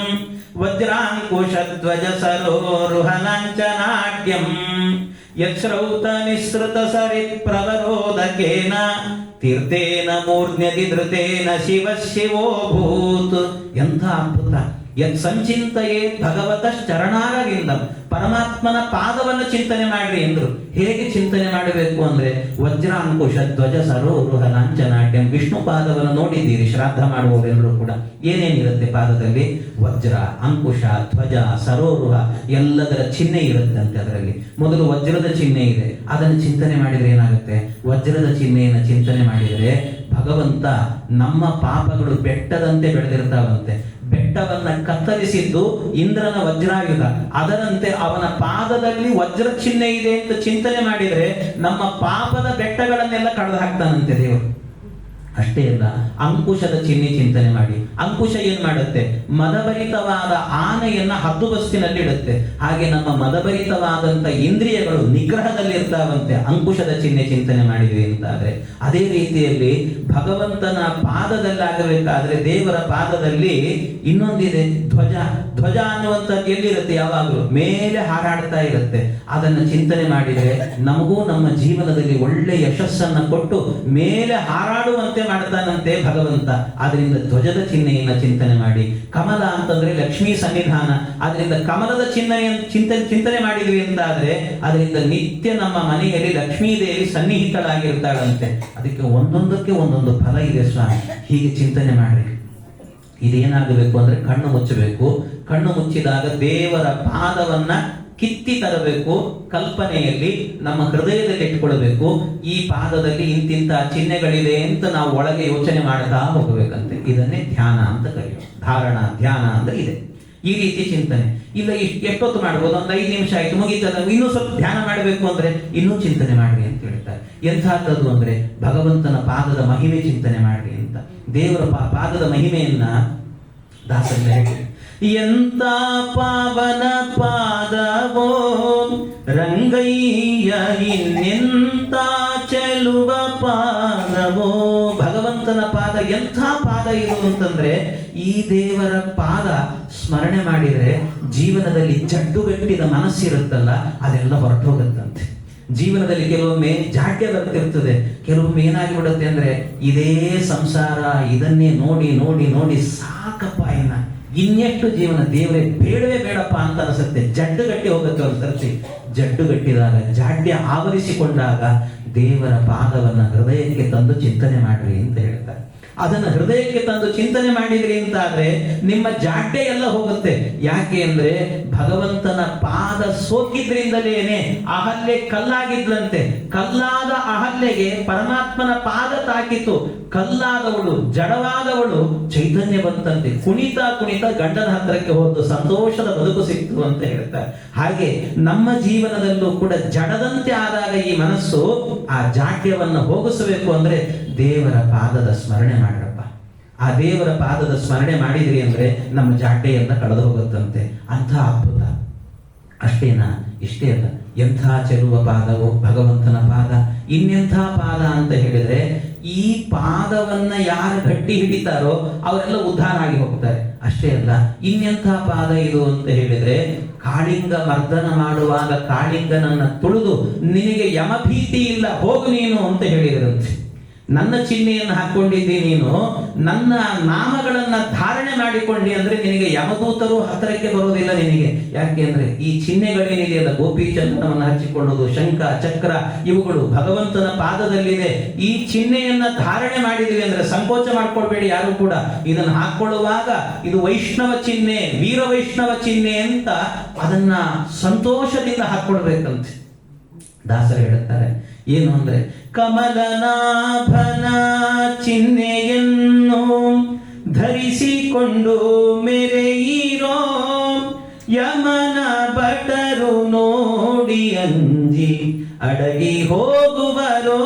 ವಜ್ರಾಂಕುಶಧ್ವಜ ಸರೋರುಹಲಾಂಚನಾಟ್ಯಂ ಯಶ್ರೌತ ನಿಸೃತ ಸರಿತ್ ಪ್ರವರೋದಕೇನ ತೀರ್ಥೇನ ಮೂರ್ಧ್ನ್ಯತಿ ಧೃತೇನ ಶಿವ ಶಿವೋಭೂತ್. ಎಂಥ ಅದ್ಭುತ! ಯತ್ ಸಂಚಿಂತೆಯೇ ಭಗವತ ಚರಣಾರವಿಂದಂ, ಪರಮಾತ್ಮನ ಪಾದವನ್ನು ಚಿಂತನೆ ಮಾಡ್ರಿ ಎಂದ್ರು. ಹೇಗೆ ಚಿಂತನೆ ಮಾಡಬೇಕು ಅಂದ್ರೆ, ವಜ್ರಾಂಕುಶ ಧ್ವಜ ಸರೋರುಹ ಲಾಂಛನಾಟ್ಯಂ. ವಿಷ್ಣು ಪಾದವನ್ನು ನೋಡಿದ್ದೀರಿ ಶ್ರಾದ್ದ ಮಾಡುವವರೆಲ್ಲರೂ ಕೂಡ. ಏನೇನಿರುತ್ತೆ ಪಾದದಲ್ಲಿ? ವಜ್ರ, ಅಂಕುಶ, ಧ್ವಜ, ಸರೋರುಹ ಎಲ್ಲದರ ಚಿಹ್ನೆ ಇರುತ್ತಂತೆ. ಅದರಲ್ಲಿ ಮೊದಲು ವಜ್ರದ ಚಿಹ್ನೆ ಇದೆ, ಅದನ್ನು ಚಿಂತನೆ ಮಾಡಿದ್ರೆ ಏನಾಗುತ್ತೆ? ವಜ್ರದ ಚಿಹ್ನೆಯನ್ನು ಚಿಂತನೆ ಮಾಡಿದರೆ ಭಗವಂತ ನಮ್ಮ ಪಾಪಗಳು ಬೆಟ್ಟದಂತೆ ಬೆಳೆದಿರ್ತಾವಂತೆ. ಬೆಟ್ಟವನ್ನ ಕತ್ತರಿಸಿದ್ದು ಇಂದ್ರನ ವಜ್ರಾಯುಧ. ಅದರಂತೆ ಅವನ ಪಾದದಲ್ಲಿ ವಜ್ರ ಚಿಹ್ನೆ ಇದೆ ಅಂತ ಚಿಂತನೆ ಮಾಡಿದರೆ ನಮ್ಮ ಪಾಪದ ಬೆಟ್ಟಗಳನ್ನೆಲ್ಲ ಕಳೆದು ಹಾಕ್ತಾನಂತೆ ದೇವರು. ಅಷ್ಟೇ ಅಲ್ಲ, ಅಂಕುಶದ ಚಿಹ್ನೆ ಚಿಂತನೆ ಮಾಡಿ. ಅಂಕುಶ ಏನ್ ಮಾಡುತ್ತೆ? ಮದಭರಿತವಾದ ಆನೆಯನ್ನ ಹದ್ದುಬಸ್ತಿನಲ್ಲಿ ಇಡುತ್ತೆ. ಹಾಗೆ ನಮ್ಮ ಮದಭರಿತವಾದಂತ ಇಂದ್ರಿಯಗಳು ನಿಗ್ರಹದಲ್ಲಿ ಇರ್ತಾವಂತೆ ಅಂಕುಶದ ಚಿಹ್ನೆ ಚಿಂತನೆ ಮಾಡಿದ್ವಿ ಅಂತಾದ್ರೆ. ಅದೇ ರೀತಿಯಲ್ಲಿ ಭಗವಂತನ ಪಾದದಲ್ಲಾಗಬೇಕಾದ್ರೆ ದೇವರ ಪಾದದಲ್ಲಿ ಇನ್ನೊಂದಿದೆ, ಧ್ವಜ. ಧ್ವಜ ಅನ್ನುವಂಥದ್ದು ಎಲ್ಲಿರುತ್ತೆ? ಯಾವಾಗಲೂ ಮೇಲೆ ಹಾರಾಡ್ತಾ ಇರುತ್ತೆ. ಅದನ್ನು ಚಿಂತನೆ ಮಾಡಿದರೆ ನಮಗೂ ನಮ್ಮ ಜೀವನದಲ್ಲಿ ಒಳ್ಳೆ ಯಶಸ್ಸನ್ನ ಕೊಟ್ಟು ಮೇಲೆ ಹಾರಾಡುವಂತೆ ಮಾಡ್ತಾನಂತೆ ಭಗವಂತ. ಆದ್ರಿಂದ ಧ್ವಜದ ಚಿಹ್ನೆಯನ್ನ ಚಿಂತನೆ ಮಾಡಿ. ಕಮಲ ಅಂತಂದ್ರೆ ಲಕ್ಷ್ಮೀ ಸನ್ನಿಧಾನ, ಆದ್ರಿಂದ ಕಮಲದ ಚಿಂತನೆ ಮಾಡಿದ್ವಿ ಅಂತ ಆದ್ರೆ ಅದರಿಂದ ನಿತ್ಯ ನಮ್ಮ ಮನೆಯಲ್ಲಿ ಲಕ್ಷ್ಮೀ ದೇವಿ ಸನ್ನಿಹಿತಳಾಗಿರ್ತಾಳಂತೆ. ಅದಕ್ಕೆ ಒಂದೊಂದಕ್ಕೆ ಒಂದೊಂದು ಫಲ ಇದೆ ಸ್ವಾಮಿ. ಹೀಗೆ ಚಿಂತನೆ ಮಾಡ್ರಿ. ಇದೇನಾಗಬೇಕು ಅಂದ್ರೆ ಕಣ್ಣು ಮುಚ್ಚಬೇಕು. ಕಣ್ಣು ಮುಚ್ಚಿದಾಗ ದೇವರ ಪಾದವನ್ನ ಕಿತ್ತಿ ತರಬೇಕು. ಕಲ್ಪನೆಯಲ್ಲಿ ನಮ್ಮ ಹೃದಯದಲ್ಲಿ ಇಟ್ಕೊಳ್ಬೇಕು. ಈ ಪಾದದಲ್ಲಿ ಇಂತಿಂತ ಚಿಹ್ನೆಗಳಿದೆ ಅಂತ ನಾವು ಒಳಗೆ ಯೋಚನೆ ಮಾಡ್ತಾ ಹೋಗಬೇಕಂತೆ. ಇದನ್ನೇ ಧ್ಯಾನ ಅಂತ ಕರೆಯೋದು. ಧಾರಣ ಧ್ಯಾನ ಅಂದ್ರೆ ಇದೆ. ಈ ರೀತಿ ಚಿಂತನೆ ಇಲ್ಲ. ಎಷ್ಟೊತ್ತು ಮಾಡ್ಬೋದು? ಒಂದು 5 ನಿಮಿಷ ಆಯ್ತು, ಮುಗೀತದ. ಇನ್ನೂ ಸ್ವಲ್ಪ ಧ್ಯಾನ ಮಾಡಬೇಕು ಅಂದ್ರೆ ಇನ್ನೂ ಚಿಂತನೆ ಮಾಡ್ರಿ ಅಂತ ಹೇಳ್ತಾರೆ. ಎಂಥದ್ದು ಅಂದ್ರೆ ಭಗವಂತನ ಪಾದದ ಮಹಿಮೆ ಚಿಂತನೆ ಮಾಡ್ರಿ ಅಂತ. ದೇವರ ಪಾದದ ಮಹಿಮೆಯನ್ನ ದಾಸರಿಂದ ಹೇಳಿ. ಎಂತ ಪಾವನ ಪಾದವೋ ರಂಗಯ್ಯ, ಇನ್ನೆಂತ ಚೆಲುವ ಪಾದವೋ. ಭಗವಂತನ ಪಾದ ಎಂಥ ಪಾದ ಇದು ಅಂತಂದ್ರೆ, ಈ ದೇವರ ಪಾದ ಸ್ಮರಣೆ ಮಾಡಿದ್ರೆ ಜೀವನದಲ್ಲಿ ಜಡ್ಡುಗಟ್ಟಿದ ಮನಸ್ಸಿರುತ್ತಲ್ಲ ಅದೆಲ್ಲ ಹೊರಟು ಹೋಗುತ್ತಂತೆ. ಜೀವನದಲ್ಲಿ ಕೆಲವೊಮ್ಮೆ ಜಾಡ್ಯ ಬರ್ತಿರ್ತದೆ. ಕೆಲವೊಮ್ಮೆ ಏನಾಗಿ ಬಿಡುತ್ತೆ ಅಂದ್ರೆ, ಇದೇ ಸಂಸಾರ, ಇದನ್ನೇ ನೋಡಿ ನೋಡಿ ನೋಡಿ ಸಾಕಪ್ಪ, ಇನ್ನೆಷ್ಟು ಜೀವನ ದೇವರೇ ಬೇಡವೇ ಬೇಡಪ್ಪ ಅಂತ ಅನಿಸುತ್ತೆ. ಜಡ್ಡುಗಟ್ಟಿ ಹೋಗುತ್ತೆ ಒಂದು ಸರ್ತಿ. ಜಡ್ಡುಗಟ್ಟಿದಾಗ, ಜಾಡ್ಯ ಆವರಿಸಿಕೊಂಡಾಗ ದೇವರ ಪಾದವನ್ನ ಹೃದಯಕ್ಕೆ ತಂದು ಚಿಂತನೆ ಮಾಡ್ರಿ ಅಂತ ಹೇಳ್ತಾರೆ. ಅದನ್ನ ಹೃದಯಕ್ಕೆ ತಂದು ಚಿಂತನೆ ಮಾಡಿದ್ರಿ ಅಂತ ಆದ್ರೆ ನಿಮ್ಮ ಜಾಡ್ಯ ಎಲ್ಲ ಹೋಗುತ್ತೆ. ಯಾಕೆ ಅಂದ್ರೆ ಭಗವಂತನ ಪಾದ ಸೋಕಿದ್ರಿಂದಲೇನೆ ಅಹಲ್ಯೆ ಕಲ್ಲಾಗಿದ್ದಂತೆ. ಕಲ್ಲಾದ ಅಹಲ್ಯೆಗೆ ಪರಮಾತ್ಮನ ಪಾದ ತಾಕಿತು. ಕಲ್ಲಾದವಳು, ಜಡವಾದವಳು ಚೈತನ್ಯ ಬಂತಂತೆ. ಕುಣಿತಾ ಕುಣಿತಾ ಗಂಡನ ಹತ್ತಿರಕ್ಕೆ ಹೋದ್ದು, ಸಂತೋಷದ ಬದುಕು ಸಿಕ್ತು ಅಂತ ಹೇಳ್ತಾರೆ. ಹಾಗೆ ನಮ್ಮ ಜೀವನದಲ್ಲೂ ಕೂಡ ಜಡದಂತೆ ಆದಾಗ ಈ ಮನಸ್ಸು ಆ ಜಾಡ್ಯವನ್ನ ಹೋಗಿಸಬೇಕು ಅಂದ್ರೆ ದೇವರ ಪಾದದ ಸ್ಮರಣೆ ಮಾಡ್ರಪ್ಪ. ಆ ದೇವರ ಪಾದದ ಸ್ಮರಣೆ ಮಾಡಿದ್ರಿ ಅಂದ್ರೆ ನಮ್ಮ ಜಾಡ್ಯ ಎಲ್ಲ ಕಳೆದು ಹೋಗುತ್ತಂತೆ. ಅಂಥ ಅದ್ಭುತ. ಅಷ್ಟೇನಾ? ಇಷ್ಟೇ ಅಲ್ಲ, ಎಂಥ ಚೆಲುವ ಪಾದವು ಭಗವಂತನ ಪಾದ. ಇನ್ನೆಂಥ ಪಾದ ಅಂತ ಹೇಳಿದ್ರೆ, ಈ ಪಾದವನ್ನ ಯಾರು ಗಟ್ಟಿ ಹಿಡಿತಾರೋ ಅವರೆಲ್ಲ ಉದ್ಧಾರ ಆಗಿ ಹೋಗ್ತಾರೆ. ಅಷ್ಟೇ ಅಲ್ಲ, ಇನ್ನೆಂಥ ಪಾದ ಇದು ಅಂತ ಹೇಳಿದ್ರೆ, ಕಾಳಿಂಗ ಮರ್ದನ ಮಾಡುವಾಗ ಕಾಳಿಂಗನನ್ನ ತುಳಿದು ನಿನಗೆ ಯಮಭೀತಿ ಇಲ್ಲ, ಹೋಗು ನೀನು ಅಂತ ಹೇಳಿದ್ರಂತೆ. ನನ್ನ ಚಿಹ್ನೆಯನ್ನು ಹಾಕೊಂಡಿದ್ದಿ ನೀನು, ನನ್ನ ನಾಮಗಳನ್ನ ಧಾರಣೆ ಮಾಡಿಕೊಂಡಿ ಅಂದ್ರೆ ನಿನಗೆ ಯಮದೂತರು ಹತ್ತಿರಕ್ಕೆ ಬರೋದಿಲ್ಲ ನಿನಗೆ. ಯಾಕೆ ಅಂದ್ರೆ ಈ ಚಿಹ್ನೆಗಳೇನಿದೆಯಲ್ಲ, ಗೋಪಿ ಚಂದನವನ್ನು ಹಚ್ಚಿಕೊಳ್ಳೋದು, ಶಂಖ ಚಕ್ರ ಇವುಗಳು ಭಗವಂತನ ಪಾದದಲ್ಲಿದೆ. ಈ ಚಿಹ್ನೆಯನ್ನ ಧಾರಣೆ ಮಾಡಿದ್ವಿ ಅಂದ್ರೆ ಸಂಕೋಚ ಮಾಡ್ಕೊಳ್ಬೇಡಿ ಯಾರು ಕೂಡ. ಇದನ್ನು ಹಾಕೊಳ್ಳುವಾಗ ಇದು ವೈಷ್ಣವ ಚಿಹ್ನೆ, ವೀರ ವೈಷ್ಣವ ಚಿಹ್ನೆ ಅಂತ ಅದನ್ನ ಸಂತೋಷದಿಂದ ಹಾಕೊಳ್ಬೇಕಂತೆ. ದಾಸರು ಹೇಳುತ್ತಾರೆ ಏನು ಅಂದ್ರೆ, ಕಮಲನಾಭನ ಚಿಹ್ನೆಯನ್ನು ಧರಿಸಿಕೊಂಡು ಮೆರೆಯಿರೋ, ಯಮನ ಭಟರು ನೋಡಿ ಅಂಜಿ ಅಡಗಿ ಹೋಗುವರೋ.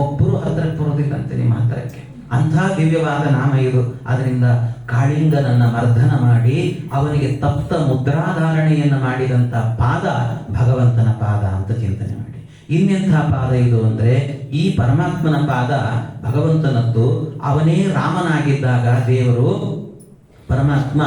ಒಬ್ಬರು ಹತ್ರಕ್ಕೆ ಬರೋದಿಲ್ಲಂತೆ ನಿಮ್ಮ ಹತ್ರಕ್ಕೆ. ಅಂಥ ದಿವ್ಯವಾದ ನಾಮ ಇದು. ಅದರಿಂದ ಕಾಳಿಂಗನನ್ನ ಮರ್ದನ ಮಾಡಿ ಅವನಿಗೆ ತಪ್ತ ಮುದ್ರಾಧಾರಣೆಯನ್ನು ಮಾಡಿದಂತ ಪಾದ ಭಗವಂತನ ಪಾದ ಅಂತ ಚಿಂತನೆ ಮಾಡಿ. ಇನ್ನೆಂಥ ಪಾದ ಇದು ಅಂದ್ರೆ, ಈ ಪರಮಾತ್ಮನ ಪಾದ ಭಗವಂತನದ್ದು. ಅವನೇ ರಾಮನಾಗಿದ್ದಾಗ ದೇವರು ಪರಮಾತ್ಮ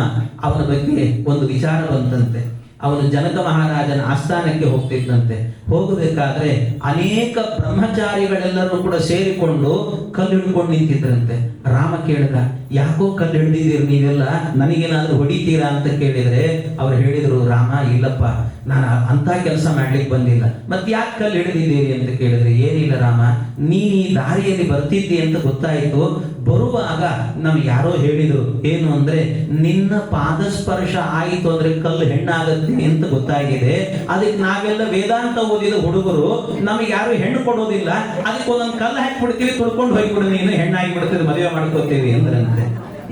ಅವನ ಬಗ್ಗೆ ಒಂದು ವಿಚಾರ ಬಂತಂತೆ. ಅವನು ಜನಕ ಮಹಾರಾಜನ ಆಸ್ಥಾನಕ್ಕೆ ಹೋಗ್ತಿದ್ದಂತೆ. ಹೋಗಬೇಕಾದ್ರೆ ಅನೇಕ ಬ್ರಹ್ಮಚಾರಿಗಳೆಲ್ಲರೂ ಕೂಡ ಸೇರಿಕೊಂಡು ಕಲ್ಲು ಹಿಡ್ಕೊಂಡು ನಿಂತಿದ್ರಂತೆ. ರಾಮ ಕೇಳಿದ, ಯಾಕೋ ಕಲ್ಲು ಹಿಡಿದಿದ್ದೀರಿ ನೀವೆಲ್ಲ, ನನಗೇನಾದ್ರೂ ಹೊಡಿತೀರಾ ಅಂತ ಕೇಳಿದ್ರೆ ಅವ್ರು ಹೇಳಿದ್ರು, ರಾಮ ಇಲ್ಲಪ್ಪ, ನಾನು ಅಂತ ಕೆಲಸ ಮಾಡ್ಲಿಕ್ಕೆ ಬಂದಿಲ್ಲ. ಮತ್ತೆ ಯಾಕೆ ಕಲ್ಲು ಹಿಡಿದಿದ್ದೀರಿ ಅಂತ ಕೇಳಿದ್ರೆ, ಏನಿಲ್ಲ ರಾಮ, ನೀನು ಈ ದಾರಿಯಲ್ಲಿ ಬರ್ತಿದ್ದಿ ಅಂತ ಗೊತ್ತಾಯಿತು. ಬರುವಾಗ ನಮ್ಗೆ ಯಾರೋ ಹೇಳಿದ್ರು, ಏನು ಅಂದ್ರೆ ನಿನ್ನ ಪಾದಸ್ಪರ್ಶ ಆಯಿತು ಅಂದ್ರೆ ಕಲ್ಲು ಹೆಣ್ಣಾಗತ್ತೆ ಅಂತ ಗೊತ್ತಾಗಿದೆ. ಅದಕ್ಕೆ ನಾವೆಲ್ಲ ವೇದಾಂತ ಓದಿದ ಹುಡುಗರು, ನಮಗೆ ಯಾರು ಹೆಣ್ಣು ಕೊಡೋದಿಲ್ಲ, ಅದಕ್ಕೆ ಒಂದೊಂದು ಕಲ್ಲು ಹಾಕಿಬಿಡ್ತೀವಿ, ತುಳ್ಕೊಂಡು ಹೋಗ್ಬಿಡು, ನೀನು ಹೆಣ್ಣಾಗಿ ಬಿಡ್ತೀವಿ, ಮದುವೆ ಮಾಡ್ಕೋತೀವಿ ಅಂದ್ರಂತೆ.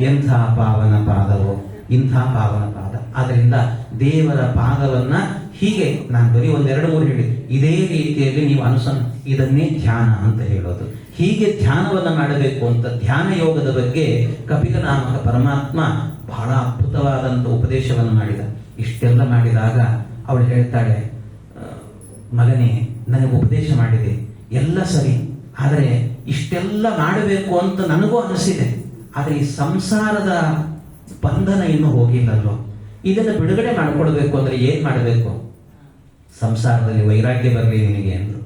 ಎಂಥ ಪಾವನ ಪಾದವು, ಇಂಥ ಪಾವನ ಪಾದ. ಆದ್ರಿಂದ ದೇವರ ಪಾದವನ್ನ ಹೀಗೆ ನಾನು ಬರೀ 1-2-3 ಹೇಳಿ, ಇದೇ ರೀತಿಯಲ್ಲಿ ನೀವು ಇದನ್ನೇ ಧ್ಯಾನ ಅಂತ ಹೇಳೋದು. ಹೀಗೆ ಧ್ಯಾನವನ್ನ ಮಾಡಬೇಕು ಅಂತ ಧ್ಯಾನ ಯೋಗದ ಬಗ್ಗೆ ಕಪಿಲನಾಮಕ ಪರಮಾತ್ಮ ಬಹಳ ಅದ್ಭುತವಾದಂತ ಉಪದೇಶವನ್ನು ಮಾಡಿದ. ಇಷ್ಟೆಲ್ಲ ಮಾಡಿದಾಗ ಅವಳು ಹೇಳ್ತಾಳೆ, ಮಗನೇ, ನನಗೆ ಉಪದೇಶ ಮಾಡಿದೆ ಎಲ್ಲ ಸರಿ, ಆದರೆ ಇಷ್ಟೆಲ್ಲ ಮಾಡಬೇಕು ಅಂತ ನನಗೂ ಅನಿಸಿದೆ. ಆದರೆ ಈ ಸಂಸಾರದ ಬಂಧನ ಇನ್ನೂ ಹೋಗಿಲ್ಲಲ್ಲೋ, ಇದನ್ನು ಬಿಡುಗಡೆ ಮಾಡಿಕೊಡ್ಬೇಕು ಅಂದ್ರೆ ಏನ್ ಮಾಡಬೇಕು? ಸಂಸಾರದಲ್ಲಿ ವೈರಾಗ್ಯ ಬರಲಿ ನಿನಗೆ ಅಂದ್ರು.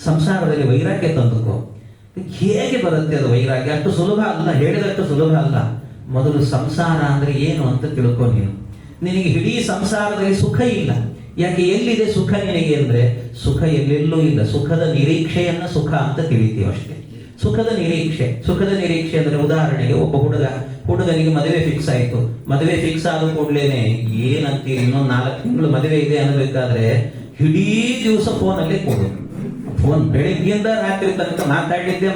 ಸಂಸಾರದಲ್ಲಿ ವೈರಾಗ್ಯ ತಂದುಕೋ. ಹೇಗೆ ಬರುತ್ತೆ ಅದು ವೈರಾಗ್ಯ? ಅಷ್ಟು ಸುಲಭ ಅಲ್ಲ, ಹೇಳಿದಷ್ಟು ಸುಲಭ ಅಲ್ಲ. ಮೊದಲು ಸಂಸಾರ ಅಂದ್ರೆ ಏನು ಅಂತ ತಿಳ್ಕೊ ನೀನು. ನಿನಗೆ ಇಡೀ ಸಂಸಾರದಲ್ಲಿ ಸುಖ ಇಲ್ಲ. ಯಾಕೆ? ಎಲ್ಲಿದೆ ಸುಖ ನಿನಗೆ ಅಂದ್ರೆ ಸುಖ ಎಲ್ಲೆಲ್ಲೂ ಇಲ್ಲ. ಸುಖದ ನಿರೀಕ್ಷೆಯನ್ನ ಸುಖ ಅಂತ ತಿಳಿತೀವಿ ಅಷ್ಟೇ. ಸುಖದ ನಿರೀಕ್ಷೆ ಅಂದ್ರೆ ಉದಾಹರಣೆಗೆ ಒಬ್ಬ ಹುಡುಗನಿಗೆ ಮದುವೆ ಫಿಕ್ಸ್ ಆಯ್ತು. ಮದುವೆ ಫಿಕ್ಸ್ ಆದ ಕೂಡಲೇನೆ ಏನಂತೀರಿ, ಇನ್ನೊಂದು 4 ತಿಂಗಳು ಮದುವೆ ಇದೆ ಅನ್ನಬೇಕಾದ್ರೆ ಇಡೀ ದಿವಸ ಫೋನಲ್ಲಿ ಕೊಡು. ಫೋನ್ ಬೆಳಿಗ್ಗೆಯಿಂದ ರಾತ್ರಿ ತನಕ ಮಾತಾಡಿದ್ದೆ.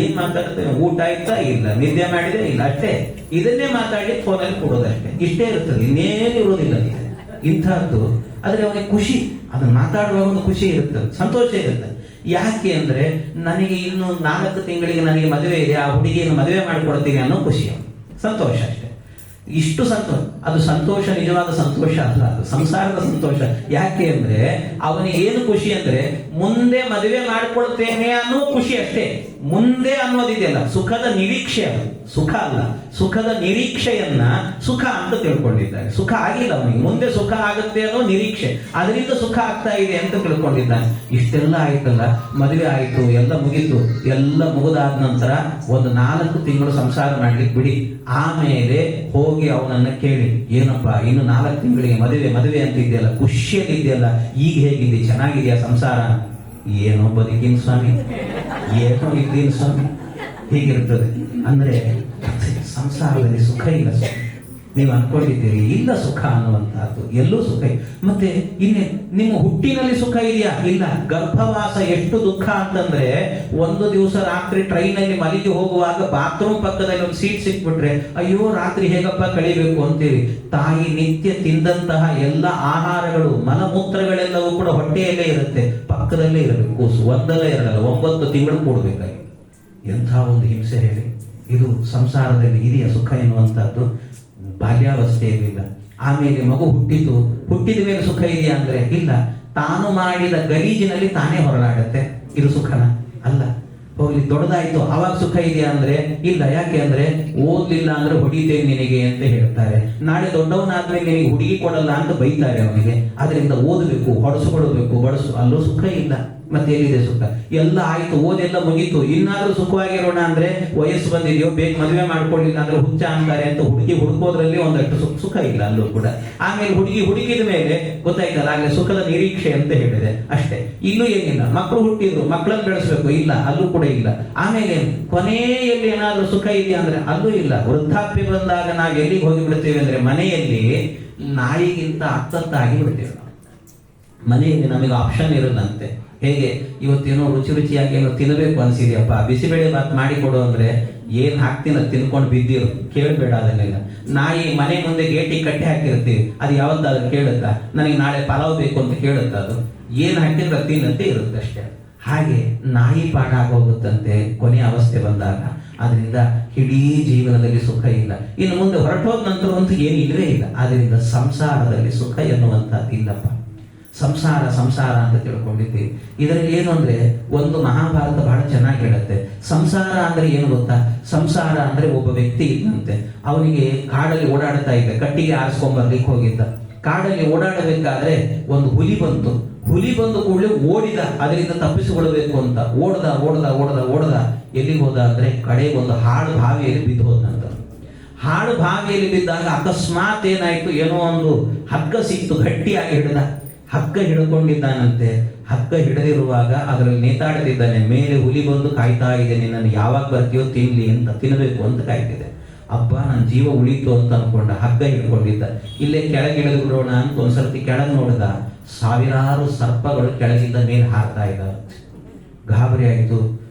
ಏನ್ ಮಾತಾಡ್ತೇವೆ? ಊಟ ಆಯ್ತಾ? ಇಲ್ಲ. ನಿದ್ದೆ ಮಾಡಿದೆ? ಇಲ್ಲ. ಅಷ್ಟೇ. ಇದನ್ನೇ ಮಾತಾಡಿ ಫೋನಲ್ಲಿ ಕೊಡೋದಷ್ಟೇ. ಇಷ್ಟೇ ಇರ್ತದೆ, ಇನ್ನೇನು ಇರೋದಿಲ್ಲ ಇಂಥದ್ದು. ಆದ್ರೆ ಅವನಿಗೆ ಖುಷಿ, ಅದನ್ನ ಮಾತಾಡುವಾಗ ಒಂದು ಖುಷಿ ಇರ್ತದೆ, ಸಂತೋಷ ಇರುತ್ತೆ. ಯಾಕೆ ಅಂದ್ರೆ ನನಗೆ ಇನ್ನು 4 ತಿಂಗಳಿಗೆ ನನಗೆ ಮದುವೆ ಇದೆ, ಆ ಹುಡುಗಿಯನ್ನು ಮದುವೆ ಮಾಡಿಕೊಡ್ತೀನಿ ಅನ್ನೋ ಖುಷಿ, ಸಂತೋಷ ಅಷ್ಟೇ. ಇಷ್ಟು ಸಂತೋಷ. ಅದು ಸಂತೋಷ ನಿಜವಾದ ಸಂತೋಷ ಅಲ್ಲ, ಅದು ಸಂಸಾರದ ಸಂತೋಷ. ಯಾಕೆ ಅಂದ್ರೆ ಅವನಿಗೆ ಏನು ಖುಷಿ ಅಂದ್ರೆ ಮುಂದೆ ಮದುವೆ ಮಾಡಿಕೊಳ್ತೇನೆ ಅನ್ನೋ ಖುಷಿ ಅಷ್ಟೇ. ಮುಂದೆ ಅನ್ನೋದಿದೆಯಲ್ಲ, ಸುಖದ ನಿರೀಕ್ಷೆ. ಅದು ಸುಖ ಅಲ್ಲ, ಸುಖದ ನಿರೀಕ್ಷೆಯನ್ನ ಸುಖ ಅಂತ ತಿಳ್ಕೊಂಡಿದ್ದಾನೆ. ಸುಖ ಆಗಿಲ್ಲ ಅವನಿಗೆ, ಮುಂದೆ ಸುಖ ಆಗುತ್ತೆ ಅನ್ನೋ ನಿರೀಕ್ಷೆ, ಅದರಿಂದ ಸುಖ ಆಗ್ತಾ ಇದೆ ಅಂತ ತಿಳ್ಕೊಂಡಿದ್ದಾನೆ. ಇಷ್ಟೆಲ್ಲ ಆಯ್ತಲ್ಲ, ಮದುವೆ ಆಯ್ತು, ಎಲ್ಲ ಮುಗೀತು. ಎಲ್ಲ ಮುಗಿದಾದ ನಂತರ ಒಂದು 4 ತಿಂಗಳು ಸಂಸಾರ ಮಾಡ್ಲಿಕ್ಕೆ ಬಿಡಿ. ಆಮೇಲೆ ಹೋಗಿ ಅವನನ್ನ ಕೇಳಿ, ಏನಪ್ಪ ಇನ್ನು 4 ತಿಂಗಳಿಗೆ ಮದುವೆ ಅಂತ ಇದೆಯಲ್ಲ, ಖುಷಿಯಲ್ಲಿ ಇದೆಯಲ್ಲ, ಈಗ ಹೇಗಿದೆ, ಚೆನ್ನಾಗಿದೆಯಾ ಸಂಸಾರ? ಏನೋ ಬದುಕಿನ ಸ್ವಾಮಿ, ಏನೋ ಇದ್ದೀನಿ ಸ್ವಾಮಿ, ಹೀಗಿರ್ತದೆ. ಅಂದ್ರೆ ಸಂಸಾರದಲ್ಲಿ ಸುಖ ಇಲ್ಲ ಸ್ವಾಮಿ. ನೀವು ಅನ್ಕೊಂಡಿದ್ದೀರಿ ಇಲ್ಲ ಸುಖ ಅನ್ನುವಂತಹದ್ದು, ಎಲ್ಲೂ ಸುಖ ಇಲ್ಲ. ಮತ್ತೆ ಇನ್ನೇ ನಿಮ್ಮ ಹುಟ್ಟಿನಲ್ಲಿ ಸುಖ ಇದೆಯಾ? ಇಲ್ಲ. ಗರ್ಭವಾಸ ಎಷ್ಟು ದುಃಖ ಅಂತಂದ್ರೆ, ಒಂದು ದಿವಸ ರಾತ್ರಿ ಟ್ರೈನಲ್ಲಿ ಮಲಗಿ ಹೋಗುವಾಗ ಬಾತ್ರೂಮ್ ಪಕ್ಕದಲ್ಲಿ ಒಂದು ಸೀಟ್ ಸಿಕ್ಬಿಟ್ರೆ ಅಯ್ಯೋ ರಾತ್ರಿ ಹೇಗಪ್ಪ ಕಳಿಬೇಕು ಅಂತೀವಿ. ತಾಯಿ ನಿತ್ಯ ತಿಂದಂತಹ ಎಲ್ಲ ಆಹಾರಗಳು, ಮಲಮೂತ್ರಗಳೆಲ್ಲವೂ ಕೂಡ ಹೊಟ್ಟೆಯಲ್ಲೇ ಇರುತ್ತೆ, ಪಕ್ಕದಲ್ಲೇ ಇರಬೇಕು. ಕೂಸು ಒಂದಲ್ಲ ಎರಡಲ್ಲ 9 ತಿಂಗಳು ಕೂಡಬೇಕಾಗಿ. ಎಂಥ ಒಂದು ಹಿಂಸೆ ಹೇಳಿ. ಇದು ಸಂಸಾರದಲ್ಲಿ ಇದೆಯಾ ಸುಖ ಎನ್ನುವಂತಹದ್ದು? ಬಾಲ್ಯಾವಸ್ಥೆಯಲ್ಲಿಲ್ಲ. ಆಮೇಲೆ ಮಗು ಹುಟ್ಟಿದ ಮೇಲೆ ಸುಖ ಇದೆಯಾ ಅಂದ್ರೆ ಇಲ್ಲ. ತಾನು ಮಾಡಿದ ಗಲೀಜಿನಲ್ಲಿ ತಾನೇ ಹೊರಲಾಡತ್ತೆ, ಇದು ಸುಖನ ಅಲ್ಲ. ಹೋಗ್ಲಿ, ದೊಡ್ಡದಾಯ್ತು, ಅವಾಗ ಸುಖ ಇದೆಯಾ ಅಂದ್ರೆ ಇಲ್ಲ. ಯಾಕೆ ಅಂದ್ರೆ ಓದ್ಲಿಲ್ಲ ಅಂದ್ರೆ ಹೊಡಿತೇನೆ ನಿನಗೆ ಅಂತ ಹೇಳ್ತಾರೆ. ನಾಳೆ ದೊಡ್ಡವನಾದ್ಮೇಲೆ ನಿನಗೆ ಹುಡುಗಿ ಕೊಡಲ್ಲ ಅಂತ ಬೈತಾರೆ ಅವನಿಗೆ. ಅದರಿಂದ ಓದಬೇಕು, ಹೊಡೆಸ್ಕೊಳ್ಬೇಕು, ಅಲ್ಲೂ ಸುಖ ಇಲ್ಲ. ಮತ್ತೆ ಎಲ್ಲಿದೆ ಸುಖ? ಎಲ್ಲ ಆಯ್ತು, ಓದೆಲ್ಲ ಮುಗೀತು, ಇನ್ನಾದ್ರೂ ಸುಖವಾಗಿರೋಣ ಅಂದ್ರೆ ವಯಸ್ಸು ಬಂದಿದೆಯೋ, ಬೇಗ ಮದುವೆ ಮಾಡ್ಕೊಳ್ಳಿಲ್ಲ ಅಂದ್ರೆ ಹುಚ್ಚ ಅಂತಾರೆ ಅಂತ ಹುಡುಗಿ ಹುಡುಕೋದ್ರಲ್ಲಿ ಒಂದಷ್ಟು ಸುಖ ಇಲ್ಲ ಅಲ್ಲೂ ಕೂಡ. ಆಮೇಲೆ ಹುಡುಗಿದ ಮೇಲೆ ಗೊತ್ತಾಯ್ತಲ್ಲ, ಆಗ್ಲೇ ಸುಖದ ನಿರೀಕ್ಷೆ ಅಂತ ಹೇಳಿದೆ ಅಷ್ಟೇ. ಇಲ್ಲೂ ಏನಿಲ್ಲ. ಮಕ್ಕಳು ಹುಟ್ಟಿದ್ರು, ಮಕ್ಕಳನ್ನು ಬೆಳೆಸ್ಬೇಕು, ಇಲ್ಲ, ಅಲ್ಲೂ ಕೂಡ ಇಲ್ಲ. ಆಮೇಲೆ ಕೊನೆಯಲ್ಲಿ ಏನಾದ್ರೂ ಸುಖ ಇದೆಯಾ ಅಂದ್ರೆ ಅಲ್ಲೂ ಇಲ್ಲ. ವೃದ್ಧಾಪ್ಯ ಬಂದಾಗ ನಾವು ಎಲ್ಲಿಗೆ ಹೋಗಿ ಬಿಡ್ತೇವೆ ಅಂದ್ರೆ ಮನೆಯಲ್ಲಿ ನಾಯಿಗಿಂತ ಅತ್ತಂತಾಗಿ ಬಿಡ್ತೇವೆ ನಾವು. ಮನೆಯಲ್ಲಿ ನಮಗೆ ಆಪ್ಷನ್ ಇರಲ್ಲಂತೆ. ಹೇಗೆ ಇವತ್ತೇನೋ ರುಚಿಯಾಗಿ ಏನೋ ತಿನ್ನಬೇಕು ಅನ್ಸಿದ್ಯಪ್ಪ, ಬಿಸಿಬೇಳೆ ಬಾತ್ ಮಾಡಿಕೊಡು ಅಂದ್ರೆ ಏನ್ ಹಾಕ್ತೀನ ತಿನ್ಕೊಂಡು ಬಿದ್ದಿರು, ಕೇಳಬೇಡ ಅದನ್ನೆಲ್ಲ. ನಾಯಿ ಮನೆ ಮುಂದೆ ಗೇಟಿಗೆ ಕಟ್ಟಿ ಹಾಕಿರ್ತೀವಿ, ಅದು ಯಾವತ್ತಾದ್ರೂ ಕೇಳುತ್ತಾ? ನನಗೆ ನಾಳೆ ಪಲಾವ್ ಬೇಕು ಅಂತ ಕೇಳುತ್ತಾ? ಅದು ಏನ್ ಹಾಕಿದ್ರೆ ತಿನ್ನಂತೆ ಇರುತ್ತೆ ಅಷ್ಟೇ. ಹಾಗೆ ನಾಯಿ ಪಾಠ ಆಗೋಗುತ್ತಂತೆ ಕೊನೆಯ ಅವಸ್ಥೆ ಬಂದಾಗ. ಅದರಿಂದ ಇಡೀ ಜೀವನದಲ್ಲಿ ಸುಖ ಇಲ್ಲ. ಇನ್ನು ಮುಂದೆ ಹೊರಟೋದ ನಂತರ ಅಂತೂ ಏನು ಇಲ್ಲವೇ ಇಲ್ಲ. ಆದ್ರಿಂದ ಸಂಸಾರದಲ್ಲಿ ಸುಖ ಎನ್ನುವಂಥದ್ದು ಇಲ್ಲಪ್ಪ. ಸಂಸಾರ ಅಂತ ತಿಳ್ಕೊಂಡಿದ್ದೀವಿ. ಇದರಲ್ಲಿ ಏನು ಅಂದ್ರೆ, ಒಂದು ಮಹಾಭಾರತ ಬಹಳ ಚೆನ್ನಾಗಿ ಹೇಳುತ್ತೆ. ಸಂಸಾರ ಅಂದ್ರೆ ಏನು ಗೊತ್ತಾ? ಸಂಸಾರ ಅಂದ್ರೆ ಒಬ್ಬ ವ್ಯಕ್ತಿ ಇದ್ದಂತೆ, ಅವನಿಗೆ ಕಾಡಲ್ಲಿ ಓಡಾಡ್ತಾ ಇದ್ದ, ಕಟ್ಟಿಗೆ ಆರಿಸ್ಕೊಂಡ್ಬರ್ಲಿಕ್ಕೆ ಹೋಗಿದ್ದ. ಕಾಡಲ್ಲಿ ಓಡಾಡಬೇಕಾದ್ರೆ ಒಂದು ಹುಲಿ ಬಂದು ಕೂಡಲೇ ಓಡಿದ, ಅದರಿಂದ ತಪ್ಪಿಸಿಕೊಳ್ಳಬೇಕು ಅಂತ. ಓಡ್ದ ಎಲ್ಲಿಗೆ ಹೋದ ಅಂದ್ರೆ ಕಡೆ ಒಂದು ಹಾಳು ಬಾವಿಯಲ್ಲಿ ಬಿದ್ದು ಹೋದಂತ. ಹಾಳು ಬಾವಿಯಲ್ಲಿ ಬಿದ್ದಾಗ ಅಕಸ್ಮಾತ್ ಏನಾಯ್ತು, ಏನೋ ಒಂದು ಹಗ್ಗ ಸಿಕ್ತು, ಗಟ್ಟಿಯಾಗಿ ಹಿಡಿದ. ಹಗ್ಗ ಹಿಡ್ಕೊಂಡಿದ್ದಾನಂತೆ. ಹಗ್ಗ ಹಿಡಿದಿರುವಾಗ ಅದರಲ್ಲಿ ನೇತಾಡ್ತಿದ್ದಾನೆ. ಮೇಲೆ ಹುಲಿ ಬಂದು ಕಾಯ್ತಾ ಇದೆ, ನಿನ್ನನ್ನು ಯಾವಾಗ ಬರ್ತೀಯೋ ತಿನ್ನಬೇಕು ಅಂತ ಕಾಯ್ತಿದೆ. ಅಬ್ಬ ನನ್ನ ಜೀವ ಉಳಿತು ಅಂತ ಅನ್ಕೊಂಡ. ಹಗ್ಗ ಹಿಡ್ಕೊಂಡಿದ್ದ. ಇಲ್ಲೇ ಕೆಳಗೆ ಇಳಿದು ಬಿಡೋಣ ಅಂತ ಒಂದ್ಸರ್ತಿ ಕೆಳಗೆ ನೋಡಿದ, ಸಾವಿರಾರು ಸರ್ಪಗಳು ಕೆಳಗಿಂದ ಮೇಲೆ ಹಾರ್ತಾ ಇದ್ದಾವೆ. ಗಾಬರಿ ಆಯ್ತು.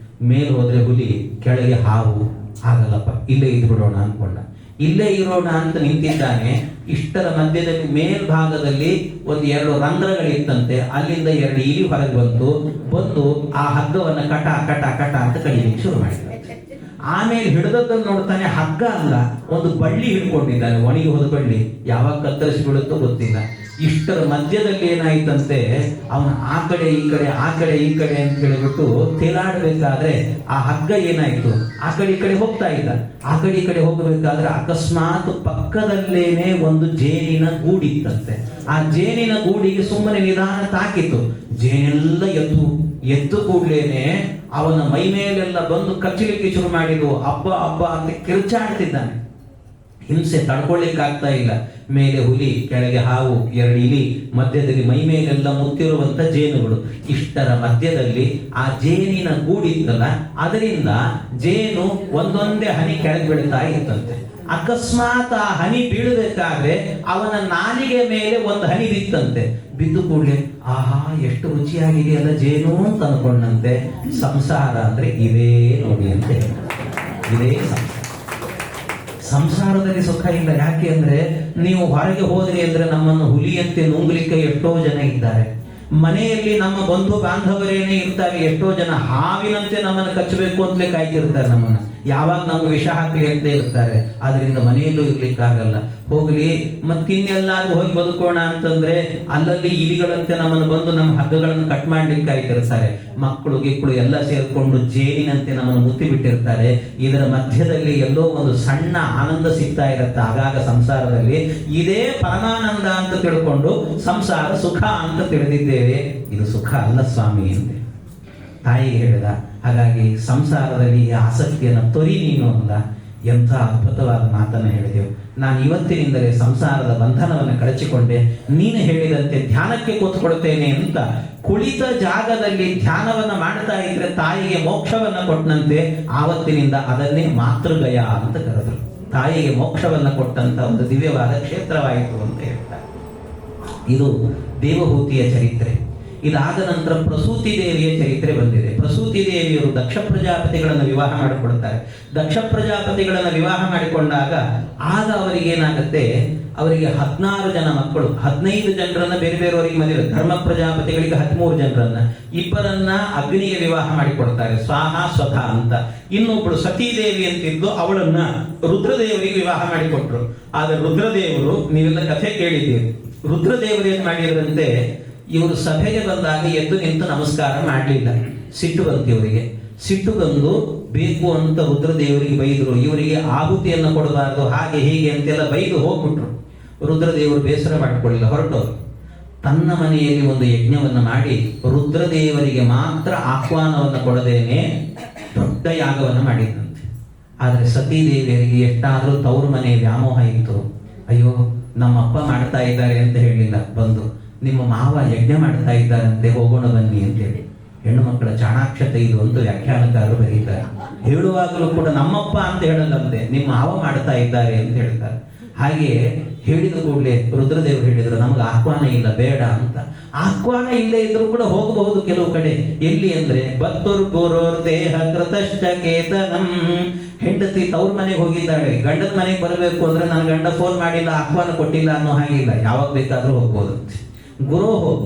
ಮೇಲೆ ಹೋದ್ರೆ ಹುಲಿ, ಕೆಳಗೆ ಹಾವು, ಆಗಲ್ಲಪ್ಪ ಇಲ್ಲೇ ಇದ್ದು ಬಿಡೋಣ ಅನ್ಕೊಂಡ. ಇಲ್ಲೇ ಇರೋಣ ಅಂತ ನಿಂತಿದ್ದಾನೆ. ಇಷ್ಟರ ಮಧ್ಯದಲ್ಲಿ ಮೇಲ್ಭಾಗದಲ್ಲಿ 2 ರಂಧ್ರಗಳಿತ್ತಂತೆ. ಅಲ್ಲಿಂದ 2 ಇಲಿ ಹೊರಗೆ ಬಂದು ಆ ಹಗ್ಗವನ್ನ ಕಟ ಅಂತ ಕಡಿಲಿಕ್ಕೆ ಶುರು ಮಾಡಿದ. ಆಮೇಲೆ ಹಿಡಿದದ್ದನ್ನು ನೋಡ್ತಾನೆ, ಹಗ್ಗ ಅಲ್ಲ, ಒಂದು ಬಳ್ಳಿ ಹಿಡ್ಕೊಂಡಿದ್ದಾನೆ, ಒಣಗಿ ಹೋದ ಬಳ್ಳಿ. ಯಾವಾಗ ಕತ್ತರಿಸಿ ಬಿಡುತ್ತೋ ಗೊತ್ತಿಲ್ಲ. ಇಷ್ಟರ ಮಧ್ಯದಲ್ಲಿ ಏನಾಯ್ತಂತೆ, ಅವನ ಆ ಕಡೆ ಈ ಕಡೆ ಆ ಕಡೆ ಈ ಕಡೆ ಅಂತ ಹೇಳಿಬಿಟ್ಟು ತೇಲಾಡಬೇಕಾದ್ರೆ ಆ ಹಗ್ಗ ಏನಾಯ್ತು, ಆ ಕಡೆ ಈ ಕಡೆ ಹೋಗ್ತಾ ಇದ್ದ. ಆ ಕಡೆ ಈ ಕಡೆ ಹೋಗಬೇಕಾದ್ರೆ ಅಕಸ್ಮಾತ್ ಪಕ್ಕದಲ್ಲೇನೆ ಒಂದು ಜೇನಿನ ಗೂಡಿತ್ತಂತೆ. ಆ ಜೇನಿನ ಗೂಡಿಗೆ ಸುಮ್ಮನೆ ನಿಧಾನ ತಾಕಿತು. ಜೇನೆಲ್ಲ ಎದ್ದು ಕೂಡ್ಲೇನೆ ಅವನ ಮೈ ಮೇಲೆಲ್ಲ ಬಂದು ಕಚ್ಚಲಿಕ್ಕೆ ಶುರು ಮಾಡಿದ್ವು. ಅಬ್ಬ ಅಬ್ಬ ಅಂತ ಕಿರ್ಚಾಡ್ತಿದ್ದಾನೆ. ಹಿಂಸೆ ತಡ್ಕೊಳ್ಳಿಕ್ಕಾಗ್ತಾ ಇಲ್ಲ. ಮೇಲೆ ಹುಲಿ, ಕೆಳಗೆ ಹಾವು, 2 ಇಲಿ, ಮಧ್ಯದಲ್ಲಿ ಮೈ ಮೇಲೆಲ್ಲ ಮುತ್ತಿರುವಂತ ಜೇನುಗಳು. ಇಷ್ಟರ ಮಧ್ಯದಲ್ಲಿ ಆ ಜೇನಿನ ಗೂಡಿತ್ತಲ್ಲ, ಅದರಿಂದ ಜೇನು ಒಂದೊಂದೇ ಹನಿ ಕೆಳಗೆ ಬೀಳ್ತಾ ಇತ್ತಂತೆ. ಅಕಸ್ಮಾತ್ ಆ ಹನಿ ಬೀಳಬೇಕಾದ್ರೆ ಅವನ ನಾಲಿಗೆ ಮೇಲೆ ಒಂದು ಹನಿ ಬಿತ್ತಂತೆ. ಬಿದ್ದು ಕೂಡಲೇ ಆಹಾ ಎಷ್ಟು ರುಚಿಯಾಗಿದೆಯಲ್ಲ ಜೇನು ಅಂತ ಅನ್ಕೊಂಡಂತೆ. ಸಂಸಾರ ಅಂದ್ರೆ ಇದೇ ನೋಡಿ ಅಂತ ಹೇಳಿ, ಇದೇ ಸಂಸಾರದಲ್ಲಿ ಸುಖ ಇಲ್ಲ. ಯಾಕೆ ಅಂದ್ರೆ ನೀವು ಹೊರಗೆ ಹೋದ್ರಿ ಅಂದ್ರೆ ನಮ್ಮನ್ನು ಹುಲಿಯಂತೆ ನುಂಗ್ಲಿಕ್ಕೆ ಎಷ್ಟೋ ಜನ ಇದ್ದಾರೆ. ಮನೆಯಲ್ಲಿ ನಮ್ಮ ಬಂಧು ಬಾಂಧವರೇನೇ ಇರ್ತಾರೆ. ಎಷ್ಟೋ ಜನ ಹಾವಿನಂತೆ ನಮ್ಮನ್ನು ಕಚ್ಚಬೇಕು ಅಂತಲೇ ಕಾಯ್ತಿರ್ತಾರೆ. ನಮ್ಮನ್ನ ಯಾವಾಗ ನಮ್ಗೆ ವಿಷ ಹಾಕಿ ಹೇಳ್ತಾ ಇರ್ತಾರೆ. ಆದ್ರಿಂದ ಮನೆಯಲ್ಲೂ ಇರ್ಲಿಕ್ಕಾಗಲ್ಲ. ಹೋಗ್ಲಿ ಮತ್ತಿನ್ನೆಲ್ಲಾದ್ರೂ ಹೋಗಿ ಬದುಕೋಣ ಅಂತಂದ್ರೆ ಅಲ್ಲಲ್ಲಿ ಇಲಿಗಳಂತೆ ನಮ್ಮನ್ನು ಬಂದು ನಮ್ಮ ಹಗ್ಗಗಳನ್ನು ಕಟ್ ಮಾಡ್ಲಿಕ್ಕೆ ಕಾಯ್ತಿರ್ತಾರೆ. ಮಕ್ಕಳು ಗಿಕ್ಕಳು ಎಲ್ಲ ಸೇರ್ಕೊಂಡು ಜೇನಿನಂತೆ ನಮ್ಮನ್ನು ಮುತ್ತಿ ಬಿಟ್ಟಿರ್ತಾರೆ. ಇದರ ಮಧ್ಯದಲ್ಲಿ ಎಲ್ಲೋ ಒಂದು ಸಣ್ಣ ಆನಂದ ಸಿಗ್ತಾ ಇರತ್ತೆ ಆಗಾಗ ಸಂಸಾರದಲ್ಲಿ. ಇದೇ ಪರಮಾನಂದ ಅಂತ ತಿಳ್ಕೊಂಡು ಸಂಸಾರ ಸುಖ ಅಂತ ತಿಳಿದಿದ್ದೇವೆ. ಇದು ಸುಖ ಅಲ್ಲ ಸ್ವಾಮಿ ಎಂದೆ ತಾಯಿಗೆ ಹೇಳಿದ. ಹಾಗಾಗಿ ಸಂಸಾರದಲ್ಲಿ ಈ ಆಸಕ್ತಿಯನ್ನು ತೊರಿ ನೀನು ಅಂದ. ಎಂಥ ಅದ್ಭುತವಾದ ಮಾತನ್ನು ಹೇಳಿದೆವು. ನಾನು ಇವತ್ತಿನಿಂದಲೇ ಸಂಸಾರದ ಬಂಧನವನ್ನು ಕಳಚಿಕೊಂಡೆ. ನೀನು ಹೇಳಿದಂತೆ ಧ್ಯಾನಕ್ಕೆ ಕೂತ್ಕೊಳ್ತೇನೆ ಅಂತ ಕುಳಿತ ಜಾಗದಲ್ಲಿ ಧ್ಯಾನವನ್ನ ಮಾಡ್ತಾ ಇದ್ರೆ ತಾಯಿಗೆ ಮೋಕ್ಷವನ್ನ ಕೊಟ್ಟಂತೆ. ಆವತ್ತಿನಿಂದ ಅದನ್ನೇ ಮಾತೃಗಯ ಅಂತ ಕರೆದರು. ತಾಯಿಗೆ ಮೋಕ್ಷವನ್ನ ಕೊಟ್ಟಂತ ಒಂದು ದಿವ್ಯವಾದ ಕ್ಷೇತ್ರವಾಯಿತು ಅಂತ ಹೇಳ್ತಾರೆ. ಇದು ದೇವಹೂತಿಯ ಚರಿತ್ರೆ. ಇದಾದ ನಂತರ ಪ್ರಸೂತಿ ದೇವಿಯ ಚರಿತ್ರೆ ಬಂದಿದೆ. ಪ್ರಸೂತಿ ದೇವಿಯರು ದಕ್ಷ ಪ್ರಜಾಪತಿಗಳನ್ನು ವಿವಾಹ ಮಾಡಿಕೊಡ್ತಾರೆ. ದಕ್ಷ ಪ್ರಜಾಪತಿಗಳನ್ನು ವಿವಾಹ ಮಾಡಿಕೊಂಡಾಗ ಆಗ ಅವರಿಗೆ ಏನಾಗುತ್ತೆ, ಅವರಿಗೆ 16 ಜನ ಮಕ್ಕಳು. 15 ಜನರನ್ನ ಬೇರೆ ಬೇರೆಯವರಿಗೆ ಮದುವೆ. ಧರ್ಮ ಪ್ರಜಾಪತಿಗಳಿಗೆ 13 ಜನರನ್ನ, 2 ಅಗ್ನಿಗೆ ವಿವಾಹ ಮಾಡಿಕೊಡ್ತಾರೆ, ಸ್ವಾಹ ಸ್ವಧ ಅಂತ. ಇನ್ನೊಬ್ಬಳು ಸತೀದೇವಿ ಅಂತಿದ್ದು, ಅವಳನ್ನ ರುದ್ರದೇವರಿಗೆ ವಿವಾಹ ಮಾಡಿಕೊಟ್ರು. ಆದ್ರೆ ರುದ್ರದೇವರು, ನೀವೆಲ್ಲ ಕಥೆ ಕೇಳಿದ್ದೀರಿ, ರುದ್ರದೇವರು ಏನ್ ಮಾಡಿದ್ರಂತೆ, ಇವರು ಸಭೆಗೆ ಬಂದಾಗ ಎದ್ದು ನಿಂತು ನಮಸ್ಕಾರ ಮಾಡಲಿಲ್ಲ. ಸಿಟ್ಟು ಬಂತು ಇವರಿಗೆ. ಸಿಟ್ಟು ಬಂದು ಬೇಕು ಅಂತ ರುದ್ರದೇವರಿಗೆ ಬೈದರು. ಇವರಿಗೆ ಆಹುತಿಯನ್ನು ಕೊಡಬಾರ್ದು, ಹಾಗೆ ಹೀಗೆ ಅಂತೆಲ್ಲ ಬೈದು ಹೋಗ್ಬಿಟ್ರು. ರುದ್ರದೇವರು ಬೇಸರ ಮಾಡಿಕೊಳ್ಳಿಲ್ಲ, ಹೊರಟವರು. ತನ್ನ ಮನೆಯಲ್ಲಿ ಒಂದು ಯಜ್ಞವನ್ನು ಮಾಡಿ ರುದ್ರದೇವರಿಗೆ ಮಾತ್ರ ಆಹ್ವಾನವನ್ನು ಕೊಡದೇನೆ ದೊಡ್ಡ ಯಾಗವನ್ನು ಮಾಡಿದಂತೆ. ಆದರೆ ಸತೀದೇವಿಯರಿಗೆ ಎಷ್ಟಾದರೂ ತವರು ಮನೆ ವ್ಯಾಮೋಹ ಇತ್ತು. ಅಯ್ಯೋ ನಮ್ಮಪ್ಪ ಮಾಡ್ತಾ ಇದ್ದಾರೆ ಅಂತ ಹೇಳಿಲ್ಲ, ಬಂದು ನಿಮ್ಮ ಮಾವ ಯಜ್ಞ ಮಾಡ್ತಾ ಇದ್ದಾರಂತೆ, ಹೋಗೋಣ ಬನ್ನಿ ಅಂತೇಳಿ. ಹೆಣ್ಣು ಮಕ್ಕಳ ಚಾಣಾಕ್ಷತೆ ಇದು ಅಂತ ವ್ಯಾಖ್ಯಾನಕಾರರು ಬರೀತಾರೆ. ಹೇಳುವಾಗಲೂ ಕೂಡ ನಮ್ಮಪ್ಪ ಅಂತ ಹೇಳಲ್ಲಂತೆ, ನಿಮ್ಮ ಮಾವ ಮಾಡ್ತಾ ಇದ್ದಾರೆ ಅಂತ ಹೇಳ್ತಾರೆ. ಹಾಗೆ ಹೇಳಿದ ಕೂಡಲೇ ರುದ್ರದೇವರು ಹೇಳಿದ್ರು, ನಮ್ಗೆ ಆಹ್ವಾನ ಇಲ್ಲ, ಬೇಡ ಅಂತ. ಆಹ್ವಾನ ಇಲ್ಲೇ ಇದ್ರೂ ಕೂಡ ಹೋಗಬಹುದು ಕೆಲವು ಕಡೆ. ಎಲ್ಲಿ ಅಂದ್ರೆ ಬತ್ತುರ್ ಗುರೋರ್ ದೇಹ ಕೃತಶ್ಚ ಕೇತನಂ. ಹೆಂಡತಿ ತವ್ರ ಮನೆಗೆ ಹೋಗಿದ್ದಾಳೆ, ಗಂಡನ ಮನೆಗೆ ಬರಬೇಕು ಅಂದ್ರೆ ನನ್ನ ಗಂಡ ಫೋನ್ ಮಾಡಿಲ್ಲ, ಆಹ್ವಾನ ಕೊಟ್ಟಿಲ್ಲ ಅನ್ನೋ ಹಾಗಿಲ್ಲ, ಯಾವಾಗ ಬೇಕಾದ್ರೂ ಹೋಗ್ಬೋದು.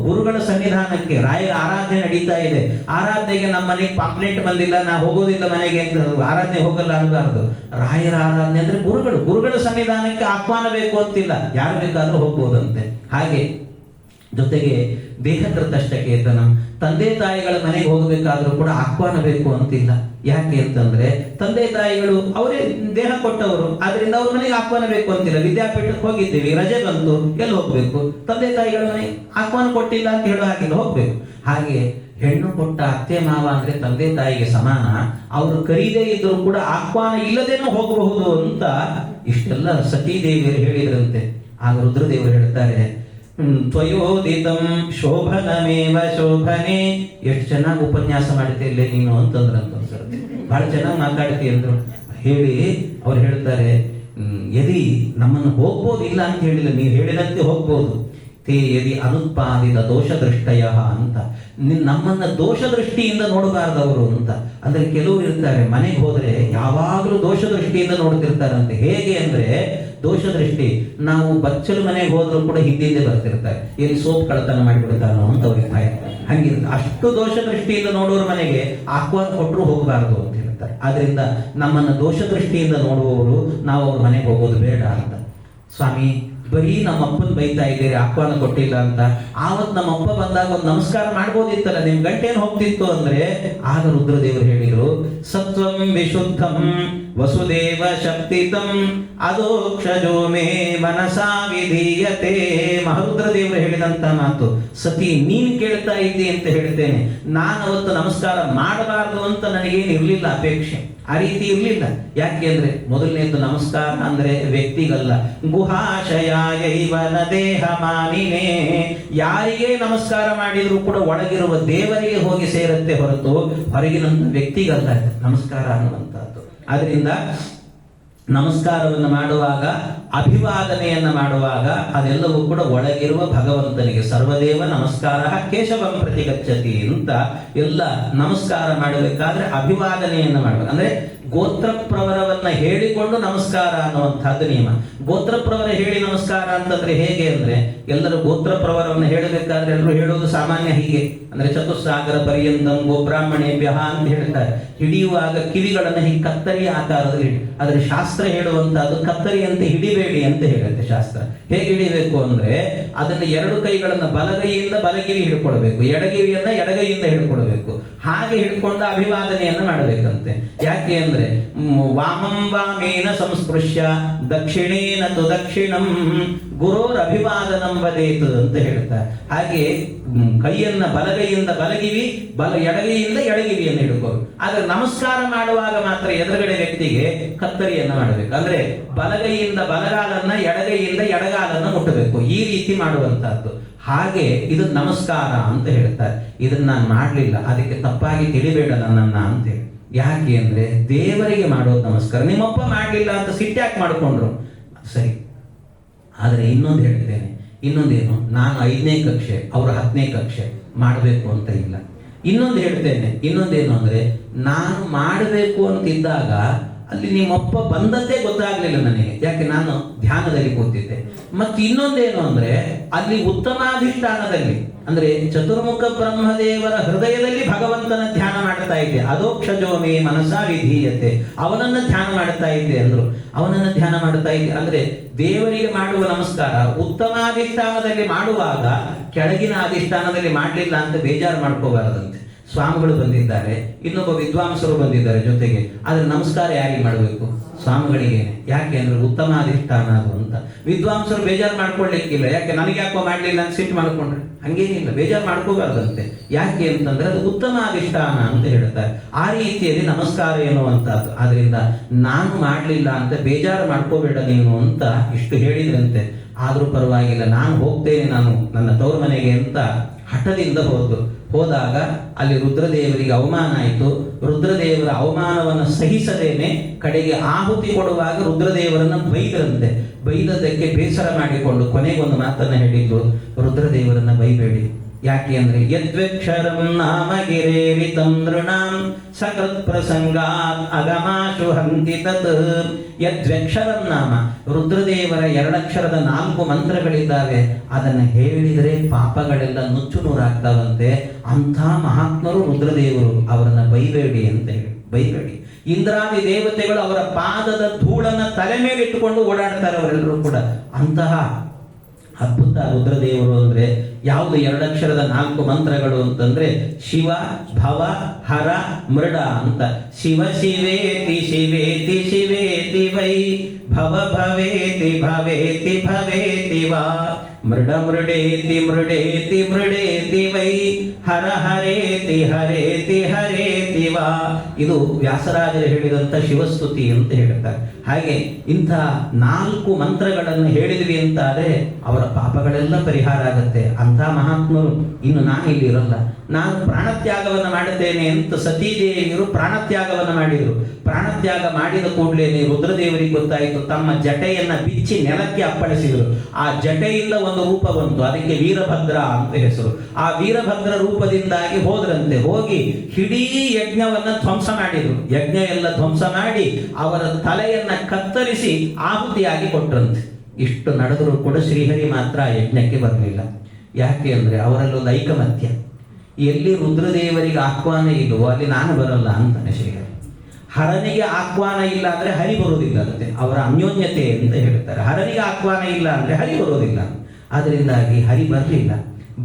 ಗುರುಗಳ ಸನ್ನಿಧಾನಕ್ಕೆ ರಾಯರ ಆರಾಧನೆ ನಡೀತಾ ಇದೆ. ಆರಾಧನೆಗೆ ನಮ್ಮ ಮನೆಗೆ ಪಾಂಪ್ಲೆಟ್ ಬಂದಿಲ್ಲ, ನಾ ಹೋಗೋದಿಲ್ಲ ಮನೆಗೆ ಅಂತ ಆರಾಧನೆ ಹೋಗಲ್ಲ ಅನ್ನಬಾರ್ದು. ರಾಯರ ಆರಾಧನೆ ಅಂದ್ರೆ ಗುರುಗಳ ಸನ್ನಿಧಾನಕ್ಕೆ ಆಹ್ವಾನ ಬೇಕು ಅಂತಿಲ್ಲ, ಯಾರು ಬೇಕಾದ್ರೂ ಹೋಗ್ಬೋದಂತೆ. ಹಾಗೆ ಜೊತೆಗೆ ದೇಹಕೃತಷ್ಟಕೇತನ, ತಂದೆ ತಾಯಿಗಳ ಮನೆಗೆ ಹೋಗಬೇಕಾದ್ರೂ ಕೂಡ ಆಹ್ವಾನ ಬೇಕು ಅಂತಿಲ್ಲ. ಯಾಕೆ ಅಂತಂದ್ರೆ ತಂದೆ ತಾಯಿಗಳು ಅವರೇ ದೇಹ ಕೊಟ್ಟವರು, ಆದ್ರಿಂದ ಅವ್ರ ಮನೆಗೆ ಆಹ್ವಾನ ಬೇಕು ಅಂತಿಲ್ಲ. ವಿದ್ಯಾಪೀಠಕ್ಕೆ ಹೋಗಿದ್ದೀವಿ, ರಜೆ ಬಂತು, ಎಲ್ಲಿ ಹೋಗ್ಬೇಕು, ತಂದೆ ತಾಯಿಗಳ ಮನೆಗೆ ಆಹ್ವಾನ ಕೊಟ್ಟಿಲ್ಲ ಅಂತ ಹೇಳೋ ಹಾಗಿಲ್ಲ, ಹೋಗ್ಬೇಕು. ಹಾಗೆ ಹೆಣ್ಣು ಕೊಟ್ಟ ಅತ್ತೆ ಮಾವ ಅಂದ್ರೆ ತಂದೆ ತಾಯಿಗೆ ಸಮಾನ. ಅವರು ಕರೀದೇ ಇದ್ರು ಕೂಡ ಆಹ್ವಾನ ಇಲ್ಲದೇನೂ ಹೋಗಬಹುದು ಅಂತ ಇಷ್ಟೆಲ್ಲ ಸತೀದೇವಿಯರು ಹೇಳಿದ್ರಂತೆ. ಆಗ ರುದ್ರದೇವರು ಹೇಳ್ತಾರೆ, ತ್ವಯೋದಿತಂ ಶೋಭನಮೇವ ಶೋಭನೆ. ಎಷ್ಟು ಚೆನ್ನಾಗಿ ಉಪನ್ಯಾಸ ಮಾಡ್ತಿರ್ಲಿ ನೀನು ಅಂತಂದ್ರಂತ. ಬಹಳ ಚೆನ್ನಾಗಿ ಮಾತಾಡ್ತಿ ಅಂದ್ರು. ಹೇಳಿ ಅವ್ರು ಹೇಳ್ತಾರೆ, ಯದಿ ನಮ್ಮನ್ನು ಹೋಗ್ಬೋದು, ಇಲ್ಲ ಅಂತ ಹೇಳಿಲ್ಲ, ನೀವು ಹೇಳಿದಂತೆ ಹೋಗ್ಬೋದು. ತೇ ಯದಿ ಅನುತ್ಪಾದಿತ ದೋಷ ದೃಷ್ಟಯ ಅಂತ, ನಮ್ಮನ್ನ ದೋಷ ದೃಷ್ಟಿಯಿಂದ ನೋಡಬಾರ್ದವರು ಅಂತ. ಅಂದ್ರೆ ಕೆಲವರು ಇರ್ತಾರೆ, ಮನೆಗೆ ಹೋದ್ರೆ ಯಾವಾಗಲೂ ದೋಷ ದೃಷ್ಟಿಯಿಂದ ನೋಡ್ತಿರ್ತಾರಂತೆ. ಹೇಗೆ ಅಂದ್ರೆ ದೋಷ ದೃಷ್ಟಿ, ನಾವು ಬಚ್ಚಲು ಮನೆಗೆ ಹೋದ್ರು ಕೂಡ ಹಿಂದೆ ಬರ್ತಿರ್ತಾರೆ, ಎಲ್ಲಿ ಸೋಪ್ ಕಳತನ ಮಾಡಿಬಿಡ್ತಾರೋ ಅಂತ ಅವ್ರಿಗೆ ಭಯ. ಹಂಗಿರುತ್ತೆ. ಅಷ್ಟು ದೋಷ ದೃಷ್ಟಿಯಿಂದ ನೋಡೋರ ಮನೆಗೆ ಆಹ್ವಾನ ಕೊಟ್ಟರು ಹೋಗಬಾರದು ಅಂತ ಹೇಳ್ತಾರೆ. ಆದ್ರಿಂದ ನಮ್ಮನ್ನ ದೋಷ ದೃಷ್ಟಿಯಿಂದ ನೋಡುವವರು ನಾವು ಅವ್ರ ಮನೆಗೆ ಹೋಗೋದು ಬೇಡ ಅಂತ. ಸ್ವಾಮಿ ಬರೀ ನಮ್ಮಪ್ಪನ ಬೈತಾ ಇದ್ದೀರಿ ಆಹ್ವಾನ ಕೊಟ್ಟಿಲ್ಲ ಅಂತ. ಆವತ್ ನಮ್ಮಪ್ಪ ಬಂದಾಗ ಒಂದು ನಮಸ್ಕಾರ ಮಾಡ್ಬೋದಿತ್ತಲ್ಲ, ನಿಮ್ ಗಂಟೇನು ಹೋಗ್ತಿತ್ತು ಅಂದ್ರೆ ಆಗ ರುದ್ರದೇವರು ಹೇಳಿದ್ರು, ಸತ್ವಂ ವಿಶುದ್ಧಂ ವಸುದೇವ ಶಕ್ತಿತಂ ಅದೋಕ್ಷಜೋ ಮೇ ಮನಸಾ ವಿಧೀಯತೆ. ಮಹರುದ್ರದೇವರು ಹೇಳಿದಂತ ಮಾತು. ಸತಿ ನೀನ್ ಕೇಳ್ತಾ ಇದ್ದಿ ಅಂತ ಹೇಳ್ತೇನೆ, ನಾನು ಅವತ್ತು ನಮಸ್ಕಾರ ಮಾಡಬಾರದು ಅಂತ ನನಗೇನು ಇರ್ಲಿಲ್ಲ ಅಪೇಕ್ಷೆ, ಆ ರೀತಿ ಇರ್ಲಿಲ್ಲ. ಯಾಕೆ ಅಂದ್ರೆ ಮೊದಲನೇದು ನಮಸ್ಕಾರ ಅಂದ್ರೆ ವ್ಯಕ್ತಿಗಲ್ಲ, ಗುಹಾಶಯಾಯೈವನ ದೇಹ ಮಾನಿನೇ, ಯಾರಿಗೆ ನಮಸ್ಕಾರ ಮಾಡಿದ್ರು ಕೂಡ ಒಳಗಿರುವ ದೇವರಿಗೆ ಹೋಗಿ ಸೇರುತ್ತೆ ಹೊರತು ಹೊರಗಿನಂತ ವ್ಯಕ್ತಿಗಲ್ಲ ನಮಸ್ಕಾರ ಅನ್ನುವಂಥದ್ದು. ಆದ್ರಿಂದ ನಮಸ್ಕಾರವನ್ನು ಮಾಡುವಾಗ, ಅಭಿವಾದನೆಯನ್ನ ಮಾಡುವಾಗ ಅದೆಲ್ಲವೂ ಕೂಡ ಒಳಗಿರುವ ಭಗವಂತನಿಗೆ. ಸರ್ವದೇವ ನಮಸ್ಕಾರ ಕೇಶವಂ ಪ್ರತಿ ಗಚ್ಚತಿ ಅಂತ ಎಲ್ಲ ನಮಸ್ಕಾರ ಮಾಡಬೇಕಾದ್ರೆ ಅಭಿವಾದನೆಯನ್ನ ಮಾಡಬೇಕು. ಅಂದ್ರೆ ಗೋತ್ರ ಪ್ರವರವನ್ನ ಹೇಳಿಕೊಂಡು ನಮಸ್ಕಾರ ಅನ್ನುವಂಥದ್ದು ನಿಯಮ. ಗೋತ್ರ ಪ್ರವರ ಹೇಳಿ ನಮಸ್ಕಾರ ಅಂತಂದ್ರೆ ಹೇಗೆ ಅಂದ್ರೆ, ಎಲ್ಲರೂ ಗೋತ್ರ ಪ್ರವರವನ್ನು ಹೇಳಬೇಕಾದ್ರೆ ಎಲ್ಲರೂ ಹೇಳೋದು ಸಾಮಾನ್ಯ ಹೀಗೆ, ಅಂದ್ರೆ ಚತುಸ್ಸಾಗರ ಪರ್ಯಂತಂ ಗೋಬ್ರಾಹ್ಮಣೇಭ್ಯ ಅಂತ ಹೇಳ್ತಾರೆ. ಹಿಡಿಯುವಾಗ ಕಿವಿಗಳನ್ನು ಹೀಗೆ ಕತ್ತರಿಯ ಆಕಾರದಲ್ಲಿ ಹಿಡಿ. ಆದ್ರೆ ಶಾಸ್ತ್ರ ಹೇಳುವಂತಹದ್ದು ಕತ್ತರಿಯಂತೆ ಹಿಡಿಬೇಡಿ ಅಂತ ಹೇಳುತ್ತೆ ಶಾಸ್ತ್ರ. ಹೇಗೆ ಹಿಡಿಬೇಕು ಅಂದ್ರೆ, ಅದನ್ನ ಎರಡು ಕೈಗಳನ್ನ ಬಲಗೈಯಿಂದ ಬಲಗಿರಿ ಹಿಡ್ಕೊಳ್ಬೇಕು, ಎಡಗಿರಿಯನ್ನ ಎಡಗೈಯಿಂದ ಹಿಡ್ಕೊಳ್ಬೇಕು. ಹಾಗೆ ಹಿಡ್ಕೊಂಡು ಅಭಿವಾದನೆಯನ್ನ ಮಾಡಬೇಕಂತೆ. ಯಾಕೆ ಅಂದ್ರೆ ವಾಮಂ ವಾಮೇನ ಸಂಸ್ಪೃಶ್ಯ ದಕ್ಷಿಣೇನ ತು ದಕ್ಷಿಣಂ ಗುರೋರ್ ಅಭಿವಾದನಂ ವದೇತು ಅಂತ ಹೇಳ್ತಾರೆ. ಹಾಗೆ ಕೈಯನ್ನ ಬಲಗೈಯಿಂದ ಬಲಗಿವಿ, ಎಡಗೈಯಿಂದ ಎಡಗಿವಿಯನ್ನು ಹಿಡ್ಕೋರು. ಆದ್ರೆ ನಮಸ್ಕಾರ ಮಾಡುವಾಗ ಮಾತ್ರ ಎದುರುಗಡೆ ವ್ಯಕ್ತಿಗೆ ಕತ್ತರಿಯನ್ನ ಮಾಡಬೇಕು. ಅಂದ್ರೆ ಬಲಗೈಯಿಂದ ಬಲಗಾಲನ್ನ, ಎಡಗೈಯಿಂದ ಎಡಗಾಲನ್ನ ಮುಟ್ಟಬೇಕು, ಈ ರೀತಿ ಮಾಡುವಂತಹದ್ದು. ಹಾಗೆ ಇದು ನಮಸ್ಕಾರ ಅಂತ ಹೇಳ್ತಾರೆ. ಇದನ್ನ ನಾನು ಮಾಡ್ಲಿಲ್ಲ, ಅದಕ್ಕೆ ತಪ್ಪಾಗಿ ತಿಳಿಬೇಡ ನನ್ನನ್ನ ಅಂತೇಳಿ. ಯಾಕೆ ಅಂದ್ರೆ ದೇವರಿಗೆ ಮಾಡೋದು ನಮಸ್ಕಾರ. ನಿಮ್ಮಪ್ಪ ಮಾಡ್ಲಿಲ್ಲ ಅಂತ ಸಿಟ್ಟ್ಯಾಕ್ ಮಾಡ್ಕೊಂಡ್ರು ಸರಿ. ಆದ್ರೆ ಇನ್ನೊಂದು ಹೇಳ್ತೇನೆ, ಇನ್ನೊಂದೇನು, ನಾನು 5ನೇ ಕಕ್ಷೆ ಅವರು 10ನೇ ಕಕ್ಷೆ ಮಾಡಬೇಕು ಅಂತ ಇಲ್ಲ. ಇನ್ನೊಂದು ಹೇಳ್ತೇನೆ, ಇನ್ನೊಂದೇನು ಅಂದ್ರೆ, ನಾನು ಮಾಡಬೇಕು ಅಂತಿದ್ದಾಗ ಅಲ್ಲಿ ನಿಮ್ಮಪ್ಪ ಬಂದದ್ದೇ ಗೊತ್ತಾಗ್ಲಿಲ್ಲ ನನಗೆ, ಯಾಕೆ ನಾನು ಧ್ಯಾನದಲ್ಲಿ ಕೂತಿದ್ದೆ. ಮತ್ತೆ ಇನ್ನೊಂದೇನು ಅಂದ್ರೆ, ಅಲ್ಲಿ ಉತ್ತಮಾಧಿಷ್ಠಾನದಲ್ಲಿ ಅಂದ್ರೆ ಚತುರ್ಮುಖ ಬ್ರಹ್ಮದೇವರ ಹೃದಯದಲ್ಲಿ ಭಗವಂತನ ಧ್ಯಾನ ಮಾಡ್ತಾ ಇದ್ದೆ. ಅದೋಕ್ಷಜೋಮೇ ಮನಸಾ ವಿಧೀಯತೆ, ಅವನನ್ನ ಧ್ಯಾನ ಮಾಡ್ತಾ ಇದ್ದೆ ಅಂದ್ರು. ಅವನನ್ನ ಧ್ಯಾನ ಮಾಡ್ತಾ ಇದ್ದೆ ಅಂದ್ರೆ ದೇವರಿಗೆ ಮಾಡುವ ನಮಸ್ಕಾರ ಉತ್ತಮಾಧಿಷ್ಠಾನದಲ್ಲಿ ಮಾಡುವಾಗ ಕೆಳಗಿನ ಅಧಿಷ್ಠಾನದಲ್ಲಿ ಮಾಡ್ಲಿಲ್ಲ ಅಂತ ಬೇಜಾರು ಮಾಡ್ಕೋಬಾರದಂತೆ. ಸ್ವಾಮಿಗಳು ಬಂದಿದ್ದಾರೆ, ಇನ್ನೊಬ್ಬ ವಿದ್ವಾಂಸರು ಬಂದಿದ್ದಾರೆ ಜೊತೆಗೆ, ಆದ್ರೆ ನಮಸ್ಕಾರ ಯಾರಿಗೆ ಮಾಡಬೇಕು? ಸ್ವಾಮಿಗಳಿಗೆ. ಯಾಕೆ ಅಂದ್ರೆ ಉತ್ತಮ ಅಧಿಷ್ಠಾನ ಅದು ಅಂತ. ವಿದ್ವಾಂಸರು ಬೇಜಾರು ಮಾಡ್ಕೊಳ್ಳಿಕ್ಕಿಲ್ಲ, ಯಾಕೆ ನನಗೆ ಯಾಕೋ ಮಾಡ್ಲಿಲ್ಲ ಅಂತ ಸಿಟ್ಟು ಮಾಡ್ಕೊಂಡ್ರೆ ಹಂಗೇನಿಲ್ಲ, ಬೇಜಾರು ಮಾಡ್ಕೋಬಾರ್ದಂತೆ. ಯಾಕೆ ಅಂತಂದ್ರೆ ಅದು ಉತ್ತಮ ಅಧಿಷ್ಠಾನ ಅಂತ ಹೇಳ್ತಾರೆ. ಆ ರೀತಿಯಲ್ಲಿ ನಮಸ್ಕಾರ ಎನ್ನುವಂತಹದ್ದು. ಆದ್ರಿಂದ ನಾನು ಮಾಡ್ಲಿಲ್ಲ ಅಂತ ಬೇಜಾರು ಮಾಡ್ಕೋಬೇಡ ನೀನು ಅಂತ ಇಷ್ಟು ಹೇಳಿದ್ರಂತೆ. ಆದ್ರೂ ಪರವಾಗಿಲ್ಲ, ನಾನು ಹೋಗ್ತೇನೆ, ನಾನು ನನ್ನ ತವ್ರ ಮನೆಗೆ ಅಂತ ಹಠದಿಂದ ಹೋದಾಗ ಅಲ್ಲಿ ರುದ್ರದೇವರಿಗೆ ಅವಮಾನ ಆಯಿತು. ರುದ್ರದೇವರ ಅವಮಾನವನ್ನು ಸಹಿಸದೇನೆ ಕಡೆಗೆ ಆಹುತಿ ಕೊಡುವಾಗ ರುದ್ರದೇವರನ್ನ ಬೈದರಂತೆ. ಬೈದದ್ದಕ್ಕೆ ಬೇಸರ ಮಾಡಿಕೊಂಡು ಕೊನೆಗೊಂದು ಮಾತನ್ನ ಹೇಳಿದ್ರು, ರುದ್ರದೇವರನ್ನ ಬೈಬೇಡಿ. ಯಾಕೆ ಅಂದ್ರೆ ಯದ್ವಕ್ಷರಂ ನಾಮ ಗಿರೇರಿತಂ ನೃಣಾಂ ಸಕೃತ್ ಪ್ರಸಂಗಾತ್ ಅಗಮಾಶು ಹಂತಿ ತತ್. ಯದ್ವಕ್ಷರಂ ನಾಮ, ರುದ್ರದೇವರ 2 ಅಕ್ಷರದ 4 ಮಂತ್ರಗಳಿದ್ದಾವೆ. ಅದನ್ನ ಹೇಳಿದ್ರೆ ಪಾಪಗಳೆಲ್ಲ ನುಚ್ಚು ನೂರಾಗ್ತಾವಂತೆ. ಅಂಥ ಮಹಾತ್ಮರು ರುದ್ರದೇವರು, ಅವರನ್ನ ಬೈಬೇಡಿ ಅಂತ ಹೇಳಿ, ಬೈಬೇಡಿ. ಇಂದ್ರಾದಿ ದೇವತೆಗಳು ಅವರ ಪಾದದ ಧೂಳನ್ನ ತಲೆ ಮೇಲೆ ಇಟ್ಟುಕೊಂಡು ಓಡಾಡ್ತಾರೆ ಅವರೆಲ್ಲರೂ ಕೂಡ. ಅಂತಹ ಅದ್ಭುತ ರುದ್ರದೇವರು ಅಂದ್ರೆ ಯಾವುದು? 2 ಅಕ್ಷರದ 4 ಮಂತ್ರಗಳು ಅಂತಂದ್ರೆ ಶಿವ, ಭವ, ಹರ, ಮೃಡ ಅಂತ. ಶಿವ ಶಿವೇತಿ ಶಿವೇತಿ ಶಿವೇತಿ ವೈ, ಭವ ಭವೇತಿ ಭವೇತಿ ಭವೇತಿ ವಾ, ಮೃಡ ಮೃಡೇತಿ ಮೃಡೇತಿ ಮೃಡೇತಿ ವೈ, ಹರ ಹರೇತಿ ಹರೇತಿ ಹರೇತಿ ವಾ. ಇದು ವ್ಯಾಸರಾಜರು ಹೇಳಿದಂತ ಶಿವಸ್ತುತಿ ಅಂತ ಹೇಳ್ತಾರೆ. ಹಾಗೆ ಇಂಥ 4 ಮಂತ್ರಗಳನ್ನು ಹೇಳಿದ್ವಿ ಅಂತಾದ್ರೆ ಅವರ ಪಾಪಗಳೆಲ್ಲ ಪರಿಹಾರ ಆಗುತ್ತೆ. ಅಂಥ ಮಹಾತ್ಮರು ಇನ್ನು ನಾನು ಇಲ್ಲಿ ಇರಲ್ಲ. ನಾನು ಪ್ರಾಣತ್ಯಾಗವನ್ನು ಮಾಡುತ್ತೇನೆ ಅಂತ ಸತೀದೇವಿಯರು ಪ್ರಾಣತ್ಯಾಗವನ್ನು ಮಾಡಿದರು. ಪ್ರಾಣತ್ಯಾಗ ಮಾಡಿದ ಕೂಡಲೇ ರುದ್ರದೇವರಿಗೆ ಗೊತ್ತಾಯಿತು. ತಮ್ಮ ಜಟೆಯನ್ನ ಬಿಚ್ಚಿ ನೆಲಕ್ಕೆ ಅಪ್ಪಳಿಸಿದರು. ಆ ಜಟೆಯಿಂದ ಒಂದು ರೂಪ ಬಂತು, ಅದಕ್ಕೆ ವೀರಭದ್ರ ಅಂತ ಹೆಸರು. ಆ ವೀರಭದ್ರ ರೂಪದಿಂದಾಗಿ ಹೋದ್ರಂತೆ. ಹೋಗಿ ಇಡೀ ಯಜ್ಞವನ್ನ ಧ್ವಂಸ ಮಾಡಿದ್ರು. ಯಜ್ಞ ಎಲ್ಲ ಧ್ವಂಸ ಮಾಡಿ ಅವರ ತಲೆಯನ್ನ ಕತ್ತರಿಸಿ ಆಹುತಿಯಾಗಿ ಕೊಟ್ರಂತೆ. ಇಷ್ಟು ನಡೆದರೂ ಕೂಡ ಶ್ರೀಹರಿ ಮಾತ್ರ ಯಜ್ಞಕ್ಕೆ ಬರಲಿಲ್ಲ. ಯಾಕೆ ಅಂದ್ರೆ ಅವರಲ್ಲೊಂದು ಐಕಮತ್ಯ. ಎಲ್ಲಿ ರುದ್ರದೇವರಿಗೆ ಆಹ್ವಾನ ಇಲ್ಲವೋ ಅಲ್ಲಿ ನಾನು ಬರಲ್ಲ ಅಂತಾನೆ ಶ್ರೀಹರಿ. ಹರನಿಗೆ ಆಹ್ವಾನ ಇಲ್ಲ ಅಂದ್ರೆ ಹರಿ ಬರುವುದಿಲ್ಲ ಅಂತೆ, ಅವರ ಅನ್ಯೋನ್ಯತೆ ಅಂತ ಹೇಳ್ತಾರೆ. ಹರನಿಗೆ ಆಹ್ವಾನ ಇಲ್ಲ ಅಂದ್ರೆ ಹರಿ ಬರುವುದಿಲ್ಲ. ಅದರಿಂದಾಗಿ ಹರಿ ಬರಲಿಲ್ಲ.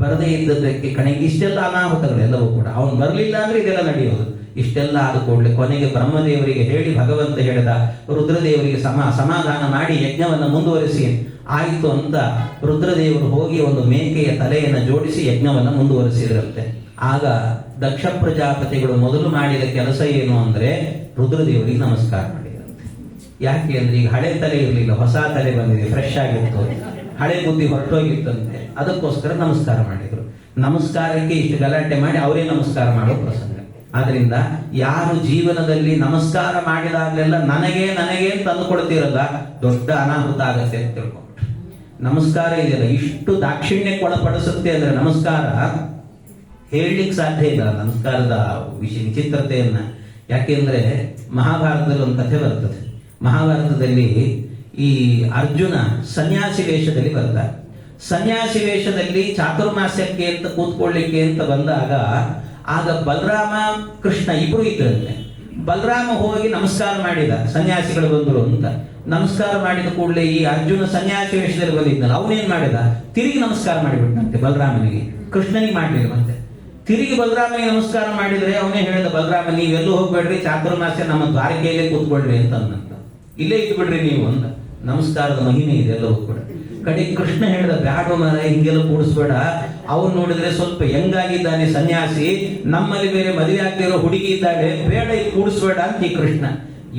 ಬರದೇ ಇದ್ದದಕ್ಕೆ ಕಣೆಗೆ ಇಷ್ಟೆಲ್ಲ ಅನಾಹುತಗಳೆಲ್ಲವೂ ಕೂಡ. ಅವನು ಬರಲಿಲ್ಲ ಅಂದ್ರೆ ಇದೆಲ್ಲ ನಡೆಯೋದು. ಇಷ್ಟೆಲ್ಲ ಆದ ಕೂಡಲೇ ಕೊನೆಗೆ ಬ್ರಹ್ಮದೇವರಿಗೆ ಹೇಳಿ ಭಗವಂತ ಹೇಳಿದ, ರುದ್ರದೇವರಿಗೆ ಸಮಾಧಾನ ಮಾಡಿ ಯಜ್ಞವನ್ನು ಮುಂದುವರಿಸಿ ಆಯಿತು ಅಂತ ರುದ್ರದೇವರು ಹೋಗಿ ಒಂದು ಮೇಕೆಯ ತಲೆಯನ್ನು ಜೋಡಿಸಿ ಯಜ್ಞವನ್ನು ಮುಂದುವರಿಸಿದ್ರಂತೆ. ಆಗ ದಕ್ಷ ಪ್ರಜಾಪತಿಗಳು ಮೊದಲು ಮಾಡಿದ ಕೆಲಸ ಏನು ಅಂದ್ರೆ ರುದ್ರದೇವರಿಗೆ ನಮಸ್ಕಾರ ಮಾಡಿದ್ರಂತೆ. ಯಾಕೆ ಅಂದ್ರೆ ಈಗ ಹಳೆ ತಲೆ ಇರಲಿಲ್ಲ, ಹೊಸ ತಲೆ ಬಂದಿದೆ, ಫ್ರೆಶ್ ಆಗಿತ್ತು, ಹಳೆ ಬುದ್ಧಿ ಹೊರಟೋಗಿತ್ತಂತೆ. ಅದಕ್ಕೋಸ್ಕರ ನಮಸ್ಕಾರ ಮಾಡಿದ್ರು. ನಮಸ್ಕಾರಕ್ಕೆ ಇಷ್ಟು ಗಲಾಟೆ ಮಾಡಿ ಅವರೇ ನಮಸ್ಕಾರ ಮಾಡೋ ಪ್ರಸಂಗ. ಆದ್ರಿಂದ ಯಾರು ಜೀವನದಲ್ಲಿ ನಮಸ್ಕಾರ ಮಾಡಿದಾಗಲೆಲ್ಲ ನನಗೆ ನನಗೆ ಅಂತ ಅಂದುಕೊಳ್ತಿರಲ್ಲ, ದೊಡ್ಡ ಅನಾಹುತ ಆಗತ್ತೆ ಅಂತ ತಿಳ್ಕೊಂಡ್ರು. ನಮಸ್ಕಾರ ಇದೆಯಲ್ಲ ಇಷ್ಟು ದಾಕ್ಷಿಣ್ಯಕ್ಕೆ ಒಳಪಡಿಸುತ್ತೆ ಅಂದ್ರೆ ನಮಸ್ಕಾರ ಹೇಳಲಿಕ್ಕೆ ಸಾಧ್ಯ ಇಲ್ಲ. ನಮಸ್ಕಾರದ ವಿಚಿತ್ರತೆಯನ್ನ. ಯಾಕೆಂದ್ರೆ ಮಹಾಭಾರತದಲ್ಲಿ ಒಂದು ಕಥೆ ಬರ್ತದೆ. ಮಹಾಭಾರತದಲ್ಲಿ ಈ ಅರ್ಜುನ ಸನ್ಯಾಸಿ ವೇಷದಲ್ಲಿ ಬರ್ತಾರೆ. ಸನ್ಯಾಸಿ ವೇಷದಲ್ಲಿ ಚಾತುರ್ಮಾಸ್ಯಕ್ಕೆ ಅಂತ ಕೂತ್ಕೊಳ್ಳಿಕ್ಕೆ ಅಂತ ಬಂದಾಗ ಆಗ ಬಲರಾಮ ಕೃಷ್ಣ ಇಬ್ರು ಇದ್ರಂತೆ. ಬಲರಾಮ ಹೋಗಿ ನಮಸ್ಕಾರ ಮಾಡಿದ, ಸನ್ಯಾಸಿಗಳು ಬಂದರು ಅಂತ. ನಮಸ್ಕಾರ ಮಾಡಿದ ಕೂಡಲೇ ಈ ಅರ್ಜುನ ಸನ್ಯಾಸಿ ವೇಷದಲ್ಲಿ ಬಂದಿದ್ನಲ್ಲ, ಅವನೇನ್ ಮಾಡಿದ, ತಿರುಗಿ ನಮಸ್ಕಾರ ಮಾಡಿಬಿಟ್ಟಂತೆ ಬಲರಾಮನಿಗೆ. ಕೃಷ್ಣನಿಗೆ ಮಾಡಲಿಲ್ಲ. ಮತ್ತೆ ತಿರುಗಿ ಬಲರಾಮನಿಗೆ ನಮಸ್ಕಾರ ಮಾಡಿದ್ರೆ ಅವನೇ ಹೇಳಿದ, ಬಲರಾಮ ನೀವೆಲ್ಲೂ ಹೋಗ್ಬೇಡ್ರಿ, ಚಾತುರ್ಮಾಸ್ಯ ನಮ್ಮ ದ್ವಾರಕೆಯಲ್ಲೇ ಕೂತ್ಕೊಳ್ರಿ ಅಂತ ಅನ್ನಂತ. ಇಲ್ಲೇ ಇದ್ದು ಬಿಡ್ರಿ ನೀವು ಅಂತ. ನಮಸ್ಕಾರದ ಮಹಿಮೆ ಇದೆ ಎಲ್ಲವೂ ಕೂಡ. ಕಡೆ ಕೃಷ್ಣ ಹೇಳಿದ, ಬ್ಯಾಡ ಮರ ಹಿಂಗೆಲ್ಲ ಕೂಡಿಸ್ಬೇಡ, ಅವ್ನು ನೋಡಿದ್ರೆ ಸ್ವಲ್ಪ ಹೆಂಗಾಗಿದ್ದಾನೆ ಸನ್ಯಾಸಿ, ನಮ್ಮಲ್ಲಿ ಬೇರೆ ಮದುವೆ ಆಗ್ತಿರೋ ಹುಡುಗಿ ಇದ್ದಾಳೆ, ಬೇಡ ಇಲ್ಲಿ ಕೂಡಿಸ್ಬೇಡ ಅಂತ ಈ ಕೃಷ್ಣ.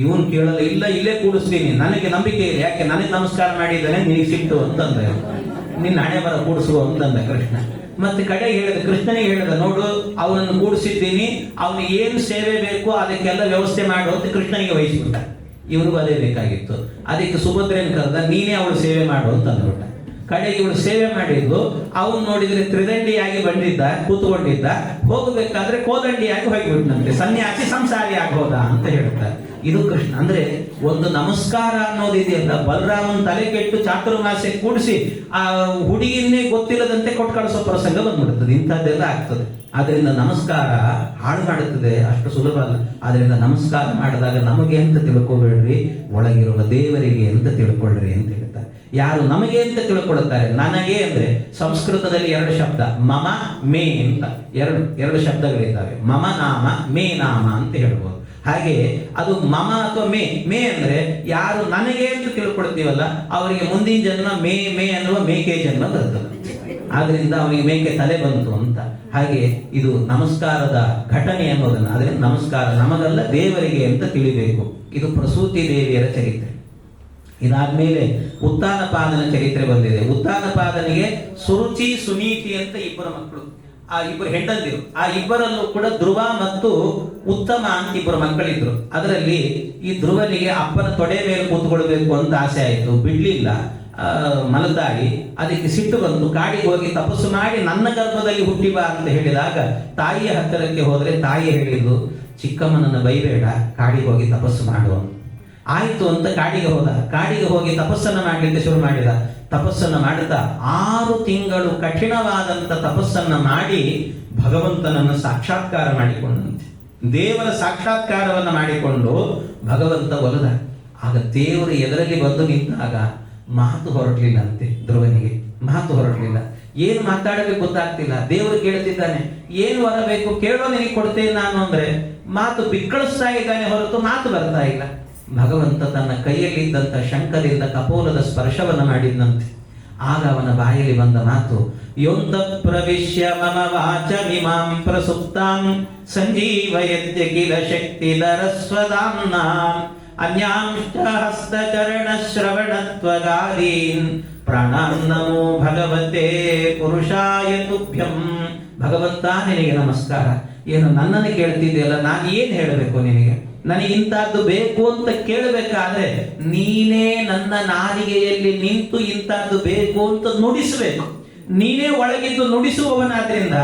ಇವನ್ ಕೇಳಲ್ಲ, ಇಲ್ಲ ಇಲ್ಲೇ ಕೂಡಿಸ್ತೀನಿ, ನನಗೆ ನಂಬಿಕೆ ಇದೆ, ಯಾಕೆ ನನಗೆ ನಮಸ್ಕಾರ ಮಾಡಿದ್ದಾನೆ, ನಿನಗೆ ಸಿಟ್ಟು ಅಂತಂದ್ರೆ ನಿನ್ನ ಹಣೆ ಬರ ಕೂಡಿಸುವ ಅಂತಂದ ಕೃಷ್ಣ. ಮತ್ತೆ ಕಡೆ ಹೇಳಿದ, ಕೃಷ್ಣನಿಗೆ ಹೇಳಿದ, ನೋಡು ಅವನನ್ನು ಕೂಡಿಸಿದ್ದೀನಿ, ಅವನಿಗೆ ಏನು ಸೇವೆ ಬೇಕು ಅದಕ್ಕೆಲ್ಲ ವ್ಯವಸ್ಥೆ ಮಾಡು ಅಂತ ಕೃಷ್ಣನಿಗೆ ವಹಿಸ್ಬಿಟ್ಟ. ಇವ್ರಿಗೂ ಅದೇ ಬೇಕಾಗಿತ್ತು. ಅದಕ್ಕೆ ಸುಭದ್ರೇನ್ ಕರೆದ, ನೀನೇ ಅವಳು ಸೇವೆ ಮಾಡು ಅಂತ ಅಂದ್ಬಿಟ್ಟ. ಕಡೆಗೆ ಇವಳು ಸೇವೆ ಮಾಡಿದ್ದು, ಅವನು ನೋಡಿದ್ರೆ ತ್ರಿದಂಡಿಯಾಗಿ ಬಂದಿದ್ದ, ಕೂತ್ಕೊಂಡಿದ್ದ, ಹೋಗಬೇಕಾದ್ರೆ ಕೋದಂಡಿಯಾಗಿ ಹೋಗಿಬಿಟ್ನಂತೆ. ಸನ್ಯಾಸಿ ಸಂಸಾರಿ ಆಗೋದ ಅಂತ ಹೇಳ್ತಾರೆ. ಇದು ಕೃಷ್ಣ. ಅಂದ್ರೆ ಒಂದು ನಮಸ್ಕಾರ ಅನ್ನೋದಿದೆಯಲ್ಲ, ಬಲರಾಮನ್ ತಲೆ ಕೆಟ್ಟು ಚಾತುರ್ಮಾಸ್ಯ ಕೂಡಿಸಿ ಆ ಹುಡುಗಿಯನ್ನೇ ಗೊತ್ತಿಲ್ಲದಂತೆ ಕೊಟ್ಟು ಕಳಿಸೋ ಪ್ರಸಂಗ ಬಂದ್ಬಿಡ್ತದೆ. ಇಂಥದ್ದೆಲ್ಲ ಆಗ್ತದೆ. ಆದ್ರಿಂದ ನಮಸ್ಕಾರ ಹಾಳು ಮಾಡುತ್ತದೆ, ಅಷ್ಟು ಸುಲಭ ಅಲ್ಲ. ಆದ್ರಿಂದ ನಮಸ್ಕಾರ ಮಾಡಿದಾಗ ನಮಗೆ ಅಂತ ತಿಳ್ಕೊಬೇಡ್ರಿ, ಒಳಗಿರುವ ದೇವರಿಗೆ ಅಂತ ತಿಳ್ಕೊಳ್ರಿ ಅಂತ ಹೇಳ್ತಾರೆ. ಯಾರು ನಮಗೆ ಅಂತ ತಿಳ್ಕೊಳ್ತಾರೆ, ನನಗೆ ಅಂದ್ರೆ ಸಂಸ್ಕೃತದಲ್ಲಿ ಎರಡು ಶಬ್ದ, ಮಮ ಮೇ ಅಂತ ಎರಡು ಶಬ್ದಗಳಿದ್ದಾವೆ. ಮಮ ನಾಮ ಮೇ ನಾಮ ಅಂತ ಹೇಳ್ಬೋದು. ಹಾಗೆ ಅದು ಮಮ ಅಥವಾ ಮೇ ಅಂದ್ರೆ ಯಾರು ನನಗೆ ಅಂತ ತಿಳ್ಕೊಳ್ತೀವಲ್ಲ ಅವರಿಗೆ ಮುಂದಿನ ಜನ್ಮ ಮೇ ಅನ್ನುವ ಮೇಕೆ ಜನ್ಮ ಬರ್ತದೆ. ಆದ್ರಿಂದ ಅವನಿಗೆ ಮೇಕೆ ತಲೆ ಬಂತು ಅಂತ. ಹಾಗೆ ಇದು ನಮಸ್ಕಾರದ ಘಟನೆ ಅನ್ನೋದನ್ನ, ಅದರಿಂದ ನಮಸ್ಕಾರ ನಮಗಲ್ಲ ದೇವರಿಗೆ ಅಂತ ತಿಳಿಬೇಕು. ಇದು ಪ್ರಸೂತಿ ದೇವಿಯರ ಚರಿತ್ರೆ. ಇದಾದ್ಮೇಲೆ ಉತ್ತಾನಪಾದನ ಚರಿತ್ರೆ ಬಂದಿದೆ. ಉತ್ತಾನಪಾದನಿಗೆ ಸುರುಚಿ ಸುನೀತಿ ಅಂತ ಇಬ್ಬರು ಮಕ್ಕಳು, ಆ ಇಬ್ಬರು ಹೆಂಡಂದಿರು. ಆ ಇಬ್ಬರಲ್ಲೂ ಕೂಡ ಧ್ರುವ ಮತ್ತು ಉತ್ತಮ ಅಂತ ಇಬ್ಬರು ಮಕ್ಕಳಿದ್ರು. ಅದರಲ್ಲಿ ಈ ಧ್ರುವನಿಗೆ ಅಪ್ಪನ ತೊಡೆ ಮೇಲೆ ಕೂತ್ಕೊಳ್ಬೇಕು ಅಂತ ಆಸೆ ಆಯಿತು, ಬಿಡ್ಲಿಲ್ಲ, ಮಲತಾಡಿ. ಅದಕ್ಕೆ ಸಿಟ್ಟು ಬಂತು, ಕಾಡಿಗೆ ಹೋಗಿ ತಪಸ್ಸು ಮಾಡಿ ನನ್ನ ಗರ್ಭದಲ್ಲಿ ಹುಟ್ಟಿ ಬಾ ಅಂತ ಹೇಳಿದಾಗ ತಾಯಿಯ ಹತ್ತಿರಕ್ಕೆ ಹೋದ್ರೆ ತಾಯಿ ಹೇಳಿದ್ರು, ಚಿಕ್ಕಮ್ಮನನ್ನ ಬೈಬೇಡ, ಕಾಡಿಗೆ ಹೋಗಿ ತಪಸ್ಸು ಮಾಡುವ. ಆಯ್ತು ಅಂತ ಕಾಡಿಗೆ ಹೋದ. ಕಾಡಿಗೆ ಹೋಗಿ ತಪಸ್ಸನ್ನ ಮಾಡಲಿಕ್ಕೆ ಶುರು ಮಾಡಿದ. ತಪಸ್ಸನ್ನ ಮಾಡುತ್ತಾ 6 ತಿಂಗಳು ಕಠಿಣವಾದಂತ ತಪಸ್ಸನ್ನ ಮಾಡಿ ಭಗವಂತನನ್ನು ಸಾಕ್ಷಾತ್ಕಾರ ಮಾಡಿಕೊಂಡಂತೆ. ದೇವರ ಸಾಕ್ಷಾತ್ಕಾರವನ್ನ ಮಾಡಿಕೊಂಡು ಭಗವಂತ ಒಲದ. ಆಗ ದೇವರು ಎದುರಲ್ಲಿ ಬಂದು ನಿಂತಾಗ ಮಾತು ಹೊರಟಲಿಲ್ಲ ಅಂತೆ. ಧ್ರುವನಿಗೆ ಮಾತು ಹೊರಟಲಿಲ್ಲ. ಏನು ಮಾತಾಡಬೇಕು ಗೊತ್ತಾಗ್ತಿಲ್ಲ. ದೇವರು ಕೇಳ್ತಿದ್ದಾನೆ, ಏನು ವರ ಬೇಕು ಕೇಳೋ, ನಿನಗೆ ಕೊಡ್ತೇನೆ ನಾನು ಅಂದ್ರೆ ಮಾತು ಬಿಕ್ಕಳಿಸ್ತಾ ಇದ್ದಾನೆ ಹೊರತು ಮಾತು ಬರ್ತಾ ಇಲ್ಲ. ಭಗವಂತ ತನ್ನ ಕೈಯಲ್ಲಿದ್ದಂಥ ಶಂಖದಿಂದ ಕಪೋಲದ ಸ್ಪರ್ಶವನ್ನು ಮಾಡಿದಂತೆ. ಆಗ ಅವನ ಬಾಯಲ್ಲಿ ಬಂದ ಮಾತು, ಯೊಂತ ಪ್ರವಿಶ್ಯ ಮಮ ವಾಚಮಿಮಾಂ ಪ್ರಸುಪ್ತಾಂ ಸಂಜೀವಯತ್ಯ ಕಿಲ ಶಕ್ತಿಧರಸ್ವದಾಮ್ನಾಂ ಅನ್ಯಾಂಶ್ಚ ಹಸ್ತಚರಣ ಶ್ರವಣತ್ವಗಾದೀನ್ ಪ್ರಾಣಾನ್ ನಮೋ ಭಗವತೆ ಪುರುಷಾಯ ತುಭ್ಯಂ. ಭಗವಂತ ನಿನಗೆ ನಮಸ್ಕಾರ. ಏನು ನನ್ನನ್ನು ಕೇಳ್ತಿದೆಯಲ್ಲ, ನಾನು ಏನ್ ಹೇಳಬೇಕು ನಿನಗೆ? ನನಗೆ ಇಂಥದ್ದು ಬೇಕು ಅಂತ ಕೇಳಬೇಕಾದ್ರೆ ನೀನೇ ನನ್ನ ನಾಲಿಗೆಯಲ್ಲಿ ನಿಂತು ಇಂಥದ್ದು ಬೇಕು ಅಂತ ನುಡಿಸಬೇಕು. ನೀನೇ ಒಳಗಿದ್ದು ನುಡಿಸುವವನಾದ್ರಿಂದ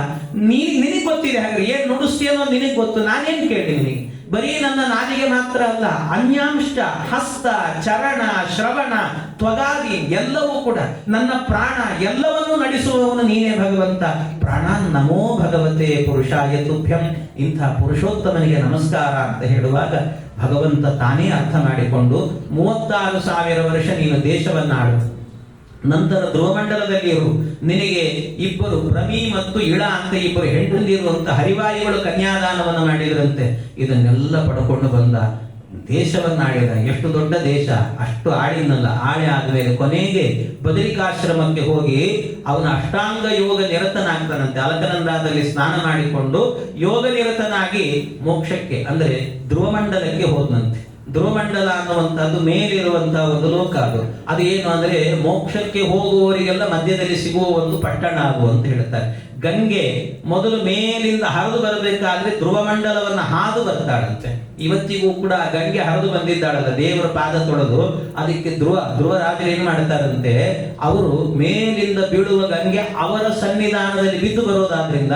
ನಿನಗೆ ಗೊತ್ತಿದೆ. ಹಾಗೆ ಏನ್ ನುಡಿಸ್ತೀಯ ಅನ್ನೋದು ನಿನಗೆ ಗೊತ್ತು, ನಾನೇನ್ ಕೇಳಿ ನಿನಗೆ. ಬರೀ ನನ್ನ ನಾಲಿಗೆ ಮಾತ್ರ ಅಲ್ಲ, ಅನ್ಯಾಂಶ, ಹಸ್ತ, ಚರಣ, ಶ್ರವಣ, ತ್ವಗಾದಿ ಎಲ್ಲವೂ ಕೂಡ, ನನ್ನ ಪ್ರಾಣ ಎಲ್ಲವನ್ನೂ ನಡೆಸುವವನು ನೀನೇ ಭಗವಂತ. ಪ್ರಾಣ ನಮೋ ಭಗವತೆ ಪುರುಷಾಯ ತುಭ್ಯಂ. ಇಂಥ ಪುರುಷೋತ್ತಮನಿಗೆ ನಮಸ್ಕಾರ ಅಂತ ಹೇಳುವಾಗ ಭಗವಂತ ತಾನೇ ಅರ್ಥ ಮಾಡಿಕೊಂಡು 36,000 ವರ್ಷ ನೀನು ದೇಶವನ್ನಾಡು, ನಂತರ ಧ್ರುವಮಂಡಲದಲ್ಲಿ ಇರು, ನಿನಗೆ ಇಬ್ಬರು ಪ್ರಮಿ ಮತ್ತು ಇಳ ಅಂತ ಇಬ್ಬರು ಹೆಂಡಂದಿರುವಂತ ಹರಿವಾಯುಗಳು ಕನ್ಯಾದಾನವನ್ನು ಮಾಡಿದ್ರಂತೆ. ಇದನ್ನೆಲ್ಲ ಪಡ್ಕೊಂಡು ಬಂದ, ದೇಶವನ್ನಾಡಿದ. ಎಷ್ಟು ದೊಡ್ಡ ದೇಶ, ಅಷ್ಟು ಆಡಿನಲ್ಲ. ಆಳಿ ಆದ್ಮೇಲೆ ಕೊನೆಗೆ ಬದರಿಕಾಶ್ರಮಕ್ಕೆ ಹೋಗಿ ಅವನ ಅಷ್ಟಾಂಗ ಯೋಗ ನಿರತನಾಗ್ತಾನಂತೆ. ಅಲಕನಂದಾದಲ್ಲಿ ಸ್ನಾನ ಮಾಡಿಕೊಂಡು ಯೋಗ ನಿರತನಾಗಿ ಮೋಕ್ಷಕ್ಕೆ ಅಂದ್ರೆ ಧ್ರುವಮಂಡಲಕ್ಕೆ ಹೋದನಂತೆ. ಧ್ರುವಮಂಡಲ ಅನ್ನುವಂಥದ್ದು ಮೇಲಿರುವಂತಹ ಒಂದು ಲೋಕ. ಅದು ಏನು ಅಂದ್ರೆ ಮೋಕ್ಷಕ್ಕೆ ಹೋಗುವವರಿಗೆಲ್ಲ ಮಧ್ಯದಲ್ಲಿ ಸಿಗುವ ಒಂದು ಪಟ್ಟಣ ಅದು ಅಂತ ಹೇಳ್ತಾರೆ. ಗಂಗೆ ಮೊದಲು ಮೇಲಿಂದ ಹರಿದು ಬರಬೇಕಾದ್ರೆ ಧ್ರುವಮಂಡಲವನ್ನ ಹಾದು ಬರ್ತಾಳಂತೆ. ಇವತ್ತಿಗೂ ಕೂಡ ಗಂಗೆ ಹರಿದು ಬಂದಿದ್ದಾಳಲ್ಲ, ದೇವರ ಪಾದ ತೊಳೆದು, ಅದಕ್ಕೆ ಧ್ರುವರಾಜರು ಏನ್ ಮಾಡ್ತಾರಂತೆ, ಅವರು ಮೇಲಿಂದ ಬೀಳುವ ಗಂಗೆ ಅವರ ಸನ್ನಿಧಾನದಲ್ಲಿ ಬಿದ್ದು ಬರೋದಾದ್ರಿಂದ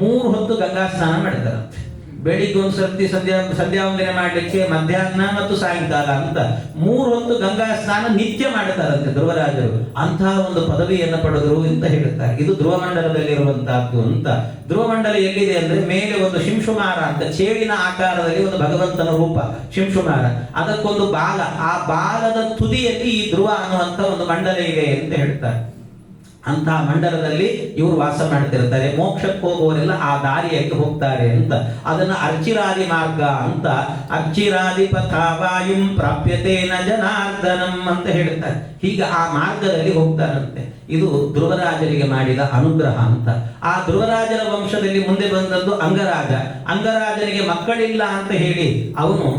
3 ಹೊತ್ತು ಗಂಗಾ ಸ್ನಾನ ಮಾಡ್ತಾರಂತೆ. ಬೆಳಿಗ್ಗೆ ಒಂದು ಸರ್ತಿ ಸಂಧ್ಯಾ ವಂದನೆ ಮಾಡ್ಲಿಕ್ಕೆ, ಮಧ್ಯಾಹ್ನ ಮತ್ತು ಸಾಯಂಕಾಲ ಅಂತ 3 ಹೊತ್ತು ಗಂಗಾ ಸ್ನಾನ ನಿತ್ಯ ಮಾಡ್ತಾರಂತೆ ಧ್ರುವರಾಜರು. ಅಂತಹ ಒಂದು ಪದವಿಯನ್ನು ಪಡೆದರು ಅಂತ ಹೇಳ್ತಾರೆ. ಇದು ಧ್ರುವಮಂಡಲದಲ್ಲಿರುವಂತಹದ್ದು ಅಂತ. ಧ್ರುವಮಂಡಲ ಎಲ್ಲಿದೆ ಅಂದ್ರೆ ಮೇಲೆ ಒಂದು ಶಿಂಶುಮಾರ ಅಂತ ಚೇಳಿನ ಆಕಾರದಲ್ಲಿ ಒಂದು ಭಗವಂತನ ರೂಪ ಶಿಂಶುಮಾರ, ಅದಕ್ಕೊಂದು ಬಾಲ, ಆ ಬಾಲದ ತುದಿಯಲ್ಲಿ ಈ ಧ್ರುವ ಅನ್ನುವಂತ ಒಂದು ಮಂಡಲ ಇದೆ ಅಂತ ಹೇಳ್ತಾರೆ. ಅಂತಹ ಮಂಡಲದಲ್ಲಿ ಇವರು ವಾಸ ಮಾಡ್ತಿರ್ತಾರೆ. ಮೋಕ್ಷಕ್ಕೆ ಹೋಗುವವರೆಲ್ಲ ಆ ದಾರಿಯಲ್ಲಿ ಹೋಗ್ತಾರೆ ಅಂತ. ಅದನ್ನ ಅರ್ಚಿರಾದಿ ಮಾರ್ಗ ಅಂತ, ಅರ್ಚಿರಾದಿ ಪಥವಾಯುಂ ಪ್ರಾಪ್ಯತೇನ ಜನಾರ್ದನಂ ಅಂತ ಹೇಳ್ತಾರೆ. ಹೀಗೆ ಆ ಮಾರ್ಗದಲ್ಲಿ ಹೋಗ್ತಾರಂತೆ. ಇದು ಧ್ರುವರಾಜರಿಗೆ ಮಾಡಿದ ಅನುಗ್ರಹ ಅಂತ. ಆ ಧ್ರುವರಾಜರ ವಂಶದಲ್ಲಿ ಮುಂದೆ ಬಂದದ್ದು ಅಂಗರಾಜ. ಅಂಗರಾಜನಿಗೆ ಮಕ್ಕಳಿಲ್ಲ ಅಂತ ಹೇಳಿ ಅವನು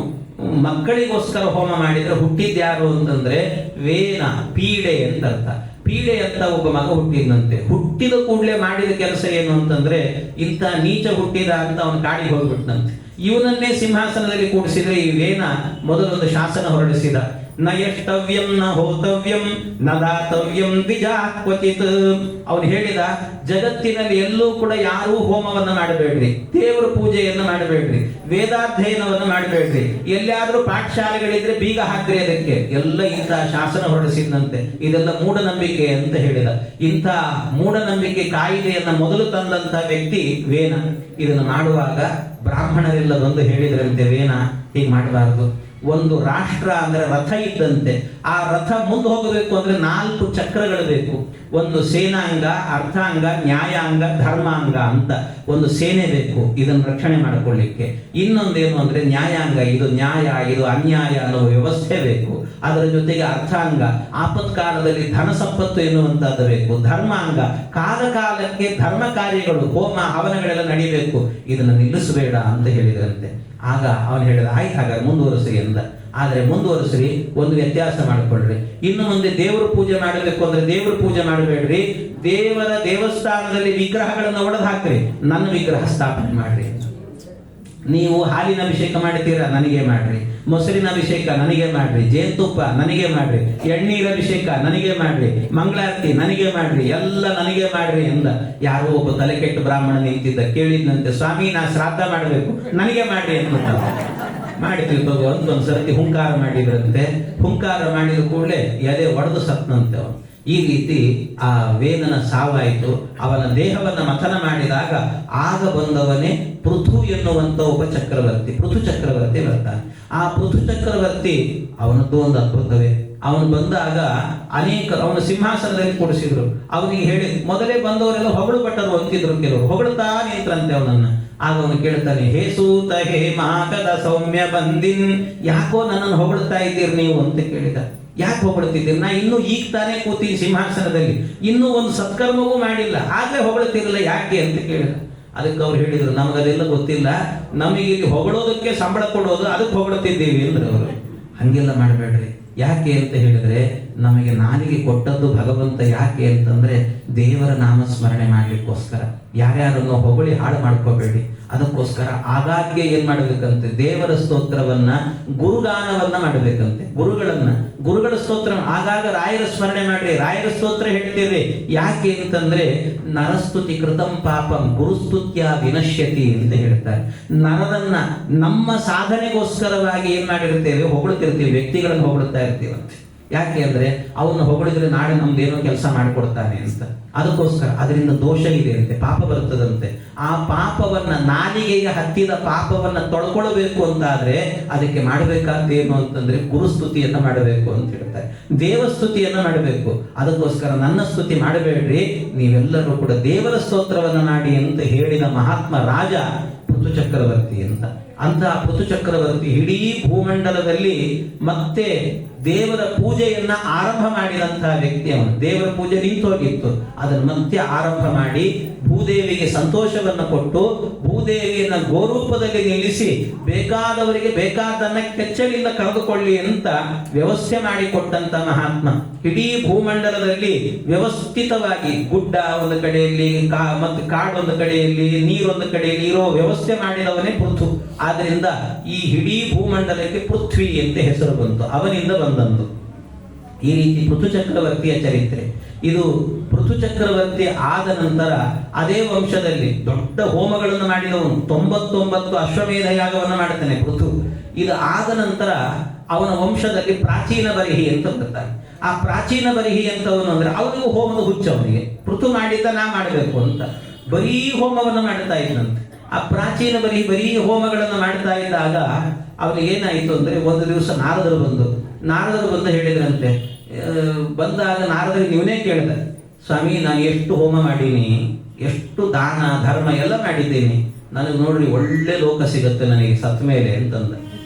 ಮಕ್ಕಳಿಗೋಸ್ಕರ ಹೋಮ ಮಾಡಿದ್ರೆ ಹುಟ್ಟಿದ್ಯಾರು ಅಂತಂದ್ರೆ ವೇನ, ಪೀಡೆ ಅಂತ ಅರ್ಥ. ಪೀಡೆ ಅಂತ ಒಬ್ಬ ಮಗ ಹುಟ್ಟಿದಂತೆ. ಹುಟ್ಟಿದ ಕೂಡಲೇ ಮಾಡಿದ ಕೆಲಸ ಏನು ಅಂತಂದ್ರೆ, ಇಂಥ ನೀಚ ಹುಟ್ಟಿದ ಅಂತ ಅವನು ಕಾಡಿಗೆ ಹೋಗ್ಬಿಟ್ಟಂತೆ. ಇವನನ್ನೇ ಸಿಂಹಾಸನದಲ್ಲಿ ಕೂಡಿಸಿದ್ರೆ ಈ ವೇನ ಮೊದಲೊಂದು ಶಾಸನ ಹೊರಡಿಸಿದ. ನ ಯಷ್ಟವ್ಯಂ ನ ಹೋತವ್ಯಂ ನ ದಾತವ್ಯಂ ದ್ವಿಜಾ ಕ್ವಚಿತ್. ಅವನು ಹೇಳಿದ, ಜಗತ್ತಿನಲ್ಲಿ ಎಲ್ಲೂ ಕೂಡ ಯಾರೂ ಹೋಮವನ್ನ ಮಾಡಬೇಡ್ರಿ, ದೇವರ ಪೂಜೆಯನ್ನು ಮಾಡಬೇಡ್ರಿ, ವೇದಾಧ್ಯಯನವನ್ನು ಮಾಡಬೇಡ್ರಿ, ಎಲ್ಲಿಯಾದ್ರೂ ಪಾಠಶಾಲೆಗಳಿದ್ರೆ ಬೀಗ ಹಾಕ್ರಿ ಅದಕ್ಕೆ. ಎಲ್ಲ ಇಂಥ ಶಾಸನ ಹೊರಡಿಸಿದಂತೆ. ಇದೆಲ್ಲ ಮೂಢನಂಬಿಕೆ ಅಂತ ಹೇಳಿದ. ಇಂಥ ಮೂಢನಂಬಿಕೆ ಕಾಯಿದೆಯನ್ನ ಮೊದಲು ತಂದಂತ ವ್ಯಕ್ತಿ ವೇನ. ಇದನ್ನು ಮಾಡುವಾಗ ಬ್ರಾಹ್ಮಣರೆಲ್ಲದೊಂದು ಹೇಳಿದ್ರಂತೆ, ವೇನ ಹೀಗೆ ಮಾಡಬಾರದು. ಒಂದು ರಾಷ್ಟ್ರ ಅಂದ್ರೆ ರಥ ಇದ್ದಂತೆ. ಆ ರಥ ಮುಂದೆ ಹೋಗಬೇಕು ಅಂದ್ರೆ 4 ಚಕ್ರಗಳು ಬೇಕು. ಒಂದು ಸೇನಾಂಗ, ಅರ್ಥಾಂಗ, ನ್ಯಾಯಾಂಗ, ಧರ್ಮಾಂಗ ಅಂತ ಒಂದು ಸೇನೆ ಬೇಕು ಇದನ್ನು ರಕ್ಷಣೆ ಮಾಡಿಕೊಳ್ಳಿಕ್ಕೆ. ಇನ್ನೊಂದೇನು ಅಂದ್ರೆ ನ್ಯಾಯಾಂಗ, ಇದು ನ್ಯಾಯ ಇದು ಅನ್ಯಾಯ ಅನ್ನೋ ವ್ಯವಸ್ಥೆ ಬೇಕು. ಅದರ ಜೊತೆಗೆ ಅರ್ಥಾಂಗ, ಆಪತ್ಕಾಲದಲ್ಲಿ ಧನ ಸಂಪತ್ತು ಎನ್ನುವಂತದ್ದು ಬೇಕು. ಧರ್ಮಾಂಗ, ಕಾಲ ಕಾಲಕ್ಕೆ ಧರ್ಮ ಕಾರ್ಯಗಳು, ಹೋಮ ಹವನಗಳೆಲ್ಲ ನಡೀಬೇಕು. ಇದನ್ನು ನಿಲ್ಲಿಸಬೇಡ ಅಂತ ಹೇಳಿದ್ರಂತೆ. ಆಗ ಅವನು ಹೇಳಿದ, ಆಯ್ತು ಹಾಗಾದ್ರೆ ಮುಂದುವರಿಸ್ರಿ ಎಂದ. ಆದ್ರೆ ಮುಂದುವರಿಸ್ರಿ, ಒಂದು ವ್ಯತ್ಯಾಸ ಮಾಡಿಕೊಳ್ಳ್ರಿ. ಇನ್ನು ಮುಂದೆ ದೇವರ ಪೂಜೆ ಮಾಡಬೇಕು ಅಂದ್ರೆ ದೇವರ ಪೂಜೆ ಮಾಡಬೇಡ್ರಿ, ದೇವರ ದೇವಸ್ಥಾನದಲ್ಲಿ ವಿಗ್ರಹಗಳನ್ನು ಒಡೆದು ಹಾಕ್ರಿ, ನನ್ನ ವಿಗ್ರಹ ಸ್ಥಾಪನೆ ಮಾಡ್ರಿ. ನೀವು ಹಾಲಿನ ಅಭಿಷೇಕ ಮಾಡ್ತೀರಾ, ನನಗೆ ಮಾಡ್ರಿ. ಮೊಸರಿನ ಅಭಿಷೇಕ ನನಗೆ ಮಾಡ್ರಿ. ಜೇನುತುಪ್ಪ ನನಗೆ ಮಾಡ್ರಿ. ಎಣ್ಣೀರ ಅಭಿಷೇಕ ನನಗೆ ಮಾಡ್ರಿ. ಮಂಗಳಾರತಿ ನನಗೆ ಮಾಡ್ರಿ. ಎಲ್ಲ ನನಗೆ ಮಾಡ್ರಿ ಎಂದ. ಯಾರೋ ಒಬ್ಬ ತಲೆ ಕೆಟ್ಟ ಬ್ರಾಹ್ಮಣ ನಿಂತಿದ್ದ, ಕೇಳಿದ್ನಂತೆ, ಸ್ವಾಮಿ ನಾ ಶ್ರಾದ್ದ ಮಾಡಬೇಕು, ನನಗೆ ಮಾಡ್ರಿ ಅಂತ ಮಾಡಿ ತಿಳ್ಕೋದು ಅಂತ ಒಂದ್ಸರ್ತಿ ಹುಂಕಾರ ಮಾಡಿದ್ರಂತೆ. ಹುಂಕಾರ ಮಾಡಿದ ಕೂಡಲೇ ಎದೆ ಒಡೆದು ಸತ್ನಂತೆ ಅವನು. ಈ ರೀತಿ ಆ ವೇದನ ಸಾವಾಯಿತು. ಅವನ ದೇಹವನ್ನ ಮಥನ ಮಾಡಿದಾಗ ಆಗ ಬಂದವನೇ ಪೃಥು ಎನ್ನುವಂತ ಒಬ್ಬ ಚಕ್ರವರ್ತಿ. ಪೃಥು ಚಕ್ರವರ್ತಿ ಬರ್ತಾನೆ. ಆ ಪೃಥು ಚಕ್ರವರ್ತಿ ಅವನದ್ದು ಒಂದು ಅದ್ಭುತವೇ. ಅವನು ಬಂದಾಗ ಅವನ ಸಿಂಹಾಸನದಲ್ಲಿ ಕೂಡಿಸಿದ್ರು. ಅವನಿಗೆ ಹೇಳಿ, ಮೊದಲೇ ಬಂದವರೆಲ್ಲ ಹೊಗಳು ಭಟ್ಟರು ಅಂತಿದ್ರು, ಕೆಲವರು ಹೊಗಳುತ್ತಾ ನಿಂತ್ರಂತೆ ಅವನನ್ನ. ಆಗ ಅವನು ಕೇಳ್ತಾನೆ, ಹೇ ಸೂತ ಹೇ ಮಾಗದ ಸೌಮ್ಯ ಬಂದಿನ್, ಯಾಕೋ ನನ್ನನ್ನು ಹೊಗಳುತ್ತಾ ಇದ್ದೀರಿ ನೀವು ಅಂತ ಕೇಳಿದ. ಯಾಕೆ ಹೊಗಳುತ್ತಿದ್ದೀರಿ? ನಾ ಇನ್ನೂ ಈಗ ತಾನೇ ಕೂತೀನಿ ಸಿಂಹಾಸನದಲ್ಲಿ, ಇನ್ನೂ ಒಂದು ಸತ್ಕರ್ಮವೂ ಮಾಡಿಲ್ಲ, ಆಗ್ಲೇ ಹೊಗಳುತ್ತಿರಲಿಲ್ಲ, ಯಾಕೆ ಅಂತ ಕೇಳಿದ. ಅದಕ್ಕೆ ಅವ್ರು ಹೇಳಿದ್ರು, ನಮಗದೆಲ್ಲ ಗೊತ್ತಿಲ್ಲ, ನಮಗೆ ಇಲ್ಲಿ ಹೊಗಳೋದಕ್ಕೆ ಸಂಬಳ ಕೊಡೋದು, ಅದಕ್ಕೆ ಹೊಗಳುತ್ತಿದ್ದೀವಿ ಅಂದ್ರೆ ಅವರು. ಹಂಗೆಲ್ಲ ಮಾಡಬೇಡ್ರಿ. ಯಾಕೆ ಅಂತ ಹೇಳಿದ್ರೆ, ನಮಗೆ ನಾಲಿಗೆ ಕೊಟ್ಟದ್ದು ಭಗವಂತ ಯಾಕೆ ಅಂತಂದ್ರೆ ದೇವರ ನಾಮಸ್ಮರಣೆ ಮಾಡ್ಲಿಕ್ಕೋಸ್ಕರ. ಯಾರ್ಯಾರನ್ನು ಹೊಗಳಿ ಹಾಳು ಮಾಡ್ಕೋಬೇಡಿ, ಅದಕ್ಕೋಸ್ಕರ ಆಗಾಗ್ಗೆ ಏನ್ ಮಾಡಬೇಕಂತೆ, ದೇವರ ಸ್ತೋತ್ರವನ್ನ, ಗುರುಗಾನವನ್ನ ಮಾಡಬೇಕಂತೆ. ಗುರುಗಳ ಸ್ತೋತ್ರ ಆಗಾಗ ರಾಯರ ಸ್ಮರಣೆ ಮಾಡ್ರಿ, ರಾಯರ ಸ್ತೋತ್ರ ಹೇಳ್ತೀರಿ. ಯಾಕೆ ಅಂತಂದ್ರೆ ನರಸ್ತುತಿ ಕೃತಂ ಪಾಪಂ ಗುರುಸ್ತುತ್ಯ ವಿನಶ್ಯತಿ ಅಂತ ಹೇಳ್ತಾರೆ. ನರದನ್ನ ನಮ್ಮ ಸಾಧನೆಗೋಸ್ಕರವಾಗಿ ಏನ್ ಮಾಡಿರ್ತೇವೆ, ಹೊಗಳುತ್ತಿರ್ತೀವಿ, ವ್ಯಕ್ತಿಗಳನ್ನು ಹೊಗಳುತ್ತಾ ಇರ್ತೀವಂತೆ. ಯಾಕೆ ಅಂದ್ರೆ ಅವನ್ನ ಹೊಗಳಿದ್ರೆ ನಾಳೆ ನಮ್ದೇನೋ ಕೆಲಸ ಮಾಡಿಕೊಡ್ತಾನೆ ಅಂತ. ಅದಕ್ಕೋಸ್ಕರ ಅದರಿಂದ ದೋಷ ಇದೆ ಅಂತೆ, ಪಾಪ ಬರ್ತದಂತೆ. ಆ ಪಾಪವನ್ನ, ನಾಲಿಗೆಗೆ ಹತ್ತಿದ ಪಾಪವನ್ನ ತೊಳ್ಕೊಳ್ಬೇಕು ಅಂತಾದ್ರೆ ಅದಕ್ಕೆ ಮಾಡಬೇಕಾದ್ದೇನು ಅಂತಂದ್ರೆ ಗುರುಸ್ತುತಿಯನ್ನ ಮಾಡಬೇಕು ಅಂತ ಹೇಳ್ತಾರೆ, ದೇವಸ್ತುತಿಯನ್ನ ಮಾಡಬೇಕು. ಅದಕ್ಕೋಸ್ಕರ ನನ್ನ ಸ್ತುತಿ ಮಾಡಬೇಡ್ರಿ, ನೀವೆಲ್ಲರೂ ಕೂಡ ದೇವರ ಸ್ತೋತ್ರವನ್ನ ಮಾಡಿ ಅಂತ ಹೇಳಿದ ಮಹಾತ್ಮ ರಾಜ ಪೃಥು ಚಕ್ರವರ್ತಿ ಅಂತ. ಅಂತಹ ಪೃಥು ಚಕ್ರವರ್ತಿ ಇಡೀ ಭೂಮಂಡಲದಲ್ಲಿ ಮತ್ತೆ ದೇವರ ಪೂಜೆಯನ್ನ ಆರಂಭ ಮಾಡಿದಂತಹ ವ್ಯಕ್ತಿ ಅವನು. ದೇವರ ಪೂಜೆ ನಿಂತು ಹೋಗಿತ್ತು, ಅದನ್ನು ಮತ್ತೆ ಆರಂಭ ಮಾಡಿ ಭೂದೇವಿಗೆ ಸಂತೋಷವನ್ನು ಕೊಟ್ಟು ಭೂದೇವಿಯನ್ನ ಗೋರೂಪದಲ್ಲಿ ನಿಲ್ಲಿಸಿ ಬೇಕಾದವರಿಗೆ ಬೇಕಾದನ್ನ ಕೆಚ್ಚಲಿಂದ ಕರೆದುಕೊಳ್ಳಿ ಅಂತ ವ್ಯವಸ್ಥೆ ಮಾಡಿಕೊಟ್ಟಂತ ಮಹಾತ್ಮ. ಇಡೀ ಭೂಮಂಡಲದಲ್ಲಿ ವ್ಯವಸ್ಥಿತವಾಗಿ ಗುಡ್ಡ ಒಂದು ಕಡೆಯಲ್ಲಿ ಮತ್ತು ಕಾಡೊಂದು ಕಡೆಯಲ್ಲಿ ನೀರೊಂದು ಕಡೆಯಲ್ಲಿ ಇರೋ ವ್ಯವಸ್ಥೆ ಮಾಡಿದವನೇ ಪೃಥು. ಆದ್ರಿಂದ ಈ ಇಡೀ ಭೂಮಂಡಲಕ್ಕೆ ಪೃಥ್ವಿ ಅಂತ ಹೆಸರು ಬಂತು, ಅವನಿಂದ ಬಂದಂದು. ಈ ರೀತಿ ಪೃಥು ಚಕ್ರವರ್ತಿಯ ಚರಿತ್ರೆ ಇದು. ಪೃಥು ಚಕ್ರವರ್ತಿ ಆದ ನಂತರ ಅದೇ ವಂಶದಲ್ಲಿ ದೊಡ್ಡ ಹೋಮಗಳನ್ನು ಮಾಡಿದವನು, 99 ಅಶ್ವಮೇಧ ಯಾಗವನ್ನು ಮಾಡ್ತಾನೆ ಪೃಥು. ಇದು ಆದ ನಂತರ ಅವನ ವಂಶದಲ್ಲಿ ಪ್ರಾಚೀನ ಬರಿಹಿ ಅಂತ ಬರ್ತಾನೆ. ಆ ಪ್ರಾಚೀನ ಬರಿಹಿ ಅಂತವನು ಅಂದ್ರೆ ಅವನಿಗೂ ಹೋಮದ ಹುಚ್ಚ, ಅವನಿಗೆ ಪೃಥು ಮಾಡಿದ್ದ ನಾ ಮಾಡಬೇಕು ಅಂತ ಬರೀ ಹೋಮವನ್ನು ಮಾಡ್ತಾ ಇದ್ದಂತೆ. ಆ ಪ್ರಾಚೀನ ಬರೀ ಹೋಮಗಳನ್ನು ಮಾಡ್ತಾ ಇದ್ದಾಗ ಅವನಿಗೆ ಏನಾಯಿತು ಅಂದ್ರೆ, ಒಂದು ದಿವಸ ನಾರದರು ಬಂದು ಹೇಳಿದ್ರಂತೆ. ಬಂದಾಗ ನಾರದರಿಗೆ ನೀವನೇ ಕೇಳಿದ, ಸ್ವಾಮಿ ನಾನು ಎಷ್ಟು ಹೋಮ ಮಾಡೀನಿ, ಎಷ್ಟು ದಾನ ಧರ್ಮ ಎಲ್ಲ ಮಾಡಿದ್ದೇನೆ, ನನಗೆ ನೋಡ್ರಿ ಒಳ್ಳೆ ಲೋಕ ಸಿಗುತ್ತೆ ನನಗೆ ಸತ್ತ ಮೇಲೆ ಅಂತಂದ.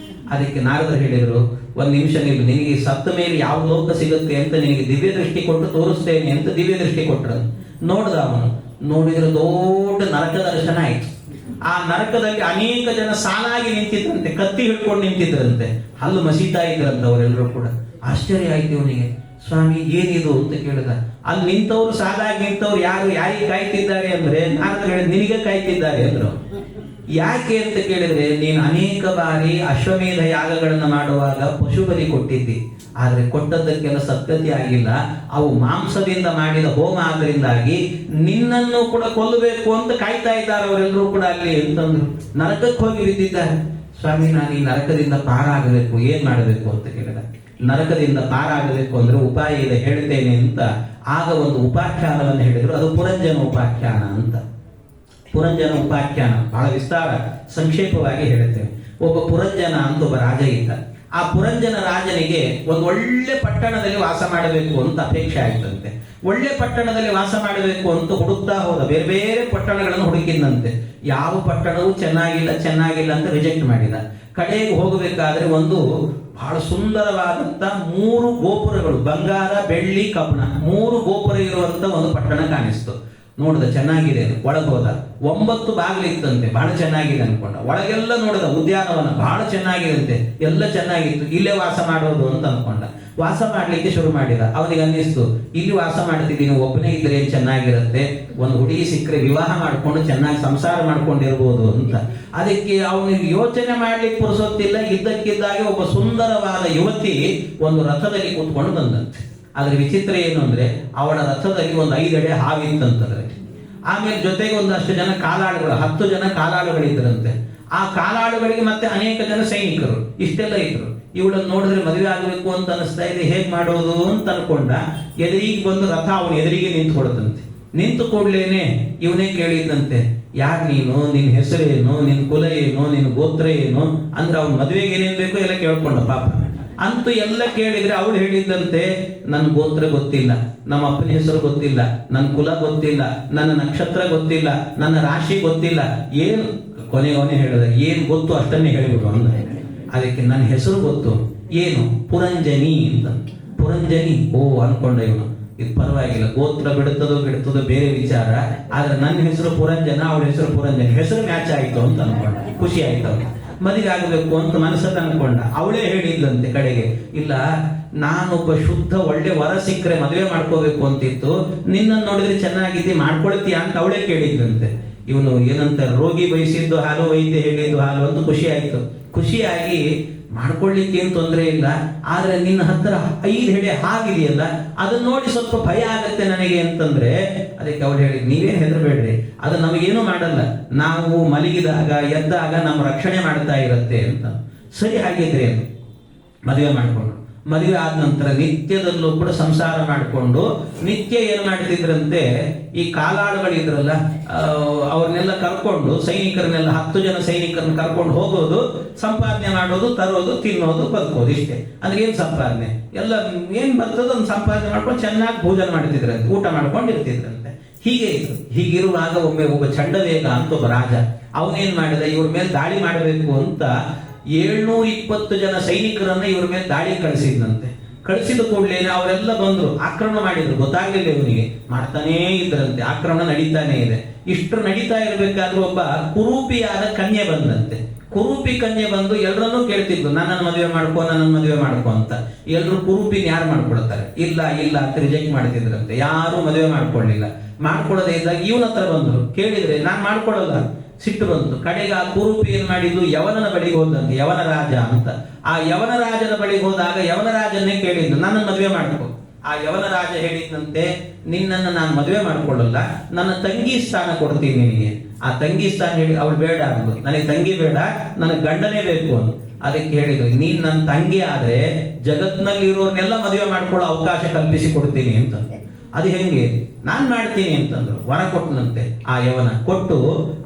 ಅದಕ್ಕೆ ನಾರದರು ಹೇಳಿದ್ರು, ಒಂದ್ ನಿಮಿಷ ನಿನಗೆ ಸತ್ತ ಮೇಲೆ ಯಾವ ಲೋಕ ಸಿಗುತ್ತೆ ಅಂತ ನಿನಗೆ ದಿವ್ಯ ದೃಷ್ಟಿ ಕೊಟ್ಟು ತೋರಿಸ್ತೇನೆ ಅಂತ ದಿವ್ಯ ದೃಷ್ಟಿ ಕೊಟ್ಟರು. ನೋಡ್ದ ಅವನು, ನೋಡಿದ್ರೆ ದೊಡ್ಡ ನರಕ ದರ್ಶನ ಆಯ್ತು. ಆ ನರಕದಲ್ಲಿ ಅನೇಕ ಜನ ಸಾಲಾಗಿ ನಿಂತಿದ್ರಂತೆ, ಕತ್ತಿ ಹಿಡ್ಕೊಂಡು ನಿಂತಿದ್ರಂತೆ, ಹಲ್ಲು ಮಸೀತಾ ಇದ್ರಂತ ಅವರೆಲ್ಲರೂ ಕೂಡ. ಆಶ್ಚರ್ಯ ಆಯ್ತು ಇವನಿಗೆ, ಸ್ವಾಮಿ ಏನಿದು ಅಂತ ಕೇಳಿದ. ಅಲ್ಲಿ ನಿಂತವ್ರು, ಸಾಲಾಗಿ ನಿಂತವ್ರು ಯಾರಿಗೆ ಕಾಯ್ತಿದ್ದಾರೆ ಅಂದ್ರೆ ನಾನು ಹೇಳಿದ ನಿನಗೆ ಕಾಯ್ತಿದ್ದಾರೆ ಅಂದ್ರು. ಯಾಕೆ ಅಂತ ಕೇಳಿದ್ರೆ, ನೀನು ಅನೇಕ ಬಾರಿ ಅಶ್ವಮೇಧ ಯಾಗಗಳನ್ನು ಮಾಡುವಾಗ ಪಶು ಬಲಿ ಕೊಟ್ಟಿದ್ದಿ, ಆದ್ರೆ ಕೊಟ್ಟದ್ದಕ್ಕೆಲ್ಲ ಸದ್ಗತಿ ಆಗಿಲ್ಲ, ಅವು ಮಾಂಸದಿಂದ ಮಾಡಿದ ಹೋಮ ಆದ್ರಿಂದಾಗಿ ನಿನ್ನನ್ನು ಕೂಡ ಕೊಲ್ಲಬೇಕು ಅಂತ ಕಾಯ್ತಾ ಇದ್ದಾರೆ ಅವರೆಲ್ಲರೂ ಕೂಡ ಅಲ್ಲಿ ಅಂತಂದ್ರು. ನರಕಕ್ಕೆ ಹೋಗಿ ಬಿದ್ದಿದ್ದಾರೆ. ಸ್ವಾಮಿ ನಾನು ಈ ನರಕದಿಂದ ಪಾರಾಗಬೇಕು, ಏನ್ ಮಾಡಬೇಕು ಅಂತ ಕೇಳಿದ. ನರಕದಿಂದ ಪಾರಾಗಬೇಕು ಅಂದ್ರೆ ಉಪಾಯ ಇದೆ ಹೇಳ್ತೇನೆ ಅಂತ ಆಗ ಒಂದು ಉಪಾಖ್ಯಾನವನ್ನು ಹೇಳಿದ್ರು. ಅದು ಪುರಂಜನ ಉಪಾಖ್ಯಾನ ಅಂತ. ಪುರಂಜನ ಉಪಾಖ್ಯಾನ ಬಹಳ ವಿಸ್ತಾರ, ಸಂಕ್ಷೇಪವಾಗಿ ಹೇಳುತ್ತೇವೆ. ಒಬ್ಬ ಪುರಂಜನ ಅಂತ ಒಬ್ಬ ರಾಜ ಇದ್ದ. ಆ ಪುರಂಜನ ರಾಜನಿಗೆ ಒಂದು ಒಳ್ಳೆ ಪಟ್ಟಣದಲ್ಲಿ ವಾಸ ಮಾಡಬೇಕು ಅಂತ ಅಪೇಕ್ಷೆ ಆಯ್ತಂತೆ. ಒಳ್ಳೆ ಪಟ್ಟಣದಲ್ಲಿ ವಾಸ ಮಾಡಬೇಕು ಅಂತ ಹುಡುಕ್ತಾ ಹೋದ, ಬೇರೆ ಬೇರೆ ಪಟ್ಟಣಗಳನ್ನು ಹುಡುಕಿದಂತೆ. ಯಾವ ಪಟ್ಟಣವೂ ಚೆನ್ನಾಗಿಲ್ಲ ಅಂತ ರಿಜೆಕ್ಟ್ ಮಾಡಿದ. ಕಡೆಗೆ ಹೋಗಬೇಕಾದ್ರೆ ಒಂದು ಬಹಳ ಸುಂದರವಾದಂತ 3 ಗೋಪುರಗಳು, ಬಂಗಾರ ಬೆಳ್ಳಿ ಕಬ್ಬಣ 3 ಗೋಪುರ ಇರುವಂತ ಒಂದು ಪಟ್ಟಣ ಕಾಣಿಸ್ತು. ನೋಡಿದ, ಚೆನ್ನಾಗಿದೆ. ಒಳಗೆ ಹೋದ, 9 ಬಾಗಿಲಿತ್ತಂತೆ, ಬಹಳ ಚೆನ್ನಾಗಿದೆ ಅನ್ಕೊಂಡ. ಒಳಗೆಲ್ಲ ನೋಡಿದ, ಉದ್ಯಾನವನ ಬಹಳ ಚೆನ್ನಾಗಿದಂತೆ, ಎಲ್ಲ ಚೆನ್ನಾಗಿತ್ತು, ಇಲ್ಲೇ ವಾಸ ಮಾಡೋದು ಅಂತ ಅನ್ಕೊಂಡ. ವಾಸ ಮಾಡ್ಲಿಕ್ಕೆ ಶುರು ಮಾಡಿದ. ಅವನಿಗೆ ಅನ್ನಿಸ್ತು, ಇಲ್ಲಿ ವಾಸ ಮಾಡ್ತಿದ್ದೀನಿ, ಒಬ್ಬನೇ ಇದ್ರೆ ಏನ್ ಚೆನ್ನಾಗಿರುತ್ತೆ, ಒಂದು ಹುಡುಗಿ ಸಿಕ್ಕರೆ ವಿವಾಹ ಮಾಡ್ಕೊಂಡು ಚೆನ್ನಾಗಿ ಸಂಸಾರ ಮಾಡ್ಕೊಂಡಿರ್ಬೋದು ಅಂತ. ಅದಕ್ಕೆ ಅವನಿಗೆ ಯೋಚನೆ ಮಾಡ್ಲಿಕ್ಕೆ ಪುರುಸೊತ್ತಿಲ್ಲ. ಇದ್ದಕ್ಕಿದ್ದಾಗೆ ಒಬ್ಬ ಸುಂದರವಾದ ಯುವತಿ ಒಂದು ರಥದಲ್ಲಿ ಕೂತ್ಕೊಂಡು ಬಂದಂತೆ. ಅದ್ರ ವಿಚಿತ್ರ ಏನು ಅಂದ್ರೆ, ಅವಳ ರಥದಲ್ಲಿ ಒಂದು 5 ಅಡಿ ಹಾವಿತ್ತಂತಂದ್ರೆ, ಆಮೇಲೆ ಜೊತೆಗೆ ಒಂದಷ್ಟು ಜನ ಕಾಲಾಳುಗಳು, 10 ಜನ ಕಾಲಾಳುಗಳಿದ್ರಂತೆ. ಆ ಕಾಲಾಳುಗಳಿಗೆ ಮತ್ತೆ ಅನೇಕ ಜನ ಸೈನಿಕರು, ಇಷ್ಟೆಲ್ಲ ಇದ್ರು. ಇವಳನ್ನು ನೋಡಿದ್ರೆ ಮದುವೆ ಆಗಬೇಕು ಅಂತ ಅನಿಸ್ತಾ ಇದೆ, ಹೇಗ್ ಮಾಡೋದು ಅಂತ ಅನ್ಕೊಂಡ. ಎದುರಿಗೆ ಬಂದು ರಥ ಅವನ ಎದುರಿಗೆ ನಿಂತ್ಕೊಡದಂತೆ. ನಿಂತು ಕೂಡ್ಲೇನೆ ಇವನೇ ಕೇಳಿದಂತೆ, ಯಾರು ನೀನು, ನಿನ್ ಹೆಸರೇನು, ನಿನ್ ಕುಲ ಏನು, ನಿನ್ ಗೋತ್ರ ಏನು ಅಂದ್ರೆ ಅವ್ನ ಮದುವೆಗೆ ಏನೇನ್ ಬೇಕೋ ಎಲ್ಲ ಕೇಳ್ಕೊಂಡ. ಪಾಪ ಅಂತೂ ಎಲ್ಲ ಕೇಳಿದ್ರೆ ಅವಳು ಹೇಳಿದ್ದಂತೆ, ನನ್ನ ಗೋತ್ರ ಗೊತ್ತಿಲ್ಲ, ನಮ್ಮ ಅಪ್ಪನ ಹೆಸರು ಗೊತ್ತಿಲ್ಲ, ನನ್ನ ಕುಲ ಗೊತ್ತಿಲ್ಲ, ನನ್ನ ನಕ್ಷತ್ರ ಗೊತ್ತಿಲ್ಲ, ನನ್ನ ರಾಶಿ ಗೊತ್ತಿಲ್ಲ, ಏನು ಕೊನೆಯವನೇ ಹೇಳಿದ, ಏನ್ ಗೊತ್ತು ಅಷ್ಟನ್ನೇ ಹೇಳಿಬಿಡು ಅಂದ. ಅದಕ್ಕೆ ನನ್ನ ಹೆಸರು ಗೊತ್ತು, ಏನು, ಪುರಂಜನಿ ಅಂತ. ಪುರಂಜನಿ, ಓ ಅನ್ಕೊಂಡ ಇವನು, ಇದು ಪರವಾಗಿಲ್ಲ, ಗೋತ್ರ ಬಿಡುತ್ತದೋ ಬೇರೆ ವಿಚಾರ, ಆದ್ರೆ ನನ್ನ ಹೆಸರು ಪುರಂಜನ, ಅವಳ ಹೆಸರು ಪುರಂಜನಿ, ಹೆಸರು ಮ್ಯಾಚ್ ಆಯ್ತು ಅಂತ ಅನ್ಕೊಂಡ. ಖುಷಿ ಆಯ್ತು. ಮದುವೆ ಆಗಬೇಕು ಅಂತ ಮನಸ್ಸಲ್ಲಿ ಅನ್ಕೊಂಡ. ಅವಳೇ ಹೇಳಿದ್ಲಂತೆ ಕಡೆಗೆ, ಇಲ್ಲ ನಾನೊಬ್ಬ ಶುದ್ಧ ಒಳ್ಳೆ ವರ ಸಿಕ್ಕರೆ ಮದುವೆ ಮಾಡ್ಕೋಬೇಕು ಅಂತಿತ್ತು, ನಿನ್ನನ್ನು ನೋಡಿದ್ರೆ ಚೆನ್ನಾಗಿದ್ದೆ ಮಾಡ್ಕೊಳ್ತೀಯ ಅಂತ ಅವಳೇ ಕೇಳಿದ್ಲಂತೆ. ಇವನು ಏನಂತ, ರೋಗಿ ಬಯಸಿದ್ದು ಹಾಲು ವೈದ್ಯ ಹೇಳಿದ್ದು ಹಾಲು ಅಂತ ಖುಷಿಯಾಯಿತು. ಖುಷಿಯಾಗಿ ಮಾಡ್ಕೊಳ್ಳಿಕ್ಕೆ ಏನು ತೊಂದರೆ ಇಲ್ಲ, ಆದ್ರೆ ನಿನ್ನ ಹತ್ರ 5 ಹೆಡೆ ಹಾಗಿದೆಯಲ್ಲ ಅದನ್ನ ನೋಡಿ ಸ್ವಲ್ಪ ಭಯ ಆಗತ್ತೆ ನನಗೆ ಅಂತಂದ್ರೆ, ಅದಕ್ಕೆ ಅವ್ರು ಹೇಳಿ, ನೀವೇನು ಹೆದರಬೇಡ್ರಿ, ಅದು ನಮಗೇನು ಮಾಡಲ್ಲ, ನಾವು ಮಲಗಿದಾಗ ಎದ್ದಾಗ ನಮ್ಮ ರಕ್ಷಣೆ ಮಾಡ್ತಾ ಇರತ್ತೆ ಅಂತ. ಸರಿ, ಹಾಗಿದ್ರೆ ಮದುವೆ ಮಾಡ್ಕೊಂಡು, ಮದುವೆ ಆದ ನಂತರ ನಿತ್ಯದಲ್ಲೂ ಕೂಡ ಸಂಸಾರ ಮಾಡಿಕೊಂಡು ನಿತ್ಯ ಏನ್ ಮಾಡ್ತಿದ್ರಂತೆ, ಈ ಕಾಲಾಳುಗಳಿದ್ರಲ್ಲ ಅವ್ರನ್ನೆಲ್ಲ ಕರ್ಕೊಂಡು, ಸೈನಿಕರನ್ನೆಲ್ಲ 10 ಜನ ಸೈನಿಕರನ್ನ ಕರ್ಕೊಂಡು ಹೋಗೋದು, ಸಂಪಾದನೆ ಮಾಡೋದು, ತರೋದು, ತಿನ್ನೋದು, ಬದುಕೋದು, ಇಷ್ಟೇ. ಅಂದ್ರೆ ಏನ್ ಸಂಪಾದನೆ, ಎಲ್ಲ ಏನ್ ಬರ್ತದೋ ಒಂದು ಸಂಪಾದನೆ ಮಾಡ್ಕೊಂಡು ಚೆನ್ನಾಗಿ ಭೋಜನ ಮಾಡ್ತಿದ್ರಂತೆ, ಊಟ ಮಾಡ್ಕೊಂಡು ಇರ್ತಿದ್ರಂತೆ. ಹೀಗೆ ಇತ್ತು. ಹೀಗಿರುವಾಗ ಒಬ್ಬ ಚಂಡವೇಗ ಅಂತ ಒಬ್ಬ ರಾಜ, ಅವನೇನ್ ಮಾಡಿದ, ಇವ್ರ ಮೇಲೆ ದಾಳಿ ಮಾಡಬೇಕು ಅಂತ 720 ಜನ ಸೈನಿಕರನ್ನ ಇವ್ರ ಮೇಲೆ ದಾಳಿ ಕಳಿಸಿದ್ನಂತೆ. ಕಳಿಸಿದ ಕೂಡಲೇ ಅವರೆಲ್ಲ ಬಂದ್ರು, ಆಕ್ರಮಣ ಮಾಡಿದ್ರು. ಗೊತ್ತಾಗ್ಲಿಲ್ಲ ಇವನಿಗೆ, ಮಾಡ್ತಾನೇ ಇದ್ರಂತೆ, ಆಕ್ರಮಣ ನಡೀತಾನೆ ಇದೆ. ಇಷ್ಟು ನಡೀತಾ ಇರ್ಬೇಕಾದ್ರೂ ಒಬ್ಬ ಕುರೂಪಿಯಾದ ಕನ್ಯೆ ಬಂದಂತೆ. ಕುರೂಪಿ ಕನ್ಯೆ ಬಂದು ಎಲ್ಲರನ್ನೂ ಕೇಳ್ತಿದ್ರು, ನನ್ನನ್ನು ಮದುವೆ ಮಾಡ್ಕೋ, ನನ್ನನ್ನು ಮದುವೆ ಮಾಡ್ಕೋ ಅಂತ. ಎಲ್ಲರೂ ಕುರೂಪಿನ ಯಾರು ಮಾಡ್ಕೊಳ್ತಾರೆ, ಇಲ್ಲ ಇಲ್ಲ ಅಂತ ರಿಜೆಕ್ಟ್ ಮಾಡ್ತಿದ್ರಂತೆ. ಯಾರು ಮದುವೆ ಮಾಡ್ಕೊಳ್ಳಿಲ್ಲ. ಮಾಡ್ಕೊಳ್ಳೋದೇ ಇದ್ದಾಗ ಇವನ ಹತ್ರ ಬಂದ್ರು, ಕೇಳಿದ್ರೆ ನಾನ್ ಮಾಡ್ಕೊಳ್ಳೋಲ್ಲ. ಸಿಟ್ಟು ಬಂತು. ಕಡೆಗೆ ಆ ಕುರೂಪಿ ಏನ್ ಮಾಡಿದ್ದು, ಯವನನ ಬಳಿಗೆ ಹೋದಂತೆ, ಯವನ ರಾಜ ಅಂತ. ಆ ಯವನ ರಾಜನ ಬಳಿಗೆ ಹೋದಾಗ ಯವನ ರಾಜನ್ನೇ ಕೇಳಿದ್ದು, ನನ್ನನ್ನು ಮದುವೆ ಮಾಡ್ಕೊ. ಆ ಯವನ ರಾಜ ಹೇಳಿದಂತೆ, ನಿನ್ನನ್ನು ನಾನು ಮದುವೆ ಮಾಡ್ಕೊಳ್ಳಲ್ಲ, ನನ್ನ ತಂಗಿ ಸ್ಥಾನ ಕೊಡ್ತೀನಿ ನಿನಗೆ. ಆ ತಂಗಿ ಸ್ಥಾನ ಹೇಳಿ ಅವ್ಳು ಬೇಡ ಅಂದ್ರು, ನನಗೆ ತಂಗಿ ಬೇಡ, ನನಗೆ ಗಂಡನೇ ಬೇಕು ಅಂತ. ಅದಕ್ಕೆ ಹೇಳಿದ್ರು, ನೀನ್ ನನ್ನ ತಂಗಿ ಆದ್ರೆ ಜಗತ್ನಲ್ಲಿ ಇರೋರ್ನೆಲ್ಲ ಮದುವೆ ಮಾಡ್ಕೊಳ್ಳೋ ಅವಕಾಶ ಕಲ್ಪಿಸಿ ಕೊಡ್ತೀನಿ ಅಂತ. ಅದು ಹೆಂಗೆ, ನಾನ್ ಮಾಡ್ತೀನಿ ಅಂತಂದ್ರು. ವರ ಕೊಟ್ಟನಂತೆ ಆ ಯವನ. ಕೊಟ್ಟು,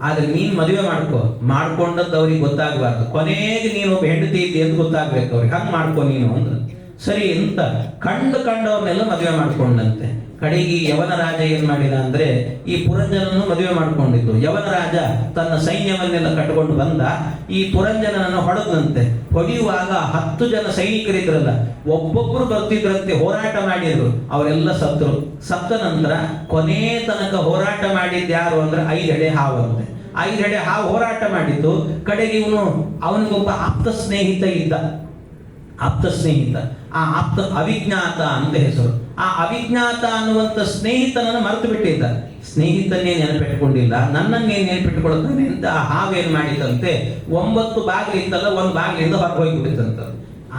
ಆದ್ರೆ ನೀನ್ ಮದುವೆ ಮಾಡ್ಕೊಂಡದ್ದು ಅವ್ರಿಗೆ ಗೊತ್ತಾಗಬಾರ್ದು, ಕೊನೆಗೆ ನೀನು ಒಬ್ಬ ಹೆಂಡತಿ ಇದ್ದಿ ಅಂತ ಗೊತ್ತಾಗ್ಬೇಕು ಅವ್ರಿಗೆ, ಹಂಗ್ ಮಾಡ್ಕೊ ನೀನು ಅಂದ್ರು. ಸರಿ ಅಂತ ಕಂಡವ್ರನ್ನೆಲ್ಲ ಮದುವೆ ಮಾಡ್ಕೊಂಡಂತೆ. ಕಡೆಗೆ ಯವನ ರಾಜ ಏನ್ ಮಾಡಿದ ಅಂದ್ರೆ, ಈ ಪುರಂಜನನ್ನು ಮದುವೆ ಮಾಡ್ಕೊಂಡಿದ್ದು. ಯವನ ರಾಜ ತನ್ನ ಸೈನ್ಯವನ್ನೆಲ್ಲ ಕಟ್ಟಿಕೊಂಡು ಬಂದ, ಈ ಪುರಂಜನನನ್ನು ಹೊಡೆದಂತೆ. ಹೊಡೆಯುವಾಗ 10 ಜನ ಸೈನಿಕರಿದ್ರಲ್ಲ, ಒಬ್ಬೊಬ್ರು ಬರ್ತಿದ್ರಂತೆ, ಹೋರಾಟ ಮಾಡಿದ್ರು. ಅವರೆಲ್ಲ ಸತ್ರು. ಸತ್ತ ನಂತರ ಕೊನೆ ತನಕ ಹೋರಾಟ ಮಾಡಿದ್ದು ಯಾರು ಅಂದ್ರೆ 5 ಹೆಡೆ ಹಾವಂತೆ. 5 ಹೆಡೆ ಹಾವು ಹೋರಾಟ ಮಾಡಿದ್ದು. ಕಡೆಗೆ ಇವನು, ಅವನಿಗೊಬ್ಬ ಆಪ್ತ ಸ್ನೇಹಿತ ಇದ್ದ. ಆಪ್ತ ಸ್ನೇಹಿತ, ಆ ಆಪ್ತ ಅವಿಜ್ಞಾತ ಅಂತ ಹೆಸರು. ಆ ಅವಿಜ್ಞಾತ ಅನ್ನುವಂತ ಸ್ನೇಹಿತನನ್ನು ಮರೆತು ಬಿಟ್ಟಿದ್ದ. ಸ್ನೇಹಿತನ್ನೇ ನೆನಪಿಟ್ಕೊಂಡಿಲ್ಲ, ನನ್ನನ್ನೇ ನೆನಪಿಟ್ಕೊಳ್ತಾನೆ ಅಂತ ಆ ಹಾವೇನ್ ಮಾಡಿದಂತೆ, 9 ಬಾಗಿಲಿತ್ತಲ್ಲ, 1 ಬಾಗಿಲಿಂದ ಹೊರಗೆ ಹೋಗಿಬಿಟ್ಟಿದಂತ.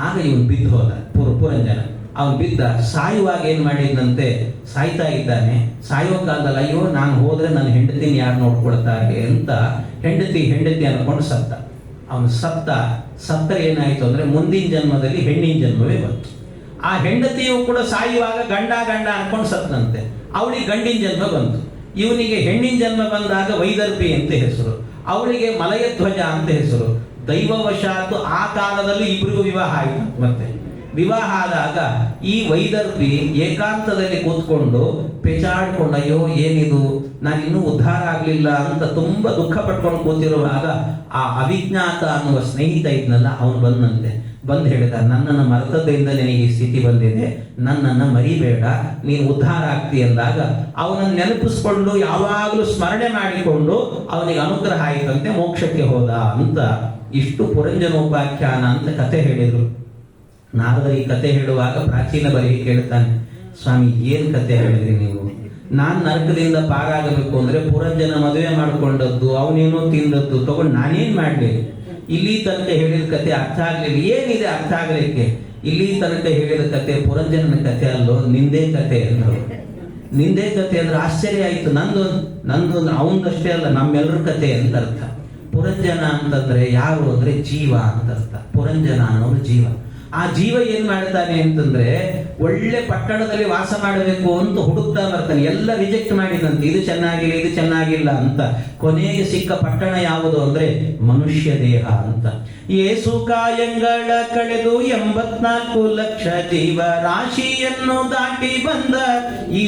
ಆಗ ಇವನು ಬಿದ್ದು ಹೋದ, ಪುರಂಜನ. ಅವನು ಬಿದ್ದ. ಸಾಯುವಾಗ ಏನ್ ಮಾಡಿದಂತೆ, ಸಾಯ್ತಾ ಇದ್ದಾನೆ. ಸಾಯುವ ಕಾಲದಲ್ಲಿ, ಅಯ್ಯೋ ನಾನು ಹೋದ್ರೆ ನನ್ನ ಹೆಂಡತಿನ ಯಾರು ನೋಡ್ಕೊಳ್ತಾರೆ ಅಂತ ಹೆಂಡತಿ ಅನ್ಕೊಂಡು ಸತ್ತ. ಅವನು ಸತ್ತ ಏನಾಯ್ತು ಅಂದ್ರೆ, ಮುಂದಿನ ಜನ್ಮದಲ್ಲಿ ಹೆಣ್ಣಿನ ಜನ್ಮವೇ ಬಂತು. ಆ ಹೆಂಡತಿಯು ಕೂಡ ಸಾಯುವಾಗ ಗಂಡ ಅನ್ಕೊಂಡು ಸತ್ತಂತೆ. ಅವಳಿಗೆ ಗಂಡಿನ ಜನ್ಮ ಬಂತು. ಇವನಿಗೆ ಹೆಣ್ಣಿನ ಜನ್ಮ ಬಂದಾಗ ವೈದರ್ಭಿ ಅಂತ ಹೆಸರು, ಅವಳಿಗೆ ಮಲಯಧ್ವಜ ಅಂತ ಹೆಸರು. ದೈವವಶಾತ್ ಆ ಕಾಲದಲ್ಲಿ ಇಬ್ಬರಿಗೂ ವಿವಾಹ ಆಯಿತು. ಮತ್ತೆ ವಿವಾಹ ಆದಾಗ ಈ ವೈದರ್ಭಿ ಏಕಾಂತದಲ್ಲಿ ಕೂತ್ಕೊಂಡು ಪೆಚಾಡ್ಕೊಂಡು, ಅಯ್ಯೋ ಏನಿದು, ನಾನಿನ್ನೂ ಉದ್ಧಾರ ಆಗ್ಲಿಲ್ಲ ಅಂತ ತುಂಬಾ ದುಃಖ ಪಟ್ಕೊಂಡು ಕೂತಿರುವಾಗ ಆ ಅವಿಜ್ಞಾತ ಅನ್ನುವ ಸ್ನೇಹಿತ ಇದ್ನಲ್ಲ, ಅವನು ಬಂದಂತೆ. ಬಂದು ಹೇಳಿದ, ನನ್ನನ್ನು ಮರೆತದ್ರಿಂದ ನಿನಗೆ ಈ ಸ್ಥಿತಿ ಬಂದಿದೆ, ನನ್ನನ್ನು ಮರಿಬೇಡ, ನೀನು ಉದ್ಧಾರ ಆಗ್ತಿ ಅಂದಾಗ ಅವನನ್ನು ನೆನಪಿಸ್ಕೊಂಡು ಯಾವಾಗಲೂ ಸ್ಮರಣೆ ಮಾಡಿಕೊಂಡು ಅವನಿಗೆ ಅನುಗ್ರಹ ಆಯಿತಂತೆ, ಮೋಕ್ಷಕ್ಕೆ ಹೋದ ಅಂತ. ಇಷ್ಟು ಪುರಂಜನೋಪಾಖ್ಯಾನ ಅಂತ ಕತೆ ಹೇಳಿದ್ರು. ನಾರದರು ಈ ಕತೆ ಹೇಳುವಾಗ ಪ್ರಾಚೀನ ಬರಿಗೆ ಕೇಳ್ತಾನೆ, ಸ್ವಾಮಿ ಏನ್ ಕತೆ ಹೇಳಿದ್ರಿ ನೀವು? ನಾನ್ ನರಕದಿಂದ ಪಾರಾಗಬೇಕು ಅಂದ್ರೆ ಪುರಂಜನ ಮದುವೆ ಮಾಡ್ಕೊಂಡದ್ದು, ಅವನೇನೋ ತಿಂದದ್ದು ತಗೊಂಡು ನಾನೇನ್ ಮಾಡ್ಲಿ? ಇಲ್ಲಿ ತನಕ ಹೇಳಿದ ಕತೆ ಅರ್ಥ ಆಗ್ಲಿಲ್ಲ. ಏನಿದೆ ಅರ್ಥ ಆಗ್ಲಿಕ್ಕೆ? ಇಲ್ಲಿ ತನಕ ಹೇಳಿದ ಕತೆ ಪುರಂಜನನ ಕತೆ ಅಲ್ಲೋ, ನಿಂದೇ ಕತೆ ಅಂದ್ರು. ನಿಂದೇ ಕತೆ ಅಂದ್ರೆ ಆಶ್ಚರ್ಯ ಆಯ್ತು. ನಂದು ಅವನದಷ್ಟೇ ಅಲ್ಲ, ನಮ್ಮೆಲ್ಲರ ಕತೆ ಅಂತ ಅರ್ಥ. ಪುರಂಜನ ಅಂತಂದ್ರೆ ಯಾರು ಅಂದ್ರೆ ಜೀವ ಅಂತ ಅರ್ಥ. ಪುರಂಜನ ಅನ್ನೋರು ಜೀವ. ಆ ಜೀವ ಏನ್ ಮಾಡ್ತಾನೆ ಅಂತಂದ್ರೆ, ಒಳ್ಳೆ ಪಟ್ಟಣದಲ್ಲಿ ವಾಸ ಮಾಡಬೇಕು ಅಂತ ಹುಡುಕ್ತಾ ಬರ್ತಾನೆ. ಎಲ್ಲ ರಿಜೆಕ್ಟ್ ಮಾಡಿದಂತೆ, ಇದು ಚೆನ್ನಾಗಿಲ್ಲ, ಇದು ಚೆನ್ನಾಗಿಲ್ಲ ಅಂತ. ಕೊನೆಗೆ ಸಿಕ್ಕ ಪಟ್ಟಣ ಯಾವುದು ಅಂದ್ರೆ ಮನುಷ್ಯ ದೇಹ ಅಂತ. ಏಸು ಕಾಯಂಗಳ ಕಳೆದು 84 ಲಕ್ಷ ಜೀವ ರಾಶಿಯನ್ನು ದಾಟಿ ಬಂದ ಈ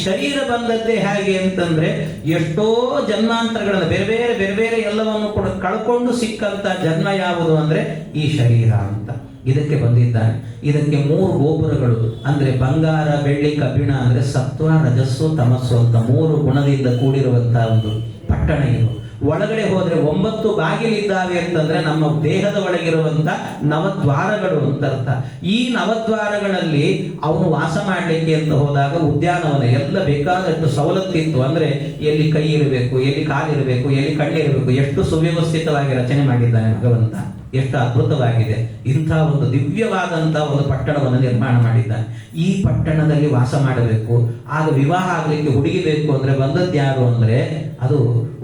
ಶರೀರ ಬಂದದ್ದೇ ಹೇಗೆ ಅಂತಂದ್ರೆ, ಎಷ್ಟೋ ಜನ್ಮಾಂತರಗಳನ್ನ ಬೇರೆ ಬೇರೆ ಎಲ್ಲವನ್ನು ಕೂಡ ಕಳ್ಕೊಂಡು ಸಿಕ್ಕಂತ ಜನ್ಮ ಯಾವುದು ಅಂದ್ರೆ ಈ ಶರೀರ ಅಂತ. ಇದಕ್ಕೆ ಬಂದಿದ್ದಾನೆ. ಇದಕ್ಕೆ 3 ಗೋಪುರಗಳು ಅಂದ್ರೆ ಬಂಗಾರ, ಬೆಳ್ಳಿ, ಕಬ್ಬಿಣ ಅಂದ್ರೆ ಸತ್ವ, ರಜಸ್ಸು, ತಮಸ್ಸು ಅಂತ 3 ಗುಣದಿಂದ ಕೂಡಿರುವಂತಹ ಒಂದು ಪಟ್ಟಣ ಇದು. ಒಳಗಡೆ ಹೋದ್ರೆ 9 ಬಾಗಿಲಿದ್ದಾವೆ ಅಂತಂದ್ರೆ ನಮ್ಮ ದೇಹದ ಒಳಗಿರುವಂತ ನವದ್ವಾರಗಳು ಅಂತ ಅರ್ಥ. ಈ ನವದ್ವಾರಗಳಲ್ಲಿ ಅವನು ವಾಸ ಮಾಡ್ಲಿಕ್ಕೆ ಅಂತ ಹೋದಾಗ ಉದ್ಯಾನವನ ಎಲ್ಲ ಬೇಕಾದಷ್ಟು ಸವಲತ್ತಿತ್ತು. ಅಂದ್ರೆ ಎಲ್ಲಿ ಕೈ ಇರಬೇಕು, ಎಲ್ಲಿ ಕಾಲಿರಬೇಕು, ಎಲ್ಲಿ ಕಣ್ಣಿರಬೇಕು, ಎಷ್ಟು ಸುವ್ಯವಸ್ಥಿತವಾಗಿ ರಚನೆ ಮಾಡಿದ್ದಾನೆ ಭಗವಂತ, ಎಷ್ಟು ಅದ್ಭುತವಾಗಿದೆ. ಇಂಥ ಒಂದು ದಿವ್ಯವಾದಂತಹ ಒಂದು ಪಟ್ಟಣವನ್ನು ನಿರ್ಮಾಣ ಮಾಡಿದ್ದಾನೆ. ಈ ಪಟ್ಟಣದಲ್ಲಿ ವಾಸ ಮಾಡಬೇಕು. ಆಗ ವಿವಾಹ ಆಗ್ಲಿಕ್ಕೆ ಹುಡುಗಿ ಬೇಕು ಅಂದ್ರೆ ಬಂದದ್ದು ಯಾರು ಅಂದ್ರೆ ಅದು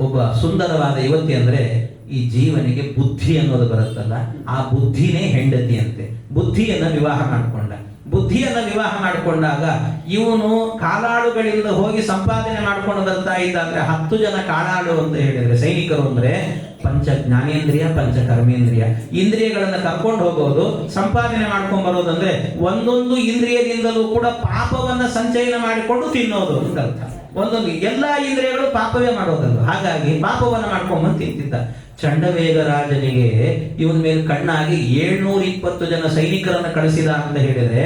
ಒಬ್ಬ ಸುಂದರವಾದ ಯುವತಿ. ಅಂದ್ರೆ ಈ ಜೀವನಿಗೆ ಬುದ್ಧಿ ಅನ್ನೋದು ಬರುತ್ತಲ್ಲ, ಆ ಬುದ್ಧಿನೇ ಹೆಂಡತಿ ಅಂತೆ. ಬುದ್ಧಿಯನ್ನ ವಿವಾಹ ಮಾಡಿಕೊಂಡಾಗ ಇವನು ಕಾಲಾಳುಗಳಿಂದ ಹೋಗಿ ಸಂಪಾದನೆ ಮಾಡ್ಕೊಂಡು ಬರ್ತಾ ಇದ್ದ. ಅಂದ್ರೆ 10 ಜನ ಕಾಲಾಳು ಅಂತ ಹೇಳಿದ್ರೆ ಸೈನಿಕರು ಅಂದ್ರೆ ಪಂಚ ಜ್ಞಾನೇಂದ್ರಿಯ, ಪಂಚ ಕರ್ಮೇಂದ್ರಿಯ ಇಂದ್ರಿಯಗಳನ್ನ ಕರ್ಕೊಂಡು ಹೋಗೋದು, ಸಂಪಾದನೆ ಮಾಡ್ಕೊಂಡು ಬರೋದಂದ್ರೆ ಒಂದೊಂದು ಇಂದ್ರಿಯದಿಂದಲೂ ಕೂಡ ಪಾಪವನ್ನ ಸಂಚಯನ ಮಾಡಿಕೊಂಡು ತಿನ್ನೋದು ಅಂತ ಅರ್ಥ. ಒಂದೊಂದು ಎಲ್ಲಾ ಇಂದ್ರಿಯಗಳು ಪಾಪವೇ ಮಾಡೋದಲ್ಲ. ಹಾಗಾಗಿ ಪಾಪವನ್ನ ಮಾಡ್ಕೊಂಡ್ಬಂದು ತಿಂತಿದ್ದ. ಚಂಡವೇಗ ರಾಜನಿಗೆ ಇವನ ಮೇಲೆ ಕಣ್ಣಾಗಿ 720 ಜನ ಸೈನಿಕರನ್ನ ಕಳಿಸಿದ ಅಂತ ಹೇಳಿದ್ರೆ,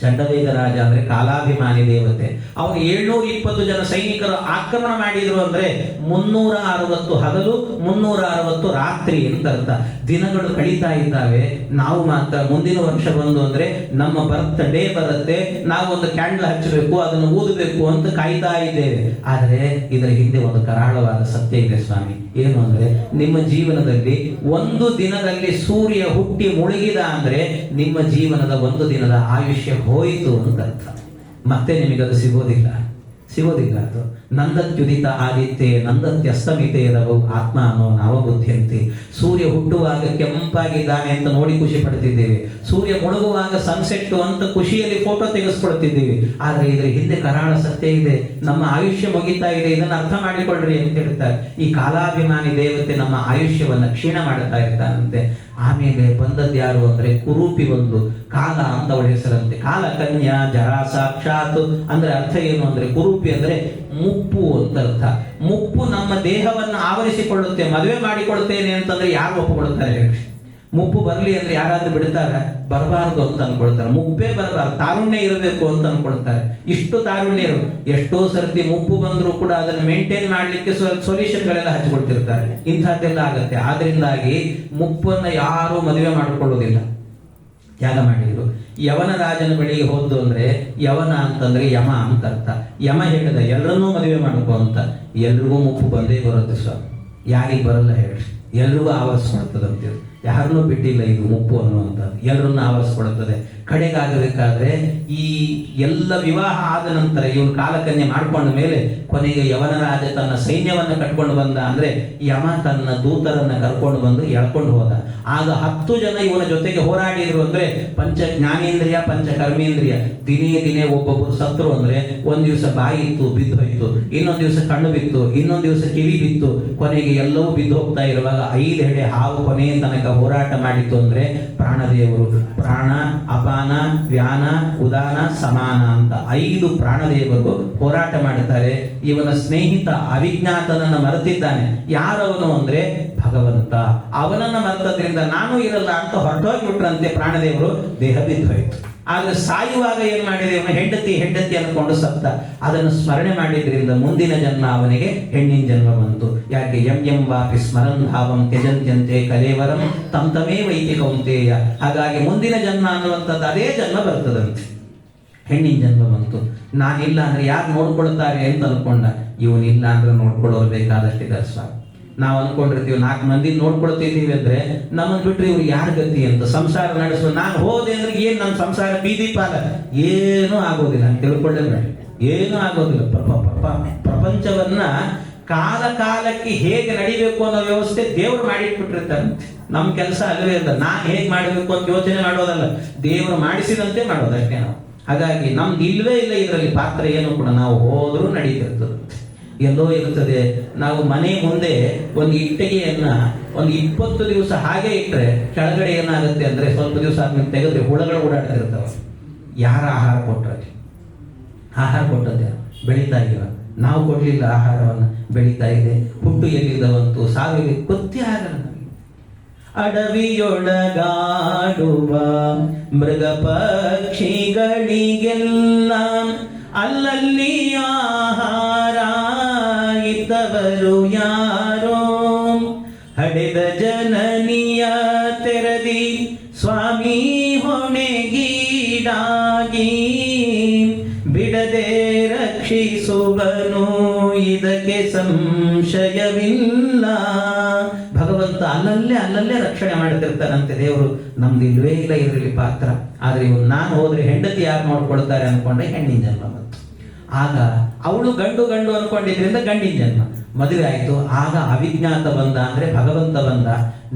ಚಂಡವೇಗ ರಾಜ ಅಂದ್ರೆ ಕಾಲಾಭಿಮಾನಿ ದೇವತೆ. ಅವನು 720 ಜನ ಸೈನಿಕರು ಆಕ್ರಮಣ ಮಾಡಿದ್ರು ಅಂದ್ರೆ 360 ಹಗಲು 360 ರಾತ್ರಿ ಅಂತ ಅರ್ಥ. ದಿನಗಳು ಕಳೀತಾ ಇದ್ದಾವೆ. ನಾವು ಮಾತ್ರ ಮುಂದಿನ ವರ್ಷ ಬಂದು ಅಂದ್ರೆ ನಮ್ಮ ಡೇ ಬರುತ್ತೆ, ನಾವು ಒಂದು ಕ್ಯಾಂಡಲ್ ಹಚ್ಚಬೇಕು, ಅದನ್ನು ಊದಬೇಕು ಅಂತ ಕಾಯ್ತಾ ಇದ್ದೇವೆ. ಆದರೆ ಇದರ ಹಿಂದೆ ಒಂದು ಕರಾಳವಾದ ಸತ್ಯ ಇದೆ ಸ್ವಾಮಿ. ಏನು ಅಂದ್ರೆ ನಿಮ್ಮ ಜೀವನದಲ್ಲಿ ಒಂದು ದಿನದಲ್ಲಿ ಸೂರ್ಯ ಹುಟ್ಟಿ ಮುಳುಗಿದ ಅಂದ್ರೆ ನಿಮ್ಮ ಜೀವನದ ಒಂದು ದಿನದ ಆಯುಷ್ಯ ಹೋಯಿತು ಅಂತ ಅರ್ಥ. ಮತ್ತೆ ನಿಮಗದು ಸಿಗೋದಿಲ್ಲ. ಅದು ನಂದತ್ಯುದಿತ ಆದಿತ್ಯೆ ನಂದತ್ಯಸ್ತಮಿತೆ ರವು ಆತ್ಮ ಅನ್ನೋ ನವಬುದ್ಧಿಯಂತೆ. ಸೂರ್ಯ ಹುಟ್ಟುವಾಗ ಕೆಂಪಾಗಿದ್ದಾನೆ ಅಂತ ನೋಡಿ ಖುಷಿ ಪಡ್ತಿದ್ದೇವೆ, ಸೂರ್ಯ ಮುಳುಗುವಾಗ ಸನ್ಸೆಟ್ ಅಂತ ಖುಷಿಯಲ್ಲಿ ಫೋಟೋ ತೆಗೆಸ್ಕೊಳ್ತಿದ್ದೀವಿ. ಆದ್ರೆ ಇದ್ರ ಹಿಂದೆ ಕರಾಳ ಸತ್ಯ ಇದೆ. ನಮ್ಮ ಆಯುಷ್ಯ ಮುಗಿತಾ ಇದೆ, ಇದನ್ನ ಅರ್ಥ ಮಾಡಿಕೊಳ್ಳ್ರಿ ಅಂತ ಹೇಳ್ತಾರೆ. ಈ ಕಾಲಾಭಿಮಾನಿ ದೇವತೆ ನಮ್ಮ ಆಯುಷ್ಯವನ್ನ ಕ್ಷೀಣ ಮಾಡ್ತಾ ಇರ್ತಾನಂತೆ. ಆಮೇಲೆ ಬಂದದ್ದು ಯಾರು ಅಂದ್ರೆ ಕುರೂಪಿ ಒಂದು ಕಾಲ ಅಂತ ಅವಳ ಹೆಸರಂತೆ. ಕಾಲ ಕನ್ಯಾ ಜರಾ ಸಾಕ್ಷಾತ್ ಅಂದ್ರೆ ಅರ್ಥ ಏನು ಅಂದ್ರೆ ಕುರೂಪಿ ಅಂದ್ರೆ ಮುಪ್ಪು ಅಂತ ಅರ್ಥ. ಮುಪ್ಪು ನಮ್ಮ ದೇಹವನ್ನು ಆವರಿಸಿಕೊಳ್ಳುತ್ತೆ. ಮದುವೆ ಮಾಡಿಕೊಳ್ತೇನೆ ಅಂತಂದ್ರೆ ಯಾರು ಒಪ್ಪಿಕೊಳ್ತಾರೆ? ಮುಪ್ಪು ಬರ್ಲಿ ಅಂದ್ರೆ ಯಾರಾದ್ರೂ ಬಿಡ್ತಾರೆ? ಬರಬಾರ್ದು ಅಂತ ಅನ್ಕೊಳ್ತಾರೆ. ಮುಪ್ಪೇ ಬರಬಾರ್ದು, ತಾರುಣ್ಯ ಇರಬೇಕು ಅಂತ ಅನ್ಕೊಳ್ತಾರೆ. ಇಷ್ಟು ತಾರುಣ್ಯ ಎಷ್ಟೋ ಸರ್ತಿ ಮುಪ್ಪು ಬಂದ್ರು ಕೂಡ ಅದನ್ನು ಮೇಂಟೈನ್ ಮಾಡ್ಲಿಕ್ಕೆ ಸೊಲ್ಯೂಷನ್ ಗಳೆಲ್ಲ ಹಚ್ಕೊಳ್ತಿರ್ತಾರೆ. ಇಂಥದ್ದೆಲ್ಲ ಆಗತ್ತೆ. ಆದ್ರಿಂದಾಗಿ ಮುಪ್ಪನ್ನ ಯಾರು ಮದುವೆ ಮಾಡಿಕೊಳ್ಳೋದಿಲ್ಲ. ತ್ಯಾಗ ಮಾಡಿದ್ರು. ಯವನ ರಾಜನ ಬಳಿಗೆ ಹೋದ್ದು ಅಂದ್ರೆ, ಯವನ ಅಂತಂದ್ರೆ ಯಮ ಅಂತ ಅರ್ಥ. ಯಮ ಹೇಳಿದ ಎಲ್ಲರನ್ನೂ ಮದುವೆ ಮಾಡ್ಕೋ ಅಂತ. ಎಲ್ರಿಗೂ ಮುಪ್ಪು ಬಂದೇ ಬರುತ್ತೆ ಸ್ವಾಮಿ. ಯಾರಿಗೆ ಬರಲ್ಲ ಹೇಳಿ? ಎಲ್ರಿಗೂ ಆವರಿಸ್ಕೊಳ್ತದಂತೆ. ಯಾರನ್ನೂ ಬಿಟ್ಟಿಲ್ಲ ಇದು ಮುಪ್ಪು ಅನ್ನುವಂಥದ್ದು. ಎಲ್ಲರನ್ನ ಆವರಿಸ್ಕೊಳ್ತದೆ. ಕಡೆಗಾಗಬೇಕಾದ್ರೆ ಈ ಎಲ್ಲ ವಿವಾಹ ಆದ ನಂತರ ಇವನು ಕಾಲಕನ್ಯೆ ಮಾಡ್ಕೊಂಡ ಮೇಲೆ ಕೊನೆಗೆ ಯವನ ರಾಜ ತನ್ನ ಸೈನ್ಯವನ್ನ ಕಟ್ಕೊಂಡು ಬಂದ. ಅಂದ್ರೆ ಯಮ ತನ್ನ ದೂತರನ್ನ ಕರ್ಕೊಂಡು ಬಂದು ಎಳ್ಕೊಂಡು ಹೋದ. ಆಗ 10 ಜನ ಇವನ ಜೊತೆಗೆ ಹೋರಾಡಿದ್ರು. ಅಂದ್ರೆ ಪಂಚ ಜ್ಞಾನೇಂದ್ರಿಯ, ಪಂಚ ಕರ್ಮೇಂದ್ರಿಯ ದಿನೇ ಒಬ್ಬೊಬ್ಬರು ಸತ್ರು. ಅಂದ್ರೆ ಒಂದ್ ದಿವಸ ಬಾಯಿ ಇತ್ತು, ಬಿದ್ದು ಹೋಯ್ತು. ಇನ್ನೊಂದ್ ದಿವಸ ಕಣ್ಣು ಬಿತ್ತು, ಇನ್ನೊಂದ್ ದಿವಸ ಕಿವಿ ಬಿತ್ತು. ಕೊನೆಗೆ ಎಲ್ಲವೂ ಬಿದ್ದು ಹೋಗ್ತಾ ಇರುವಾಗ 5 ಹೆಡೆ ಹಾವು ಕೊನೆಯ ತನಕ ಹೋರಾಟ ಮಾಡಿತ್ತು. ಅಂದ್ರೆ ಪ್ರಾಣದೇವರು, ಪ್ರಾಣ, ಅಪಾನ, ವ್ಯಾನ, ಉದಾನ, ಸಮಾನ ಅಂತ 5 ಪ್ರಾಣದೇವರು ಹೋರಾಟ ಮಾಡುತ್ತಾರೆ. ಇವನ ಸ್ನೇಹಿತ ಅವಿಜ್ಞಾತನನ್ನ ಮರೆತಿದ್ದಾನೆ. ಯಾರವನು ಅಂದ್ರೆ ಭಗವಂತ. ಅವನನ್ನ ಮರೆತದ್ರಿಂದ ನಾನು ಇರಲ್ಲ ಅಂತ ಹೊರಟೋಗ್ಬಿಟ್ರಂತೆ ಪ್ರಾಣದೇವರು. ದೇಹ ಬಿದ್ದು ಹೋಯ್ತು. ಆದ್ರೆ ಸಾಯುವಾಗ ಏನ್ ಮಾಡಿದೆ? ಇವನು ಹೆಂಡತಿ ಅನ್ಕೊಂಡು ಸತ್ತ. ಅದನ್ನು ಸ್ಮರಣೆ ಮಾಡಿದ್ರಿಂದ ಮುಂದಿನ ಜನ್ಮ ಅವನಿಗೆ ಹೆಣ್ಣಿನ ಜನ್ಮ ಬಂತು. ಯಾಕೆ? ಎಂ ವಾಪಿ ಸ್ಮರನ್ ಭಾವಂ ತ್ಯಜಂತ್ಯಂತೆ ಕಲೇವರಂ ತಂ ತಮೇ ವೈತಿ ಕೌಂತೇಯ. ಹಾಗಾಗಿ ಮುಂದಿನ ಜನ್ಮ ಅನ್ನುವಂಥದ್ದು ಅದೇ ಜನ್ಮ ಬರ್ತದಂತೆ. ಹೆಣ್ಣಿನ ಜನ್ಮ ಬಂತು. ನಾನಿಲ್ಲ ಅಂದ್ರೆ ಯಾರು ನೋಡ್ಕೊಳ್ತಾರೆ ಅಂತ ಅನ್ಕೊಂಡ. ಇವನಿಲ್ಲ ಅಂದ್ರೆ ನೋಡ್ಕೊಳ್ಳೋರು ಬೇಕಾದಷ್ಟಿದ್ದಾರೆ ಸ್ವಾಮಿ. ನಾವು ಅನ್ಕೊಂಡಿರ್ತೀವಿ 4 ಮಂದಿ ನೋಡ್ಕೊಳ್ತಿದ್ದೀವಿ ಅಂದ್ರೆ ನಮ್ಮನ್ನು ಬಿಟ್ರೆ ಇವ್ರು ಯಾರ ಗತಿ ಅಂತ. ಸಂಸಾರ ನಡೆಸುವ ನಾನು ಹೋದೆ ಅಂದ್ರೆ ಏನ್ ನನ್ನ ಸಂಸಾರ ಬೀದಿ ಪಾಲ? ಏನೂ ಆಗೋದಿಲ್ಲ ಅಂತ ತಿಳ್ಕೊಳ್ಳೇಬೇಡ. ಏನೂ ಆಗೋದಿಲ್ಲ. ಪ್ರಪಂಚವನ್ನ ಕಾಲಕ್ಕೆ ಹೇಗೆ ನಡಿಬೇಕು ಅನ್ನೋ ವ್ಯವಸ್ಥೆ ದೇವರು ಮಾಡಿಟ್ಬಿಟ್ಟಿರ್ತಾರೆ. ನಮ್ ಕೆಲಸ ಅಲ್ಲವೇ ಇಲ್ಲ. ನಾನ್ ಹೇಗ್ ಮಾಡಬೇಕು ಅಂತ ಯೋಚನೆ ಮಾಡೋದಲ್ಲ, ದೇವರು ಮಾಡಿಸಿದಂತೆ ಮಾಡೋದಷ್ಟೇ ನಾವು. ಹಾಗಾಗಿ ನಮ್ದು ಇಲ್ವೇ ಇಲ್ಲ ಇದರಲ್ಲಿ ಪಾತ್ರ ಏನು ಕೂಡ. ನಾವು ಹೋದ್ರೂ ನಡೀತಿರ್ತದೆ, ಎಲ್ಲೋ ಇರ್ತದೆ. ನಾವು ಮನೆ ಮುಂದೆ ಒಂದು ಇಟ್ಟಿಗೆಯನ್ನ ಒಂದು 20 ದಿವಸ ಹಾಗೆ ಇಟ್ಟರೆ ಕೆಳಗಡೆ ಏನಾಗುತ್ತೆ ಅಂದ್ರೆ ಸ್ವಲ್ಪ ದಿವಸ ಆದ್ಮೇಲೆ ತೆಗೆದ್ರೆ ಹುಳಗಳು ಓಡಾಡ್ತಿರ್ತಾವ. ಯಾರ ಆಹಾರ ಕೊಟ್ಟರೆ? ಆಹಾರ ಕೊಟ್ಟದ್ದೆ ಬೆಳೀತಾ ಇದೀವ. ನಾವು ಕೊಡ್ಲಿಲ್ಲ ಆಹಾರವನ್ನು, ಬೆಳೀತಾ ಇದೆ. ಹುಟ್ಟು ಎಲ್ಲಿದ್ದವಂತೂ ಸಾವಿಗೆ ಗೊತ್ತೇ ಆಗಲ್ಲ. ಅಡವಿಯೊಳಗಾಡುವ ಮೃಗ ಪಕ್ಷಿಗಳಿಗೆಲ್ಲ ಅಲ್ಲಲ್ಲಿ ಆಹಾರ ಇದ್ದವರು ಯಾರ ಹಡೆದ ಜನನಿಯ ತೆರದಿ ಸ್ವಾಮಿ ಹೊಣೆಗೀಡಾಗಿ ಬಿಡದೆ ರಕ್ಷಿಸುವನು ಇದಕ್ಕೆ ಸಂಶಯವಿಲ್ಲ. ಭಗವಂತ ಅಲ್ಲಲ್ಲೇ ರಕ್ಷಣೆ ಮಾಡ್ತಿರ್ತಾರಂತೆ ದೇವರು. ನಮ್ದು ಇಲ್ವೇ ಇಲ್ಲ ಇದರಲ್ಲಿ ಪಾತ್ರ. ಆದ್ರೆ ಇವನು ನಾನು ಹೋದ್ರೆ ಹೆಂಡತಿ ಯಾರು ನೋಡ್ಕೊಳ್ತಾರೆ ಅನ್ಕೊಂಡೆ ಹೆಣ್ಣಿನ ಜನ್ಮ ಬಂತು. ಆಗ ಅವಳು ಗಂಡು ಅನ್ಕೊಂಡಿದ್ರಿಂದ ಗಂಡಿನ ಜನ್ಮ. ಮದುವೆ ಆಯ್ತು. ಆಗ ಅವಿಜ್ಞಾತ ಬಂದ, ಅಂದ್ರೆ ಭಗವಂತ ಬಂದ,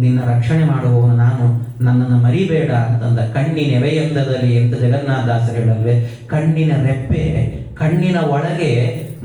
ನಿನ್ನ ರಕ್ಷಣೆ ಮಾಡುವವನು ನಾನು, ನನ್ನನ್ನು ಮರಿಬೇಡ ಅಂತಂದ. ಕಣ್ಣಿನೆವೆಯಂದದಲ್ಲಿ ಅಂತ ಜಗನ್ನಾಥದಾಸರು ಹೇಳಲ್ವೇ, ಕಣ್ಣಿನ ರೆಪ್ಪೆ ಕಣ್ಣಿನ ಒಳಗೆ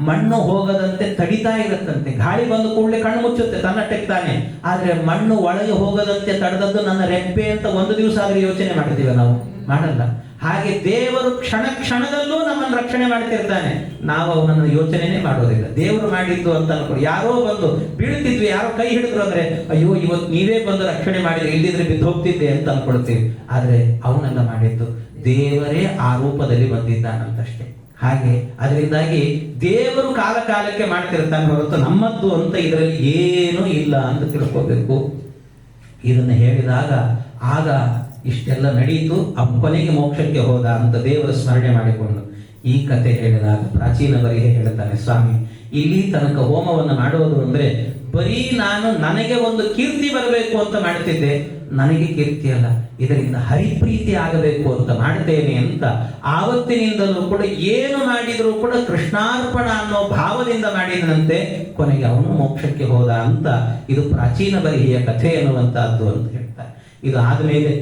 ಮಣ್ಣು ಹೋಗದಂತೆ ತಡಿತಾ ಇರುತ್ತಂತೆ. ಗಾಳಿ ಬಂದ ಕೂಡಲೇ ಕಣ್ಣು ಮುಚ್ಚುತ್ತೆ ತನ್ನಷ್ಟಕ್ಕೆ ತಾನೆ. ಆದ್ರೆ ಮಣ್ಣು ಒಳಗೆ ಹೋಗದಂತೆ ತಡೆದದ್ದು ನನ್ನ ರೆಪ್ಪೆ ಅಂತ ಒಂದು ದಿವಸ ಆದ್ರೆ ಯೋಚನೆ ಮಾಡ್ತೀವಿ ನಾವು? ಮಾಡಲ್ಲ. ಹಾಗೆ ದೇವರು ಕ್ಷಣದಲ್ಲೂ ನಮ್ಮನ್ನು ರಕ್ಷಣೆ ಮಾಡ್ತಿರ್ತಾನೆ. ನಾವು ಅವನನ್ನು ಯೋಚನೆನೇ ಮಾಡೋದಿಲ್ಲ. ದೇವರು ಮಾಡಿದ್ದು ಅಂತ ಅನ್ಕೊಂಡು ಯಾರೋ ಬಂದು ಬೀಳ್ತಿದ್ವಿ, ಯಾರೋ ಕೈ ಹಿಡಿದ್ರು ಅಂದ್ರೆ ಅಯ್ಯೋ ಇವತ್ತು ನೀವೇ ಬಂದು ರಕ್ಷಣೆ ಮಾಡಿದ್ರೆ, ಇಲ್ದಿದ್ರೆ ಬಿದ್ದು ಹೋಗ್ತಿದ್ದೆ ಅಂತ ಅನ್ಕೊಳ್ತೀವಿ. ಆದ್ರೆ ಅವನೆಲ್ಲ ಮಾಡಿದ್ದು ದೇವರೇ ಆ ರೂಪದಲ್ಲಿ ಬಂದಿದ್ದಾನಂತಷ್ಟೇ. ಹಾಗೆ ಅದರಿಂದಾಗಿ ದೇವರು ಕಾಲಕ್ಕೆ ಮಾಡ್ತಿರ್ತಾನೆ ಹೊರತು ನಮ್ಮದ್ದು ಅಂತ ಇದರಲ್ಲಿ ಏನೂ ಇಲ್ಲ ಅಂತ ತಿಳ್ಕೋಬೇಕು. ಇದನ್ನು ಹೇಳಿದಾಗ ಆಗ ಇಷ್ಟೆಲ್ಲ ನಡೆಯಿತು. ಕೊನೆಗೆ ಮೋಕ್ಷಕ್ಕೆ ಹೋದ ಅಂತ ದೇವರ ಸ್ಮರಣೆ ಮಾಡಿಕೊಂಡು ಈ ಕತೆ ಹೇಳಿದಾಗ ಪ್ರಾಚೀನ ಬರಿಗೆ ಹೇಳ್ತಾನೆ, ಸ್ವಾಮಿ ಇಲ್ಲಿ ತನಕ ಹೋಮವನ್ನು ಮಾಡೋದು ಅಂದ್ರೆ ಬರೀ ನನಗೆ ಒಂದು ಕೀರ್ತಿ ಬರಬೇಕು ಅಂತ ಮಾಡ್ತಿದ್ದೆ. ನನಗೆ ಕೀರ್ತಿ ಅಲ್ಲ, ಇದರಿಂದ ಹರಿಪ್ರೀತಿ ಆಗಬೇಕು ಅಂತ ಮಾಡ್ತೇನೆ ಅಂತ ಆವತ್ತಿನಿಂದಲೂ ಕೂಡ ಏನು ಮಾಡಿದರೂ ಕೂಡ ಕೃಷ್ಣಾರ್ಪಣ ಅನ್ನೋ ಭಾವದಿಂದ ಮಾಡಿದಂತೆ ಕೊನೆಗೆ ಅವನು ಮೋಕ್ಷಕ್ಕೆ ಹೋದ ಅಂತ ಇದು ಪ್ರಾಚೀನ ಬರಿಗೆಯ ಕಥೆ ಎನ್ನುವಂತಹದ್ದು ಅಂತ ಹೇಳ್ತಾರೆ. ಇದು ಆದಮೇಲೆ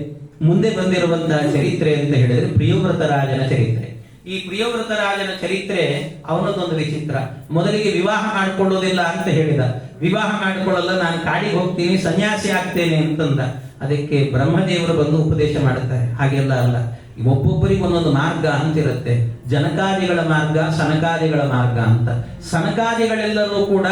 ಮುಂದೆ ಬಂದಿರುವಂತಹ ಚರಿತ್ರೆ ಅಂತ ಹೇಳಿದ್ರೆ ಪ್ರಿಯವ್ರತ ರಾಜನ ಚರಿತ್ರೆ. ಈ ಪ್ರಿಯವ್ರತ ರಾಜನ ಚರಿತ್ರೆ ಅವನದೊಂದು ವಿಚಿತ್ರ. ಮೊದಲಿಗೆ ವಿವಾಹ ಮಾಡಿಕೊಳ್ಳೋದಿಲ್ಲ ಅಂತ ಹೇಳಿದ. ವಿವಾಹ ಮಾಡಿಕೊಳ್ಳಲ್ಲ, ನಾನು ಕಾಡಿಗೆ ಹೋಗ್ತೀನಿ, ಸನ್ಯಾಸಿ ಆಗ್ತೇನೆ ಅಂತಂದ. ಅದಕ್ಕೆ ಬ್ರಹ್ಮದೇವರು ಬಂದು ಉಪದೇಶ ಮಾಡುತ್ತಾರೆ, ಹಾಗೆಲ್ಲ ಅಲ್ಲ, ಒಬ್ಬೊಬ್ಬರಿಗೆ ಒಂದೊಂದು ಮಾರ್ಗ ಅಂತಿರುತ್ತೆ. ಜನಕಾದಿಗಳ ಮಾರ್ಗ, ಸನಕಾದಿಗಳ ಮಾರ್ಗ ಅಂತ. ಸನಕಾದಿಗಳೆಲ್ಲರೂ ಕೂಡ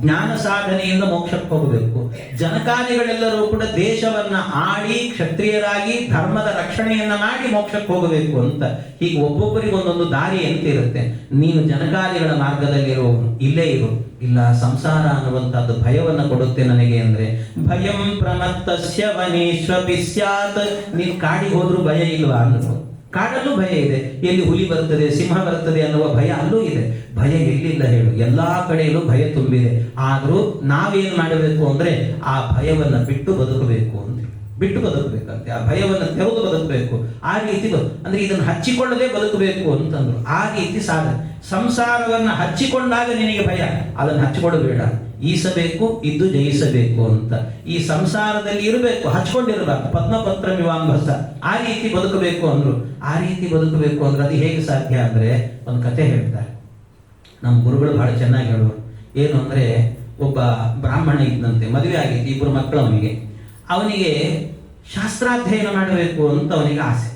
ಜ್ಞಾನ ಸಾಧನೆಯಿಂದ ಮೋಕ್ಷಕ್ಕೆ ಹೋಗಬೇಕು. ಜನಕಾದಿಗಳೆಲ್ಲರೂ ಕೂಡ ದೇಶವನ್ನ ಆಡಿ ಕ್ಷತ್ರಿಯರಾಗಿ ಧರ್ಮದ ರಕ್ಷಣೆಯನ್ನ ಮಾಡಿ ಮೋಕ್ಷಕ್ಕೆ ಹೋಗಬೇಕು ಅಂತ. ಹೀಗೆ ಒಬ್ಬೊಬ್ಬರಿಗೆ ಒಂದೊಂದು ದಾರಿ ಅಂತ ಇರುತ್ತೆ. ನೀನು ಜನಕಾದಿಗಳ ಮಾರ್ಗದಲ್ಲಿರುವವನು, ಇಲ್ಲೇ ಇರು. ಇಲ್ಲ, ಸಂಸಾರ ಅನ್ನುವಂಥದ್ದು ಭಯವನ್ನ ಕೊಡುತ್ತೆ ನನಗೆ ಅಂದ್ರೆ, ಭಯಂ ಪ್ರಮತ್ತಸ್ಯ ವನೇಶ್ವಪಿ ಸ್ಯಾತ್. ನೀನು ಕಾಡಿಗೆ ಹೋದ್ರೂ ಭಯ ಇಲ್ವಾ ಅನ್ನೋದು? ಕಾಡಲ್ಲೂ ಭಯ ಇದೆ. ಎಲ್ಲಿ ಹುಲಿ ಬರ್ತದೆ, ಸಿಂಹ ಬರ್ತದೆ ಅನ್ನುವ ಭಯ ಅಲ್ಲೂ ಇದೆ. ಭಯ ಎಲ್ಲಿಲ್ಲ ಹೇಳು? ಎಲ್ಲಾ ಕಡೆಯಲ್ಲೂ ಭಯ ತುಂಬಿದೆ. ಆದ್ರೂ ನಾವೇನು ಮಾಡಬೇಕು ಅಂದ್ರೆ ಆ ಭಯವನ್ನ ಬಿಟ್ಟು ಬದುಕಬೇಕು ಅಂತ, ಬಿಟ್ಟು ಬದುಕಬೇಕಂತೆ. ಆ ಭಯವನ್ನು ತೆರೆದು ಬದುಕಬೇಕು. ಆ ರೀತಿ ಅಂದ್ರೆ ಇದನ್ನು ಹಚ್ಚಿಕೊಳ್ಳದೆ ಬದುಕಬೇಕು ಅಂತಂದ್ರು. ಆ ರೀತಿ ಸಾಧನೆ. ಸಂಸಾರವನ್ನ ಹಚ್ಚಿಕೊಂಡಾಗ ನಿನಗೆ ಭಯ, ಅದನ್ನು ಹಚ್ಚಿಕೊಳ್ಳಬೇಡ. ಈಸಬೇಕು, ಇದ್ದು ಜಯಿಸಬೇಕು ಅಂತ. ಈ ಸಂಸಾರದಲ್ಲಿ ಇರಬೇಕು, ಹಚ್ಕೊಂಡಿರಬೇಕು. ಪದ್ಮಪತ್ರ ವಿವಾಂಭಸ, ಆ ರೀತಿ ಬದುಕಬೇಕು ಅಂದ್ರು. ಆ ರೀತಿ ಬದುಕಬೇಕು ಅಂದ್ರೆ ಅದು ಹೇಗೆ ಸಾಧ್ಯ ಅಂದ್ರೆ ಒಂದು ಕತೆ ಹೇಳ್ತಾರೆ. ನಮ್ಮ ಗುರುಗಳು ಬಹಳ ಚೆನ್ನಾಗಿ ಹೇಳುವರು. ಏನು ಅಂದ್ರೆ, ಒಬ್ಬ ಬ್ರಾಹ್ಮಣ ಇದ್ದಂತೆ, ಮದುವೆ ಆಗಿತ್ತು, 2 ಮಕ್ಕಳು ಅವನಿಗೆ ಶಾಸ್ತ್ರಾಧ್ಯಯನ ಮಾಡಬೇಕು ಅಂತ ಅವನಿಗೆ ಆಸೆ.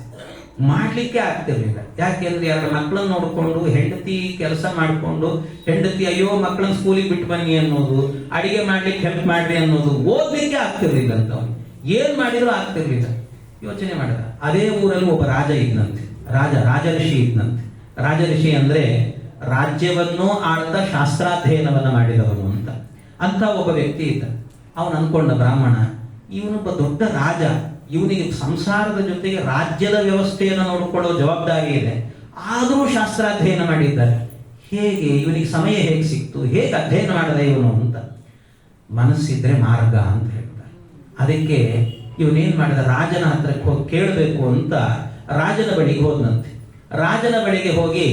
ಮಾಡ್ಲಿಕ್ಕೆ ಆಗ್ತಿರ್ಲಿಲ್ಲ. ಯಾಕೆಂದ್ರೆ 2 ಮಕ್ಕಳನ್ನು ನೋಡ್ಕೊಂಡು ಹೆಂಡತಿ ಕೆಲಸ ಮಾಡಿಕೊಂಡು, ಹೆಂಡತಿ ಅಯ್ಯೋ ಮಕ್ಕಳನ್ನ ಸ್ಕೂಲಿಗೆ ಬಿಟ್ಟು ಬನ್ನಿ ಅನ್ನೋದು, ಅಡಿಗೆ ಮಾಡ್ಲಿಕ್ಕೆ ಹೆಲ್ಪ್ ಮಾಡ್ರಿ ಅನ್ನೋದು, ಓದ್ಲಿಕ್ಕೆ ಆಗ್ತಿರ್ಲಿಲ್ಲ ಅಂತ. ಅವನು ಏನ್ ಮಾಡಿದ್ರು ಆಗ್ತಿರ್ಲಿಲ್ಲ. ಯೋಚನೆ ಮಾಡಿದ. ಅದೇ ಊರಲ್ಲಿ ಒಬ್ಬ ರಾಜ ಇದ್ನಂತೆ. ರಾಜಋಷಿ ಇದ್ನಂತೆ. ರಾಜಋಷಿ ಅಂದ್ರೆ ರಾಜ್ಯವನ್ನು ಆಳ್ತಾ ಶಾಸ್ತ್ರಾಧ್ಯಯನವನ್ನ ಮಾಡಿದವನು ಅಂತ ಒಬ್ಬ ವ್ಯಕ್ತಿ ಇದ್ದ. ಅವನು ಅನ್ಕೊಂಡ, ಬ್ರಾಹ್ಮಣ ಇವನೊಬ್ಬ ದೊಡ್ಡ ರಾಜ, ಇವನಿಗೆ ಸಂಸಾರದ ಜೊತೆಗೆ ರಾಜ್ಯದ ವ್ಯವಸ್ಥೆಯನ್ನು ನೋಡಿಕೊಳ್ಳೋ ಜವಾಬ್ದಾರಿ ಇದೆ, ಆದರೂ ಶಾಸ್ತ್ರಾಧ್ಯಯನ ಮಾಡಿದ್ದಾರೆ. ಹೇಗೆ ಇವನಿಗೆ ಸಮಯ ಹೇಗೆ ಸಿಕ್ತು, ಹೇಗೆ ಅಧ್ಯಯನ ಮಾಡದ ಇವನು ಅಂತ. ಮನಸ್ಸಿದ್ರೆ ಮಾರ್ಗ ಅಂತ ಹೇಳ್ತಾರೆ. ಅದಕ್ಕೆ ಇವನೇನ್ ಮಾಡಿದ, ರಾಜನ ಹತ್ರಕ್ಕೆ ಹೋಗಿ ಕೇಳಬೇಕು ಅಂತ ರಾಜನ ಬಳಿಗೆ ಹೋದನಂತೆ. ರಾಜನ ಬಳಿಗೆ ಹೋಗಿ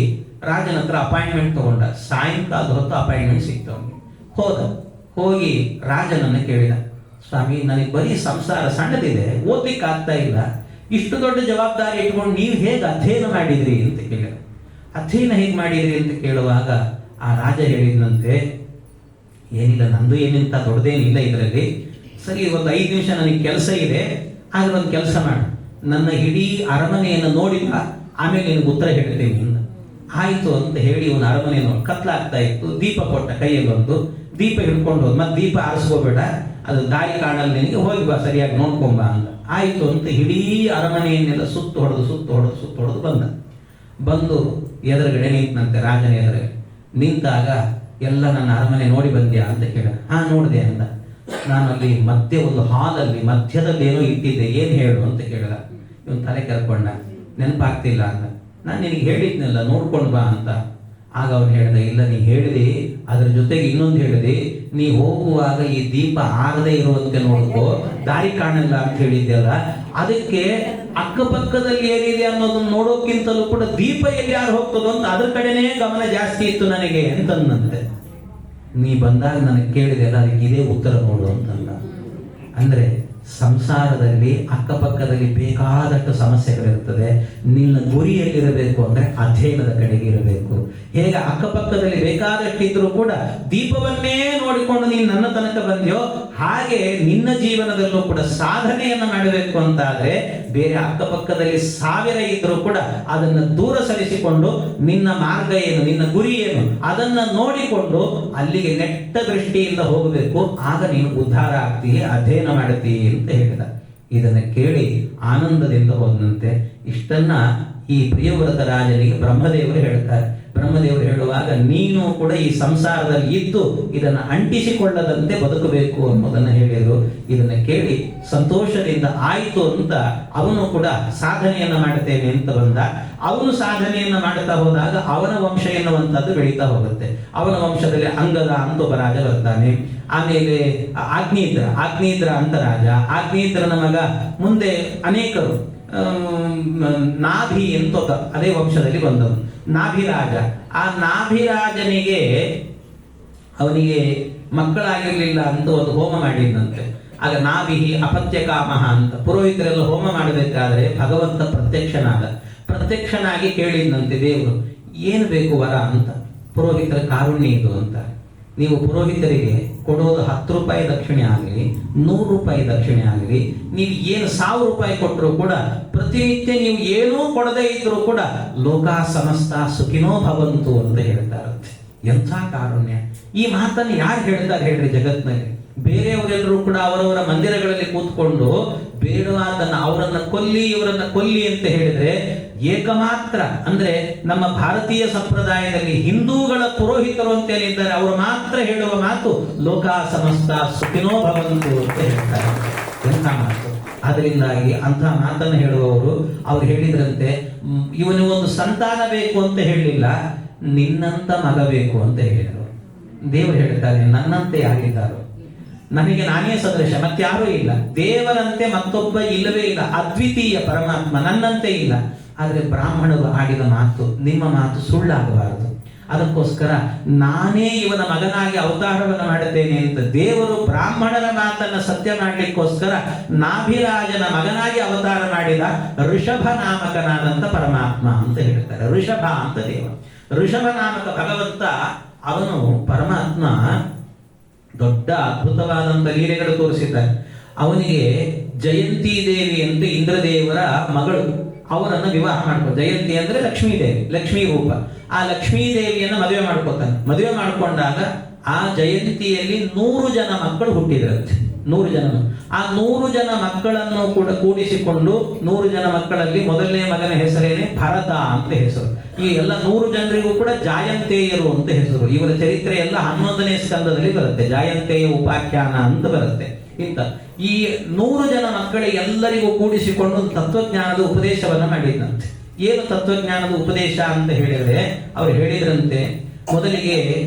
ರಾಜನ ಹತ್ರ ಅಪಾಯಿಂಟ್ಮೆಂಟ್ ತಗೊಂಡ. ಸಾಯಂಕಾಲದ ಹೊತ್ತು ಅಪಾಯಿಂಟ್ಮೆಂಟ್ ಸಿಕ್ತು ಅವನಿಗೆ. ಹೋಗಿ ರಾಜನನ್ನು ಕೇಳಿದ, ಸ್ವಾಮಿ ನನಗೆ ಬರೀ ಸಂಸಾರ ಸಣ್ಣದಿದೆ, ಓದ್ಲಿಕ್ಕೆ ಆಗ್ತಾ ಇಲ್ಲ, ಇಷ್ಟು ದೊಡ್ಡ ಜವಾಬ್ದಾರಿ ಇಟ್ಕೊಂಡು ನೀವು ಹೇಗೆ ಅಧ್ಯಯನ ಮಾಡಿದ್ರಿ ಅಂತ ಕೇಳಿದ. ಅಧ್ಯಯನ ಹೇಗೆ ಮಾಡಿದ್ರಿ ಅಂತ ಕೇಳುವಾಗ ಆ ರಾಜ ಹೇಳಿದಂತೆ, ಏನಿಲ್ಲ, ನಂದು ಏನಿಂತ ದೊಡ್ಡದೇನಿಲ್ಲ ಇದರಲ್ಲಿ, ಸರಿ ಒಂದು 5 ನಿಮಿಷ ನನಗೆ ಕೆಲಸ ಇದೆ, ಆದ್ರೆ ಒಂದು ಕೆಲಸ ಮಾಡು, ನನ್ನ ಇಡೀ ಅರಮನೆಯನ್ನು ನೋಡಿ ಆಮೇಲೆ ನಿನಗೆ ಉತ್ತರ ಹೇಳ್ತೇನೆ. ಆಯ್ತು ಅಂತ ಹೇಳಿ ಇವನು ಅರಮನೆ ನೋಡಿ, ಕತ್ಲಾಗ್ತಾ ಇತ್ತು, ದೀಪ ಕೊಟ್ಟ ಕೈಯಲ್ಲಿ ಒಂದು ದೀಪ ಹಿಡ್ಕೊಂಡು ಹೋದ್. ಮತ್ತೆ ದೀಪ ಆರಿಸ್ಕೋಬೇಡ, ಅದು ದಾರಿ ಕಾಣಲ್ಲಿ, ನಿನಗೆ ಹೋಗಿ ಬಾ, ಸರಿಯಾಗಿ ನೋಡ್ಕೊಂಬ ಅಂತ. ಆಯ್ತು ಅಂತ ಇಡೀ ಅರಮನೆಯನ್ನೆಲ್ಲ ಸುತ್ತು ಹೊಡೆದು ಬಂದು ಎದುರುಗಡೆ ನಿಂತಂತೆ, ರಾಜನ ಎದುರುಗಡೆ ನಿಂತಾಗ, ಎಲ್ಲ ನನ್ನ ಅರಮನೆ ನೋಡಿ ಬಂದ್ಯಾ ಅಂತ ಕೇಳ. ಹಾ ನೋಡಿದೆ ಅಂದ. ನಾನು ಅಲ್ಲಿ ಒಂದು ಹಾಲಲ್ಲಿ ಮಧ್ಯದಲ್ಲಿ ಏನೋ ಇಟ್ಟಿದ್ದೆ, ಏನು ಹೇಳು ಅಂತ ಕೇಳಿದ. ಇವನು ತಲೆ ಕೆರ್ಕೊಂಡ, ನೆನಪಾಗ್ತಿಲ್ಲ ಅಂತ. ನಾನು ನಿನಗೆ ಹೇಳಿದ್ನಲ್ಲ ನೋಡ್ಕೊಂಡು ಬಾ ಅಂತ. ಆಗ ಅವನು ಹೇಳ್ದ, ಇಲ್ಲ ನೀ ಹೇಳಿದೆ, ಅದ್ರ ಜೊತೆಗೆ ಇನ್ನೊಂದು ಹೇಳಿದೆ, ನೀ ಹೋಗುವಾಗ ಈ ದೀಪ ಆರದೇ ಇರುವಂತೆ ನೋಡ್ಕೋ, ದಾರಿ ಕಾಣಲ್ಲ ಅಂತ ಹೇಳಿದ್ಯಲ್ಲ, ಅದಕ್ಕೆ ಅಕ್ಕಪಕ್ಕದಲ್ಲಿ ಏನಿದೆ ಅನ್ನೋದನ್ನ ನೋಡೋಕ್ಕಿಂತಲೂ ಕೂಡ ದೀಪ ಎಲ್ಲಿ ಯಾರು ಹೋಗ್ತದೋ ಅಂತ ಅದ್ರ ಕಡೆನೇ ಗಮನ ಜಾಸ್ತಿ ಇತ್ತು ನನಗೆ ಅಂತಂದಂತೆ. ನೀ ಬಂದಾಗ ನನಗೆ ಕೇಳಿದೆಲ್ಲ, ಅದಕ್ಕೆ ಇದೇ ಉತ್ತರ ನೋಡು ಅಂತಂದ. ಅಂದ್ರೆ ಸಂಸಾರದಲ್ಲಿ ಅಕ್ಕಪಕ್ಕದಲ್ಲಿ ಬೇಕಾದಷ್ಟು ಸಮಸ್ಯೆಗಳಿರ್ತದೆ. ನಿನ್ನ ಗುರಿ ಎಲ್ಲಿರಬೇಕು ಅಂದ್ರೆ ಅಧ್ಯಯನದ ಕಡೆಗೆ ಇರಬೇಕು. ಹೇಗೆ ಅಕ್ಕಪಕ್ಕದಲ್ಲಿ ಬೇಕಾದಷ್ಟು ಇದ್ರೂ ಕೂಡ ದೀಪವನ್ನೇ ನೋಡಿಕೊಂಡು ನೀನು ನನ್ನ ತನಕ ಬಂದ್ಯೋ, ಹಾಗೆ ನಿನ್ನ ಜೀವನದಲ್ಲೂ ಕೂಡ ಸಾಧನೆಯನ್ನ ಮಾಡಬೇಕು ಅಂತ ಆದ್ರೆ ಬೇರೆ ಅಕ್ಕಪಕ್ಕದಲ್ಲಿ 1000 ಇದ್ರೂ ಕೂಡ ಅದನ್ನ ದೂರ ಸರಿಸಿಕೊಂಡು ನಿನ್ನ ಮಾರ್ಗ ಏನು, ನಿನ್ನ ಗುರಿ ಏನು, ಅದನ್ನ ನೋಡಿಕೊಂಡು ಅಲ್ಲಿಗೆ ನೆಟ್ಟ ದೃಷ್ಟಿಯಿಂದ ಹೋಗಬೇಕು. ಆಗ ನೀನು ಉದ್ಧಾರ ಆಗ್ತೀಯ, ಅಧ್ಯಯನ ಮಾಡ್ತೀಯ ಅಂತ ಹೇಳಿದ. ಇದನ್ನ ಕೇಳಿ ಆನಂದದಿಂದ ಹೋದಂತೆ. ಇಷ್ಟನ್ನ ಈ ಪ್ರಿಯವ್ರತ ರಾಜನಿಗೆ ಬ್ರಹ್ಮದೇವರು ಹೇಳ್ತಾರೆ. ಬ್ರಹ್ಮದೇವರು ಹೇಳುವಾಗ ನೀನು ಕೂಡ ಈ ಸಂಸಾರದಲ್ಲಿ ಇದ್ದು ಇದನ್ನು ಅಂಟಿಸಿಕೊಳ್ಳದಂತೆ ಬದುಕಬೇಕು ಅನ್ನೋದನ್ನ ಹೇಳಿದರು. ಇದನ್ನ ಕೇಳಿ ಸಂತೋಷದಿಂದ ಆಯಿತು ಅಂತ ಅವನು ಕೂಡ ಸಾಧನೆಯನ್ನ ಮಾಡುತ್ತೇನೆ ಅಂತ ಬಂದ. ಅವನು ಸಾಧನೆಯನ್ನ ಮಾಡುತ್ತಾ ಹೋದಾಗ ಅವನ ವಂಶ ಎನ್ನುವಂಥದ್ದು ಬೆಳೀತಾ ಹೋಗುತ್ತೆ. ಅವನ ವಂಶದಲ್ಲಿ ಅಂಗದ ಅಂತ ಒಬ್ಬ ರಾಜ ಬರ್ತಾನೆ. ಆಮೇಲೆ ಆಗ್ನೇದ್ರ ಅಂತ ರಾಜ, ಆಗ್ನೇದ್ರನ ಮಗ, ಮುಂದೆ ಅನೇಕರು, ನಾಭಿ ಅಂತ ಅದೇ ವಂಶದಲ್ಲಿ ಬಂದವನು ನಾಭಿರಾಜ. ಆ ನಾಭಿರಾಜನಿಗೆ ಅವನಿಗೆ ಮಕ್ಕಳಾಗಿರ್ಲಿಲ್ಲ ಅಂತ ಒಂದು ಹೋಮ ಮಾಡಿದಂತೆ. ಆಗ ನಾಭಿ ಅಪತ್ಯ ಕಾಮಹ ಅಂತ ಪುರೋಹಿತರೆಲ್ಲ ಹೋಮ ಮಾಡಬೇಕಾದ್ರೆ ಭಗವಂತ ಪ್ರತ್ಯಕ್ಷನಾಗಿ ಕೇಳಿದಂತೆ ದೇವರು, ಏನು ಬೇಕು ವರ ಅಂತ. ಪುರೋಹಿತರ ಕಾರುಣ್ಯ ಇದು ಅಂತ. ನೀವು ಪುರೋಹಿತರಿಗೆ ಕೊಡೋದು 10 ರೂಪಾಯಿ ದಕ್ಷಿಣೆ ಆಗಲಿ, 100 ರೂಪಾಯಿ ದಕ್ಷಿಣೆ ಆಗಲಿ, ನೀವು ಏನು 1000 ರೂಪಾಯಿ ಕೊಟ್ಟರು ಕೂಡ ಪ್ರತಿನಿತ್ಯ ನೀವು ಏನೂ ಕೊಡದೇ ಇದ್ರೂ ಕೂಡ ಲೋಕ ಸಮಸ್ತ ಸುಖಿನೋ ಭವಂತು ಅಂತ ಹೇಳ್ತಾರಂತೆ. ಎಂಥ ಕಾರುಣ್ಯ! ಈ ಮಾತನ್ನು ಯಾರು ಹೇಳ್ತಾರೆ ಹೇಳ್ರಿ ಜಗತ್ನಲ್ಲಿ? ಬೇರೆಯವರೆಲ್ಲರೂ ಕೂಡ ಅವರವರ ಮಂದಿರಗಳಲ್ಲಿ ಕೂತ್ಕೊಂಡು ಬೇಡವಾದನ್ನ ಅವರನ್ನ ಕೊಲ್ಲಿ ಇವರನ್ನ ಕೊಲ್ಲಿ ಅಂತ ಹೇಳಿದ್ರೆ, ಏಕಮಾತ್ರ ಅಂದ್ರೆ ನಮ್ಮ ಭಾರತೀಯ ಸಂಪ್ರದಾಯದಲ್ಲಿ ಹಿಂದೂಗಳ ಪುರೋಹಿತರು ಅಂತ ಏನಿದ್ದಾರೆ ಅವರು ಮಾತ್ರ ಹೇಳುವ ಮಾತು ಲೋಕ ಸಮಸ್ತ ಸುಖಿನೋ ಭವಂತು ಅಂತ ಹೇಳ್ತಾರೆ. ಎಂಥ ಮಾತು! ಅದರಿಂದಾಗಿ ಅಂಥ ಮಾತನ್ನು ಹೇಳುವವರು ಅವ್ರು ಹೇಳಿದ್ರಂತೆ, ಇವನು ಒಂದು ಸಂತಾನ ಬೇಕು ಅಂತ ಹೇಳಲಿಲ್ಲ, ನಿನ್ನಂತ ಮಗ ಬೇಕು ಅಂತ ಹೇಳಿದರು. ದೇವರು ಹೇಳ್ತಾರೆ, ನನ್ನಂತೆ ಯಾರಿದ್ದಾರೋ, ನನಗೆ ನಾನೇ ಸದೃಶ, ಮತ್ತಾರೂ ಇಲ್ಲ, ದೇವರಂತೆ ಮತ್ತೊಬ್ಬ ಇಲ್ಲವೇ ಇಲ್ಲ, ಅದ್ವಿತೀಯ ಪರಮಾತ್ಮ, ನನ್ನಂತೆ ಇಲ್ಲ. ಆದರೆ ಬ್ರಾಹ್ಮಣರು ಆಡಿದ ಮಾತು, ನಿಮ್ಮ ಮಾತು ಸುಳ್ಳಾಗಬಾರದು, ಅದಕ್ಕೋಸ್ಕರ ನಾನೇ ಇವನ ಮಗನಾಗಿ ಅವತಾರವನ್ನು ಮಾಡುತ್ತೇನೆ ಅಂತ ದೇವರು ಬ್ರಾಹ್ಮಣರ ಮಾತನ್ನ ಸತ್ಯ ಮಾಡಲಿಕ್ಕೋಸ್ಕರ ನಾಭಿರಾಜನ ಮಗನಾಗಿ ಅವತಾರ ಮಾಡಿದ ಋಷಭ ನಾಮಕನಾದಂತ ಪರಮಾತ್ಮ ಅಂತ ಹೇಳ್ತಾರೆ. ಋಷಭ ಅಂತ ದೇವ, ಋಷಭ ನಾಮಕ ಭಗವಂತ, ಅವನು ಪರಮಾತ್ಮ ದೊಡ್ಡ ಅದ್ಭುತವಾದಂತ ಲೀಲೆಗಳು ತೋರಿಸಿದ್ದಾರೆ. ಅವನಿಗೆ ಜಯಂತಿ ದೇವಿ ಅಂತ ಇಂದ್ರದೇವರ ಮಗಳು, ಅವರನ್ನು ವಿವಾಹ ಮಾಡ್ಕೊ. ಜಯಂತಿ ಅಂದ್ರೆ ಲಕ್ಷ್ಮೀದೇವಿ, ಲಕ್ಷ್ಮೀ ರೂಪ. ಆ ಲಕ್ಷ್ಮೀದೇವಿಯನ್ನ ಮದುವೆ ಮಾಡ್ಕೊತಾನೆ. ಮದುವೆ ಮಾಡ್ಕೊಂಡಾಗ ಆ ಜಯಂತಿಯಲ್ಲಿ 100 ಜನ ಮಕ್ಕಳು ಹುಟ್ಟಿದ್ರಂತೆ. 100 ಜನ. ಆ 100 ಜನ ಮಕ್ಕಳನ್ನು ಕೂಡ ಕೂಡಿಸಿಕೊಂಡು 100 ಜನ ಮಕ್ಕಳಲ್ಲಿ ಮೊದಲನೇ ಮಗನ ಹೆಸರೇನೆ ಭರತ ಅಂತ ಹೆಸರು. ಈ ಎಲ್ಲ 100 ಜನರಿಗೂ ಕೂಡ ಜಾಯಂತೇಯರು ಅಂತ ಹೆಸರು. ಇವರ ಚರಿತ್ರೆ ಎಲ್ಲ 11ನೇ ಸ್ಕಂದದಲ್ಲಿ ಬರುತ್ತೆ. ಜಾಯಂತೇಯ ಉಪಾಖ್ಯಾನ ಅಂತ ಬರುತ್ತೆ. ಇಂತ ಈ 100 ಜನ ಮಕ್ಕಳಿಗೆ ಎಲ್ಲರಿಗೂ ಕೂಡಿಸಿಕೊಂಡು ತತ್ವಜ್ಞಾನದ ಉಪದೇಶವನ್ನ ಮಾಡಿದಂತೆ. ಏನು ತತ್ವಜ್ಞಾನದ ಉಪದೇಶ ಅಂತ ಹೇಳಿದ್ರೆ, ಅವ್ರು ಹೇಳಿದ್ರಂತೆ, ಮೊದಲಿಗೆ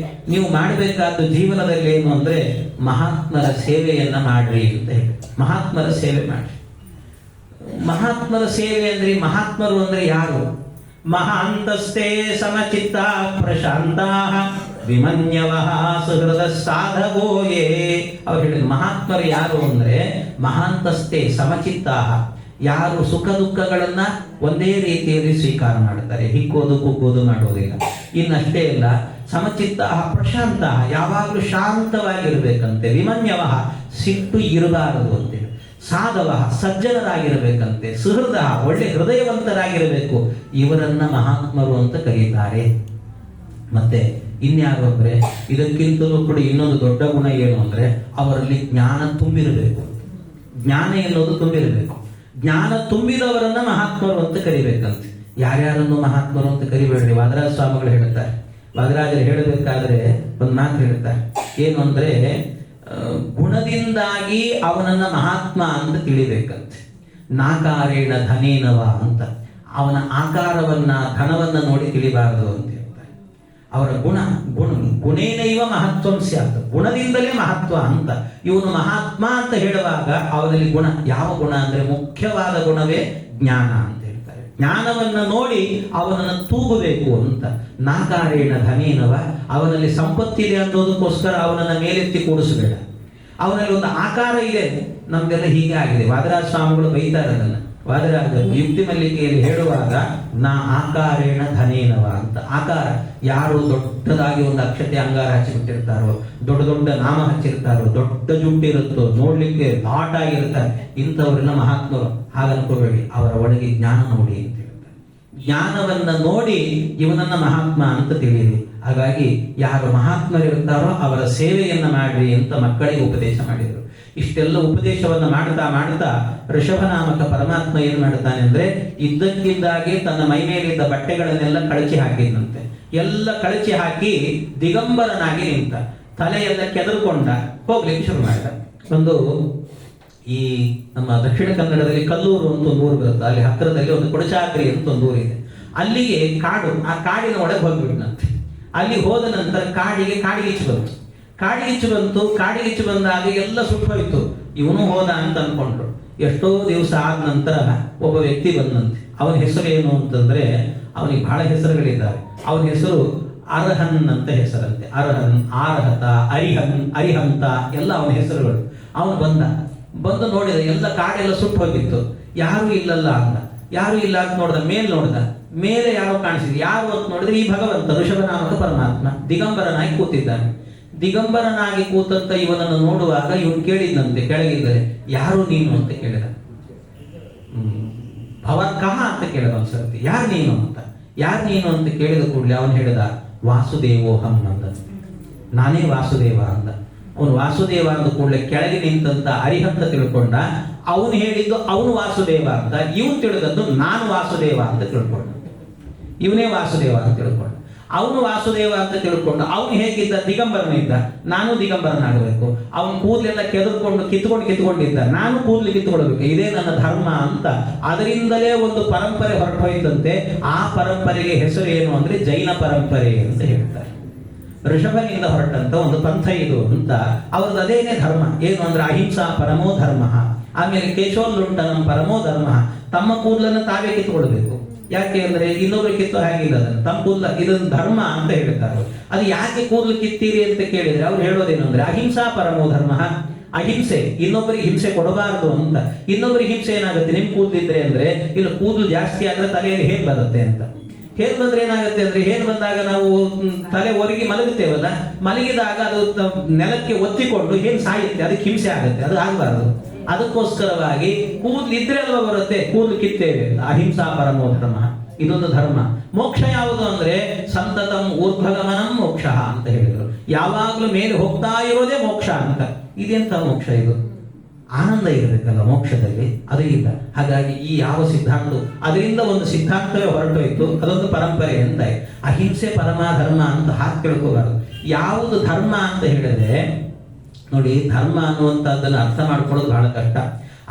ನೀವು ಮಾಡಬೇಕಾದ ಜೀವನದಲ್ಲಿ ಏನು ಅಂದ್ರೆ ಮಹಾತ್ಮರ ಸೇವೆಯನ್ನ ಮಾಡ್ರಿ ಅಂತ ಹೇಳಿ. ಮಹಾತ್ಮರ ಸೇವೆ ಮಾಡ್ರಿ. ಮಹಾತ್ಮರ ಸೇವೆ ಅಂದ್ರೆ, ಮಹಾತ್ಮರು ಅಂದ್ರೆ ಯಾರು? ಮಹಾಂತಸ್ಥೆ ಸಮಚಿತ್ತ ಪ್ರಶಾಂತಾ ವಿಮನ್ಯವ ಸುಹೃದ ಸಾಧಗೋಯೇ. ಅವ್ರು ಹೇಳಿದ್ರು ಮಹಾತ್ಮರು ಯಾರು ಅಂದ್ರೆ ಮಹಾಂತಸ್ಥೆ ಸಮಚಿತ್ತ, ಯಾರು ಸುಖ ದುಃಖಗಳನ್ನ ಒಂದೇ ರೀತಿಯಲ್ಲಿ ಸ್ವೀಕಾರ ಮಾಡುತ್ತಾರೆ, ಹಿಕ್ಕೋದು ಕುಗ್ಗೋದು ಮಾಡೋದಿಲ್ಲ. ಇನ್ನಷ್ಟೇ ಇಲ್ಲ, ಸಮಚಿತ್ತ ಪ್ರಶಾಂತ, ಯಾವಾಗಲೂ ಶಾಂತವಾಗಿರ್ಬೇಕಂತೆ. ವಿಮನ್ಯವ, ಸಿಟ್ಟು ಇರಬಾರದು ಅಂತೇಳಿ. ಸಾಧವ, ಸಜ್ಜನರಾಗಿರಬೇಕಂತೆ. ಸುಹೃದ, ಒಳ್ಳೆ ಹೃದಯವಂತರಾಗಿರಬೇಕು. ಇವರನ್ನ ಮಹಾತ್ಮರು ಅಂತ ಕರೀತಾರೆ. ಮತ್ತೆ ಇನ್ಯಾರು ಅಂದ್ರೆ, ಇದಕ್ಕಿಂತಲೂ ಕೂಡ ಇನ್ನೊಂದು ದೊಡ್ಡ ಗುಣ ಏನು ಅಂದ್ರೆ, ಅವರಲ್ಲಿ ಜ್ಞಾನ ತುಂಬಿರಬೇಕು. ಜ್ಞಾನ ಎನ್ನುವುದು ತುಂಬಿರಬೇಕು. ಜ್ಞಾನ ತುಂಬಿದವರನ್ನ ಮಹಾತ್ಮರು ಅಂತ ಕರಿಬೇಕಂತೆ. ಯಾರ್ಯಾರನ್ನು ಮಹಾತ್ಮರು ಅಂತ ಕರಿಬೇಡ್ರಿ. ವಾದರಾಜ ಸ್ವಾಮಿಗಳು ಹೇಳ್ತಾರೆ. ವಾದರಾಜರು ಹೇಳಬೇಕಾದ್ರೆ ಒಂದು ಮಾತು ಹೇಳ್ತಾರೆ. ಏನು ಅಂದ್ರೆ, ಗುಣದಿಂದಾಗಿ ಅವನನ್ನ ಮಹಾತ್ಮ ಅಂತ ತಿಳಿಬೇಕಂತೆ. ನಾಕಾರೇಣ ಧನೇನವ ಅಂತ, ಅವನ ಆಕಾರವನ್ನ ಧನವನ್ನ ನೋಡಿ ತಿಳಿಬಾರದು ಅಂತ ಹೇಳ್ತಾರೆ. ಅವರ ಗುಣೇನೈವ ಮಹತ್ವಂ ಸ್ಯಾತ್, ಗುಣದಿಂದಲೇ ಮಹತ್ವ ಅಂತ. ಇವನು ಮಹಾತ್ಮ ಅಂತ ಹೇಳುವಾಗ ಅವನಲ್ಲಿ ಗುಣ, ಯಾವ ಗುಣ ಅಂದ್ರೆ ಮುಖ್ಯವಾದ ಗುಣವೇ ಜ್ಞಾನ ಅಂತ ಹೇಳ್ತಾರೆ. ಜ್ಞಾನವನ್ನ ನೋಡಿ ಅವನನ್ನು ತೂಗಬೇಕು ಅಂತ. ನಾಕಾರೇಣ ಧನೇನವ, ಅವನಲ್ಲಿ ಸಂಪತ್ತಿದೆ ಅನ್ನೋದಕ್ಕೋಸ್ಕರ ಅವನನ್ನ ಮೇಲೆತ್ತಿ ಕೂಡಿಸಬೇಡ. ಅವನಲ್ಲಿ ಒಂದು ಆಕಾರ ಇದೆ. ನಮ್ದೆಲ್ಲ ಹೀಗೆ ಆಗಿದೆ. ವಾದರಾಜ ಸ್ವಾಮಿಗಳು ಬೈತಾರೆ ಅದನ್ನ. ವಾದರಾಜ ಯುಕ್ತಿ ಮಲ್ಲಿಕೆಯಲ್ಲಿ ಹೇಳುವಾಗ ನಾ ಆಕಾರೇಣ ಧನೇನವ ಅಂತ. ಆಕಾರ, ಯಾರು ದೊಡ್ಡದಾಗಿ ಒಂದು ಅಕ್ಷತೆ ಅಂಗಾರ ಹಚ್ಚಿಬಿಟ್ಟಿರ್ತಾರೋ, ದೊಡ್ಡ ದೊಡ್ಡ ನಾಮ ಹಚ್ಚಿರ್ತಾರೋ, ದೊಡ್ಡ ಜುಟ್ಟಿರುತ್ತೋ, ನೋಡ್ಲಿಕ್ಕೆ ಲಾಟ್ ಆಗಿರ್ತಾರೆ, ಇಂಥವ್ರೆಲ್ಲ ಮಹಾತ್ಮರು. ಹಾಗನ್ಕೋಬೇಡಿ, ಅವರ ಒಳಗೆ ಜ್ಞಾನ ನೋಡಿ ಅಂತ ಹೇಳ್ತಾರೆ. ಜ್ಞಾನವನ್ನ ನೋಡಿ ಇವನನ್ನ ಮಹಾತ್ಮ ಅಂತ ತಿಳಿಯಿರಿ. ಹಾಗಾಗಿ ಯಾರು ಮಹಾತ್ಮರಿರ್ತಾರೋ ಅವರ ಸೇವೆಯನ್ನ ಮಾಡ್ರಿ ಅಂತ ಮಕ್ಕಳಿಗೆ ಉಪದೇಶ ಮಾಡಿದರು. ಇಷ್ಟೆಲ್ಲ ಉಪದೇಶವನ್ನ ಮಾಡ್ತಾ ಮಾಡ್ತಾ ಋಷಭನಾಮಕ ಪರಮಾತ್ಮ ಏನ್ ಮಾಡ್ತಾನೆ ಅಂದ್ರೆ, ಇದ್ದಕ್ಕಿದ್ದಾಗೆ ತನ್ನ ಮೈ ಮೇಲಿದ್ದ ಬಟ್ಟೆಗಳನ್ನೆಲ್ಲ ಕಳಚಿ ಹಾಕಿದಂತೆ. ಎಲ್ಲ ಕಳಚಿ ಹಾಕಿ ದಿಗಂಬರನಾಗಿ ನಿಂತ, ತಲೆಯೆಲ್ಲ ಕೆದರ್ಕೊಂಡ ಹೋಗ್ಲಿಕ್ಕೆ ಶುರು ಮಾಡಿದ. ಒಂದು ಈ ನಮ್ಮ ದಕ್ಷಿಣ ಕನ್ನಡದಲ್ಲಿ ಕಲ್ಲೂರು ಅಂತ ಒಂದು ಊರು ಬರುತ್ತೆ, ಅಲ್ಲಿ ಹತ್ತಿರದಲ್ಲಿ ಒಂದು ಕೊಡಚಾದ್ರಿ ಅಂತ ಒಂದು ಊರಿದೆ. ಅಲ್ಲಿಗೆ ಕಾಡು, ಆ ಕಾಡಿನ ಒಳಗೆ ಹೋಗ್ಬಿಟ್ನಂತೆ. ಅಲ್ಲಿ ಹೋದ ನಂತರ ಕಾಡಿಗಿಚ್ಚು ಬಂತು. ಕಾಡಿಗಿಚ್ಚು ಬಂದಾಗ ಎಲ್ಲ ಸುಟ್ಟು ಹೋಯ್ತು. ಇವನು ಹೋದ ಅಂತ ಅನ್ಕೊಂಡ್ರು. ಎಷ್ಟೋ ದಿವಸ ಆದ ನಂತರ ಒಬ್ಬ ವ್ಯಕ್ತಿ ಬಂದಂತೆ. ಅವನ ಹೆಸರು ಏನು ಅಂತಂದ್ರೆ, ಅವನಿಗೆ ಬಹಳ ಹೆಸರುಗಳಿದ್ದಾವೆ. ಅವನ ಹೆಸರು ಅರ್ಹನ್ ಅಂತ ಹೆಸರಂತೆ. ಅರ್ಹನ್, ಆರ್ಹತ, ಅರಿಹಂತ ಎಲ್ಲ ಅವನ ಹೆಸರುಗಳು. ಅವನು ಬಂದು ನೋಡಿದ, ಎಲ್ಲ ಕಾಡೆಲ್ಲ ಸುಟ್ಟು ಹೋಗಿತ್ತು. ಯಾರು ಇಲ್ಲಲ್ಲ ಅಂದ. ಯಾರು ಇಲ್ಲ ಅಂತ ನೋಡ್ದ, ಮೇಲೆ ಯಾರೋ ಕಾಣಿಸಿದ್ರು. ಯಾರು ಅಂತ ನೋಡಿದ್ರೆ ಈ ಭಗವಂತ ಋಷಭನಾಮಕ ಪರಮಾತ್ಮ ದಿಗಂಬರನಾಗಿ ಕೂತಿದ್ದಾನೆ. ದಿಗಂಬರನಾಗಿ ಕೂತಂತ ಇವನನ್ನು ನೋಡುವಾಗ ಇವನು ಕೇಳಿದಂತೆ ಕೆಳಗಿದ್ದರೆ, ಯಾರು ನೀನು ಅಂತ ಕೇಳಿದ. ಭವತ್ಕಃ ಅಂತ ಕೇಳಿದ ಒಂದ್ಸರ್ತಿ, ಯಾರು ನೀನು ಅಂತ ಕೇಳಿದ ಕೂಡಲೇ ಅವನು ಹೇಳಿದ, ವಾಸುದೇವೋಹಂ ಅಂದ. ನಾನೇ ವಾಸುದೇವ ಅಂದ. ಅವನು ವಾಸುದೇವ ಅಂದ ಕೂಡಲೇ ಕೆಳಗೆ ನಿಂತಂತ ಅರಿಹಂತ ತಿಳ್ಕೊಂಡ. ಅವನು ಹೇಳಿದ್ದು ಅವನು ವಾಸುದೇವ ಅಂತ, ಇವನು ತಿಳಿದದ್ದು ನಾನು ವಾಸುದೇವ ಅಂತ ತಿಳ್ಕೊಂಡ. ಇವನೇ ವಾಸುದೇವ ಅಂತ ತಿಳ್ಕೊಂಡ. ಅವನು ವಾಸುದೇವ ಅಂತ ತಿಳ್ಕೊಂಡು ಅವನು ಹೇಗಿದ್ದ, ದಿಗಂಬರನಿದ್ದ. ನಾನು ದಿಗಂಬರನಾಗಬೇಕು. ಅವನು ಕೂದಲೆಲ್ಲ ಕಿತ್ಕೊಂಡಿದ್ದ. ನಾನು ಕೂದಲು ಕಿತ್ಕೊಳ್ಬೇಕು, ಇದೇ ನನ್ನ ಧರ್ಮ ಅಂತ. ಅದರಿಂದಲೇ ಒಂದು ಪರಂಪರೆ ಹೊರಟೋಯ್ತಂತೆ. ಆ ಪರಂಪರೆಗೆ ಹೆಸರು ಏನು ಅಂದ್ರೆ ಜೈನ ಪರಂಪರೆ ಅಂತ ಹೇಳ್ತಾರೆ. ಋಷಭನಿಂದ ಹೊರಟಂತ ಒಂದು ಪಂಥ ಇದು ಅಂತ ಅವ್ರದ್ದು ಅದೇನೇ ಧರ್ಮ. ಏನು ಅಂದ್ರೆ ಅಹಿಂಸಾ ಪರಮೋ ಧರ್ಮ. ಆಮೇಲೆ ಕೇಶೋಲ್ಲುಂಟನಂ ಪರಮೋ ಧರ್ಮ. ತಮ್ಮ ಕೂದಲನ್ನು ತಾವೇ ಕಿತ್ಕೊಳ್ಬೇಕು. ಯಾಕೆ ಅಂದ್ರೆ ಇನ್ನೊಬ್ರು ಕಿತ್ತು ಹಾಗಿಲ್ಲ, ಅದನ್ನು ತಮ್ಮ ಕೂದಲ ಇದೊಂದು ಧರ್ಮ ಅಂತ ಹೇಳ್ತಾರೆ. ಅದು ಯಾಕೆ ಕೂದಲು ಕಿತ್ತೀರಿ ಅಂತ ಕೇಳಿದ್ರೆ ಅವ್ರು ಹೇಳೋದೇನು ಅಂದ್ರೆ ಅಹಿಂಸಾ ಪರಮೋ ಧರ್ಮ. ಅಹಿಂಸೆ, ಇನ್ನೊಬ್ಬರಿಗೆ ಹಿಂಸೆ ಕೊಡಬಾರದು ಅಂತ. ಇನ್ನೊಬ್ಬರಿಗೆ ಹಿಂಸೆ ಏನಾಗುತ್ತೆ, ನಿಮ್ ಕೂದಲಿದ್ರೆ ಅಂದ್ರೆ ಇಲ್ಲ ಕೂದಲು ಜಾಸ್ತಿ ಆದ್ರೆ ತಲೆಯಲ್ಲಿ ಹೇಗೆ ಬರುತ್ತೆ ಅಂತ. ಹೇಗೆ ಬಂದ್ರೆ ಏನಾಗುತ್ತೆ ಅಂದ್ರೆ, ಹೇಗೆ ಬಂದಾಗ ನಾವು ತಲೆ ಒರಗಿ ಮಲಗುತ್ತೇವಲ್ಲ, ಮಲಗಿದಾಗ ಅದು ನೆಲಕ್ಕೆ ಒತ್ತಿಕೊಂಡು ಹೇಗೆ ಸಾಯುತ್ತೆ, ಅದಕ್ಕೆ ಹಿಂಸೆ ಆಗುತ್ತೆ. ಅದು ಆಗಬಾರದು. ಅದಕ್ಕೋಸ್ಕರವಾಗಿ ಕೂದಲು ಇದ್ರೆ ಅಲ್ವಾ ಬರುತ್ತೆ, ಕೂದಲು ಕಿತ್ತೇವೆ. ಅಹಿಂಸಾ ಪರಮೋ ಧರ್ಮ, ಇದೊಂದು ಧರ್ಮ. ಮೋಕ್ಷ ಯಾವುದು ಅಂದ್ರೆ ಸಂತತಂ ಊರ್ಧ್ವಗಮನಂ ಮೋಕ್ಷ ಅಂತ ಹೇಳಿದ್ರು. ಯಾವಾಗ್ಲೂ ಮೇಲೆ ಹೋಗ್ತಾ ಇರೋದೇ ಮೋಕ್ಷ ಅಂತ. ಇದೆಂತ ಮೋಕ್ಷ ಇದು? ಆನಂದ ಇರಬೇಕಲ್ಲ ಮೋಕ್ಷದಲ್ಲಿ, ಅದು ಇಲ್ಲ. ಹಾಗಾಗಿ ಈ ಯಾವ ಸಿದ್ಧಾಂತ, ಅದರಿಂದ ಒಂದು ಸಿದ್ಧಾಂತವೇ ಹೊರಟೋಯ್ತು, ಅದೊಂದು ಪರಂಪರೆ ಅಂತ. ಅಹಿಂಸೆ ಪರಮಾಧರ್ಮ ಅಂತ ಹಾಕಿ ತಿಳ್ಕೋಬಾರದು. ಯಾವುದು ಧರ್ಮ ಅಂತ ಹೇಳಿದ್ರೆ ನೋಡಿ, ಧರ್ಮ ಅನ್ನುವಂಥದ್ದನ್ನು ಅರ್ಥ ಮಾಡ್ಕೊಳ್ಳೋದು ಬಹಳ ಕಷ್ಟ.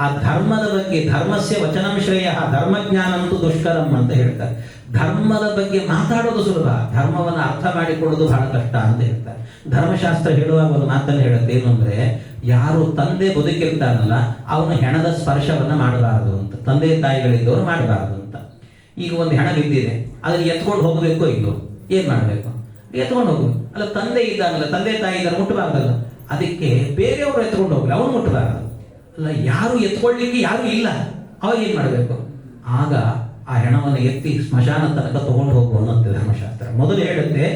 ಆ ಧರ್ಮದ ಬಗ್ಗೆ, ಧರ್ಮಸ್ಯ ವಚನಂ ಶ್ರೇಯ ಧರ್ಮಜ್ಞಾನ ಅಂತೂ ದುಷ್ಕರಂ ಅಂತ ಹೇಳ್ತಾರೆ. ಧರ್ಮದ ಬಗ್ಗೆ ಮಾತಾಡೋದು ಸುಲಭ, ಧರ್ಮವನ್ನು ಅರ್ಥ ಮಾಡಿಕೊಳ್ಳೋದು ಬಹಳ ಕಷ್ಟ ಅಂತ ಹೇಳ್ತಾರೆ. ಧರ್ಮಶಾಸ್ತ್ರ ಹೇಳುವಾಗ ಒಂದು ಮಾತನ್ನು ಹೇಳುತ್ತೆ, ಏನು ಅಂದ್ರೆ ಯಾರು ತಂದೆ ಬದುಕಿರ್ತಾನಲ್ಲ ಅವನು ಹೆಣದ ಸ್ಪರ್ಶವನ್ನ ಮಾಡಬಾರದು ಅಂತ. ತಂದೆ ತಾಯಿಗಳಿದ್ದವರು ಮಾಡಬಾರದು ಅಂತ. ಈಗ ಒಂದು ಹೆಣ ಬಿದ್ದಿದೆ, ಅದನ್ನ ಎತ್ಕೊಂಡು ಹೋಗಬೇಕು, ಇಲ್ಲೋ ಏನ್ ಮಾಡ್ಬೇಕು? ಎತ್ಕೊಂಡು ಹೋಗ್ಬೇಕು. ಅಲ್ಲ, ತಂದೆ ಇದ್ದಾನಲ್ಲ, ತಂದೆ ತಾಯಿ ಇದ್ದಾರೆ, ಮುಟ್ಟಬಾರ್ದಲ್ಲ. ಅದಕ್ಕೆ ಬೇರೆಯವರು ಎತ್ಕೊಂಡು ಹೋಗ್ಲಿ, ಅವನು ಮುಟ್ಟಬಾರದು. ಅಲ್ಲ, ಯಾರು ಎತ್ಕೊಳ್ಲಿಕ್ಕೆ ಯಾರು ಇಲ್ಲ, ಅವಾಗ ಏನ್ ಮಾಡ್ಬೇಕು? ಆಗ ಆ ಹೆಣವನ್ನು ಎತ್ತಿ ಸ್ಮಶಾನ ತನಕ ತಗೊಂಡು ಹೋಗು ಅನ್ನೋದು ಧರ್ಮಶಾಸ್ತ್ರ. ಮೊದಲು ಹೇಳುತ್ತೆ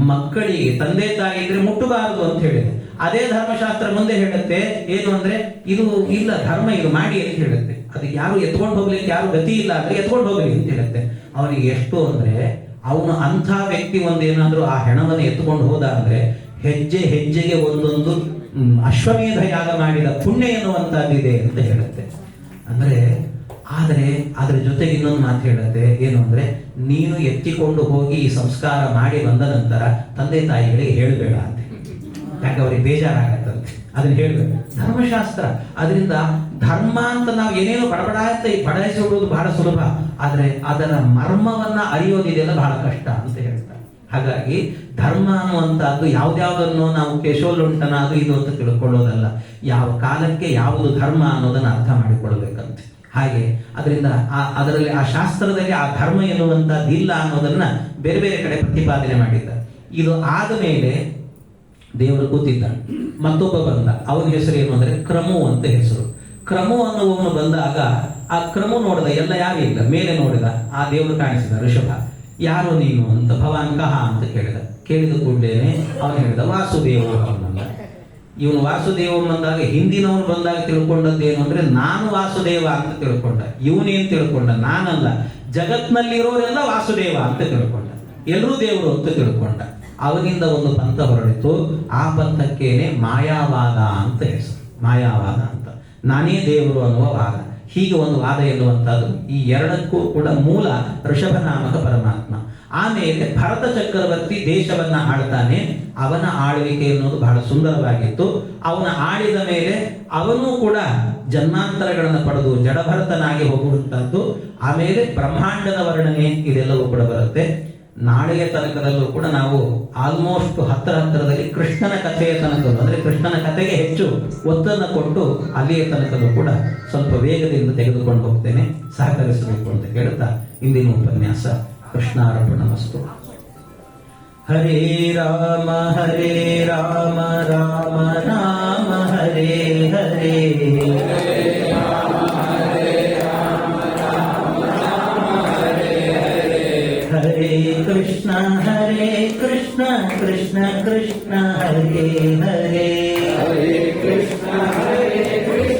ಮಕ್ಕಳಿಗೆ ತಂದೆ ತಾಯಿ ಇದ್ರೆ ಮುಟ್ಟಬಾರದು ಅಂತ ಹೇಳಿದೆ. ಅದೇ ಧರ್ಮಶಾಸ್ತ್ರ ಮುಂದೆ ಹೇಳುತ್ತೆ ಏನು ಅಂದ್ರೆ ಇದು ಇಲ್ಲ, ಧರ್ಮ ಇದು ಮಾಡಿ ಅಂತ ಹೇಳುತ್ತೆ. ಅದಕ್ಕೆ ಯಾರು ಎತ್ಕೊಂಡು ಹೋಗ್ಲಿಕ್ಕೆ ಯಾರು ಗತಿ ಇಲ್ಲ ಅಂದ್ರೆ ಎತ್ಕೊಂಡು ಹೋಗ್ಲಿ ಅಂತ ಹೇಳುತ್ತೆ. ಅವನಿಗೆ ಎಷ್ಟು ಅಂದ್ರೆ ಅವನು ಅಂಥ ವ್ಯಕ್ತಿ ಒಂದೇನಾದ್ರೂ ಆ ಹೆಣವನ್ನು ಎತ್ಕೊಂಡು ಹೋದ ಅಂದ್ರೆ ಹೆಜ್ಜೆ ಹೆಜ್ಜೆಗೆ ಒಂದೊಂದು ಅಶ್ವಮೇಧ ಯಾಗ ಮಾಡಿದ ಪುಣ್ಯ ಎನ್ನುವಂತಹದ್ದಿದೆ ಅಂತ ಹೇಳುತ್ತೆ. ಅಂದ್ರೆ ಆದರೆ ಅದರ ಜೊತೆಗೆ ಇನ್ನೊಂದು ಮಾತು ಹೇಳುತ್ತೆ, ಏನು ಅಂದ್ರೆ ನೀನು ಎತ್ತಿಕೊಂಡು ಹೋಗಿ ಈ ಸಂಸ್ಕಾರ ಮಾಡಿ ಬಂದ ನಂತರ ತಂದೆ ತಾಯಿಗಳಿಗೆ ಹೇಳಬೇಡ ಅಂತ. ಯಾಕೆ ಅವ್ರಿಗೆ ಬೇಜಾರಾಗತ್ತಂತೆ. ಅದನ್ನ ಹೇಳ್ಬೇಕು. ಧರ್ಮಶಾಸ್ತ್ರ ಅದರಿಂದ ಧರ್ಮ ಅಂತ ನಾವು ಏನೇನೋ ಬಡಬಡ ಅಂತ ಪಡಾಯಿಸಿಬಿಡುವುದು ಬಹಳ ಸುಲಭ, ಆದ್ರೆ ಅದರ ಮರ್ಮವನ್ನ ಅರಿಯೋದಿದೆಯಲ್ಲ ಬಹಳ ಕಷ್ಟ ಅಂತ ಹೇಳ್ತಾರೆ. ಹಾಗಾಗಿ ಧರ್ಮ ಅನ್ನುವಂತಹದ್ದು ಯಾವ್ದಾವುದನ್ನು ನಾವು ಕೇಶೋಲ್ಲುಂಟನ ಅದು ಇದು ಅಂತ ತಿಳ್ಕೊಳ್ಳೋದಲ್ಲ, ಯಾವ ಕಾಲಕ್ಕೆ ಯಾವುದು ಧರ್ಮ ಅನ್ನೋದನ್ನ ಅರ್ಥ ಮಾಡಿಕೊಳ್ಬೇಕಂತೆ. ಹಾಗೆ ಅದರಿಂದ ಅದರಲ್ಲಿ ಆ ಶಾಸ್ತ್ರದಲ್ಲಿ ಆ ಧರ್ಮ ಎನ್ನುವಂತಹದ್ದಿಲ್ಲ ಅನ್ನೋದನ್ನ ಬೇರೆ ಬೇರೆ ಕಡೆ ಪ್ರತಿಪಾದನೆ ಮಾಡಿದ್ದಾರೆ. ಇದು ಆದ ಮೇಲೆ ದೇವರು ಕೂತಿದ್ದಾನೆ, ಮತ್ತೊಬ್ಬ ಬಂದ. ಅವನ ಹೆಸರು ಏನು ಅಂದ್ರೆ ಕ್ರಮು ಅಂತ ಹೆಸರು. ಕ್ರಮು ಅನ್ನುವವನು ಬಂದಾಗ ಆ ಕ್ರಮು ನೋಡಿದ, ಎಲ್ಲ ಯಾರು ಇಲ್ಲ, ಮೇಲೆ ನೋಡಿದ, ಆ ದೇವರು ಕಾಣಿಸಿದ ಋಷಭ. ಯಾರು ನೀನು ಅಂತ, ಭವಾನ್ ಕಹ ಅಂತ ಕೇಳಿದ ಕೂಡಲೇ ಅವನು ಹೇಳಿದ ವಾಸುದೇವ ಬಂದ. ಇವನು ವಾಸುದೇವ ಬಂದಾಗ ಹಿಂದಿನವನು ಬಂದಾಗ ತಿಳ್ಕೊಂಡದ್ದೇನು ಅಂದ್ರೆ ನಾನು ವಾಸುದೇವ ಅಂತ ತಿಳ್ಕೊಂಡ. ಇವನೇನ್ ತಿಳ್ಕೊಂಡ, ನಾನಲ್ಲ, ಜಗತ್ನಲ್ಲಿರೋರೆಲ್ಲ ವಾಸುದೇವ ಅಂತ ತಿಳ್ಕೊಂಡ, ಎಲ್ಲರೂ ದೇವರು ಅಂತ ತಿಳ್ಕೊಂಡ. ಅವನಿಂದ ಒಂದು ಪಂಥ ಹೊರಡಿತು. ಆ ಪಂಥಕ್ಕೇನೆ ಮಾಯಾವಾದ ಅಂತ ಹೆಸರು. ಮಾಯಾವಾದ ಅಂತ, ನಾನೇ ದೇವರು ಅನ್ನುವ ವಾದ. ಹೀಗೆ ಒಂದು ವಾದ ಎನ್ನುವಂತಹದ್ದು. ಈ ಎರಡಕ್ಕೂ ಕೂಡ ಮೂಲ ಋಷಭನಾಮಕ ಪರಮಾತ್ಮ. ಆಮೇಲೆ ಭರತ ಚಕ್ರವರ್ತಿ ದೇಶವನ್ನ ಆಳ್ತಾನೆ. ಅವನ ಆಳ್ವಿಕೆ ಎನ್ನುವುದು ಬಹಳ ಸುಂದರವಾಗಿತ್ತು. ಅವನ ಆಳಿದ ಮೇಲೆ ಅವನು ಕೂಡ ಜನ್ಮಾಂತರಗಳನ್ನು ಪಡೆದು ಜಡಭರತನಾಗಿ ಹೋಗುವಂತಹದ್ದು. ಆಮೇಲೆ ಬ್ರಹ್ಮಾಂಡದ ವರ್ಣನೆ ಇದೆಲ್ಲವೂ ಕೂಡ ಬರುತ್ತೆ. ನಾಳೆಯ ತನಕದಲ್ಲೂ ಕೂಡ ನಾವು ಆಲ್ಮೋಸ್ಟ್ ಹತ್ತಿರದಲ್ಲಿ ಕೃಷ್ಣನ ಕಥೆಯ ತನಕದಲ್ಲೂ, ಅಂದ್ರೆ ಕೃಷ್ಣನ ಕಥೆಗೆ ಹೆಚ್ಚು ಒತ್ತನ್ನು ಕೊಟ್ಟು ಅಲ್ಲಿಯ ತನಕದಲ್ಲೂ ಕೂಡ ಸ್ವಲ್ಪ ವೇಗದಿಂದ ತೆಗೆದುಕೊಂಡು ಹೋಗ್ತೇನೆ, ಸಹಕರಿಸಬೇಕು ಅಂತ ಹೇಳ್ತಾ ಇಂದಿನ ಉಪನ್ಯಾಸ ಕೃಷ್ಣಾರ್ಪಣಮಸ್ತು. ಹರೇ ರಾಮ ರಾಮ ರಾಮ ಹರೇ ಹರೇ. ಹರೇ ಕೃಷ್ಣ ಕೃಷ್ಣ ಕೃಷ್ಣ ಹರೇ ಹರೇ.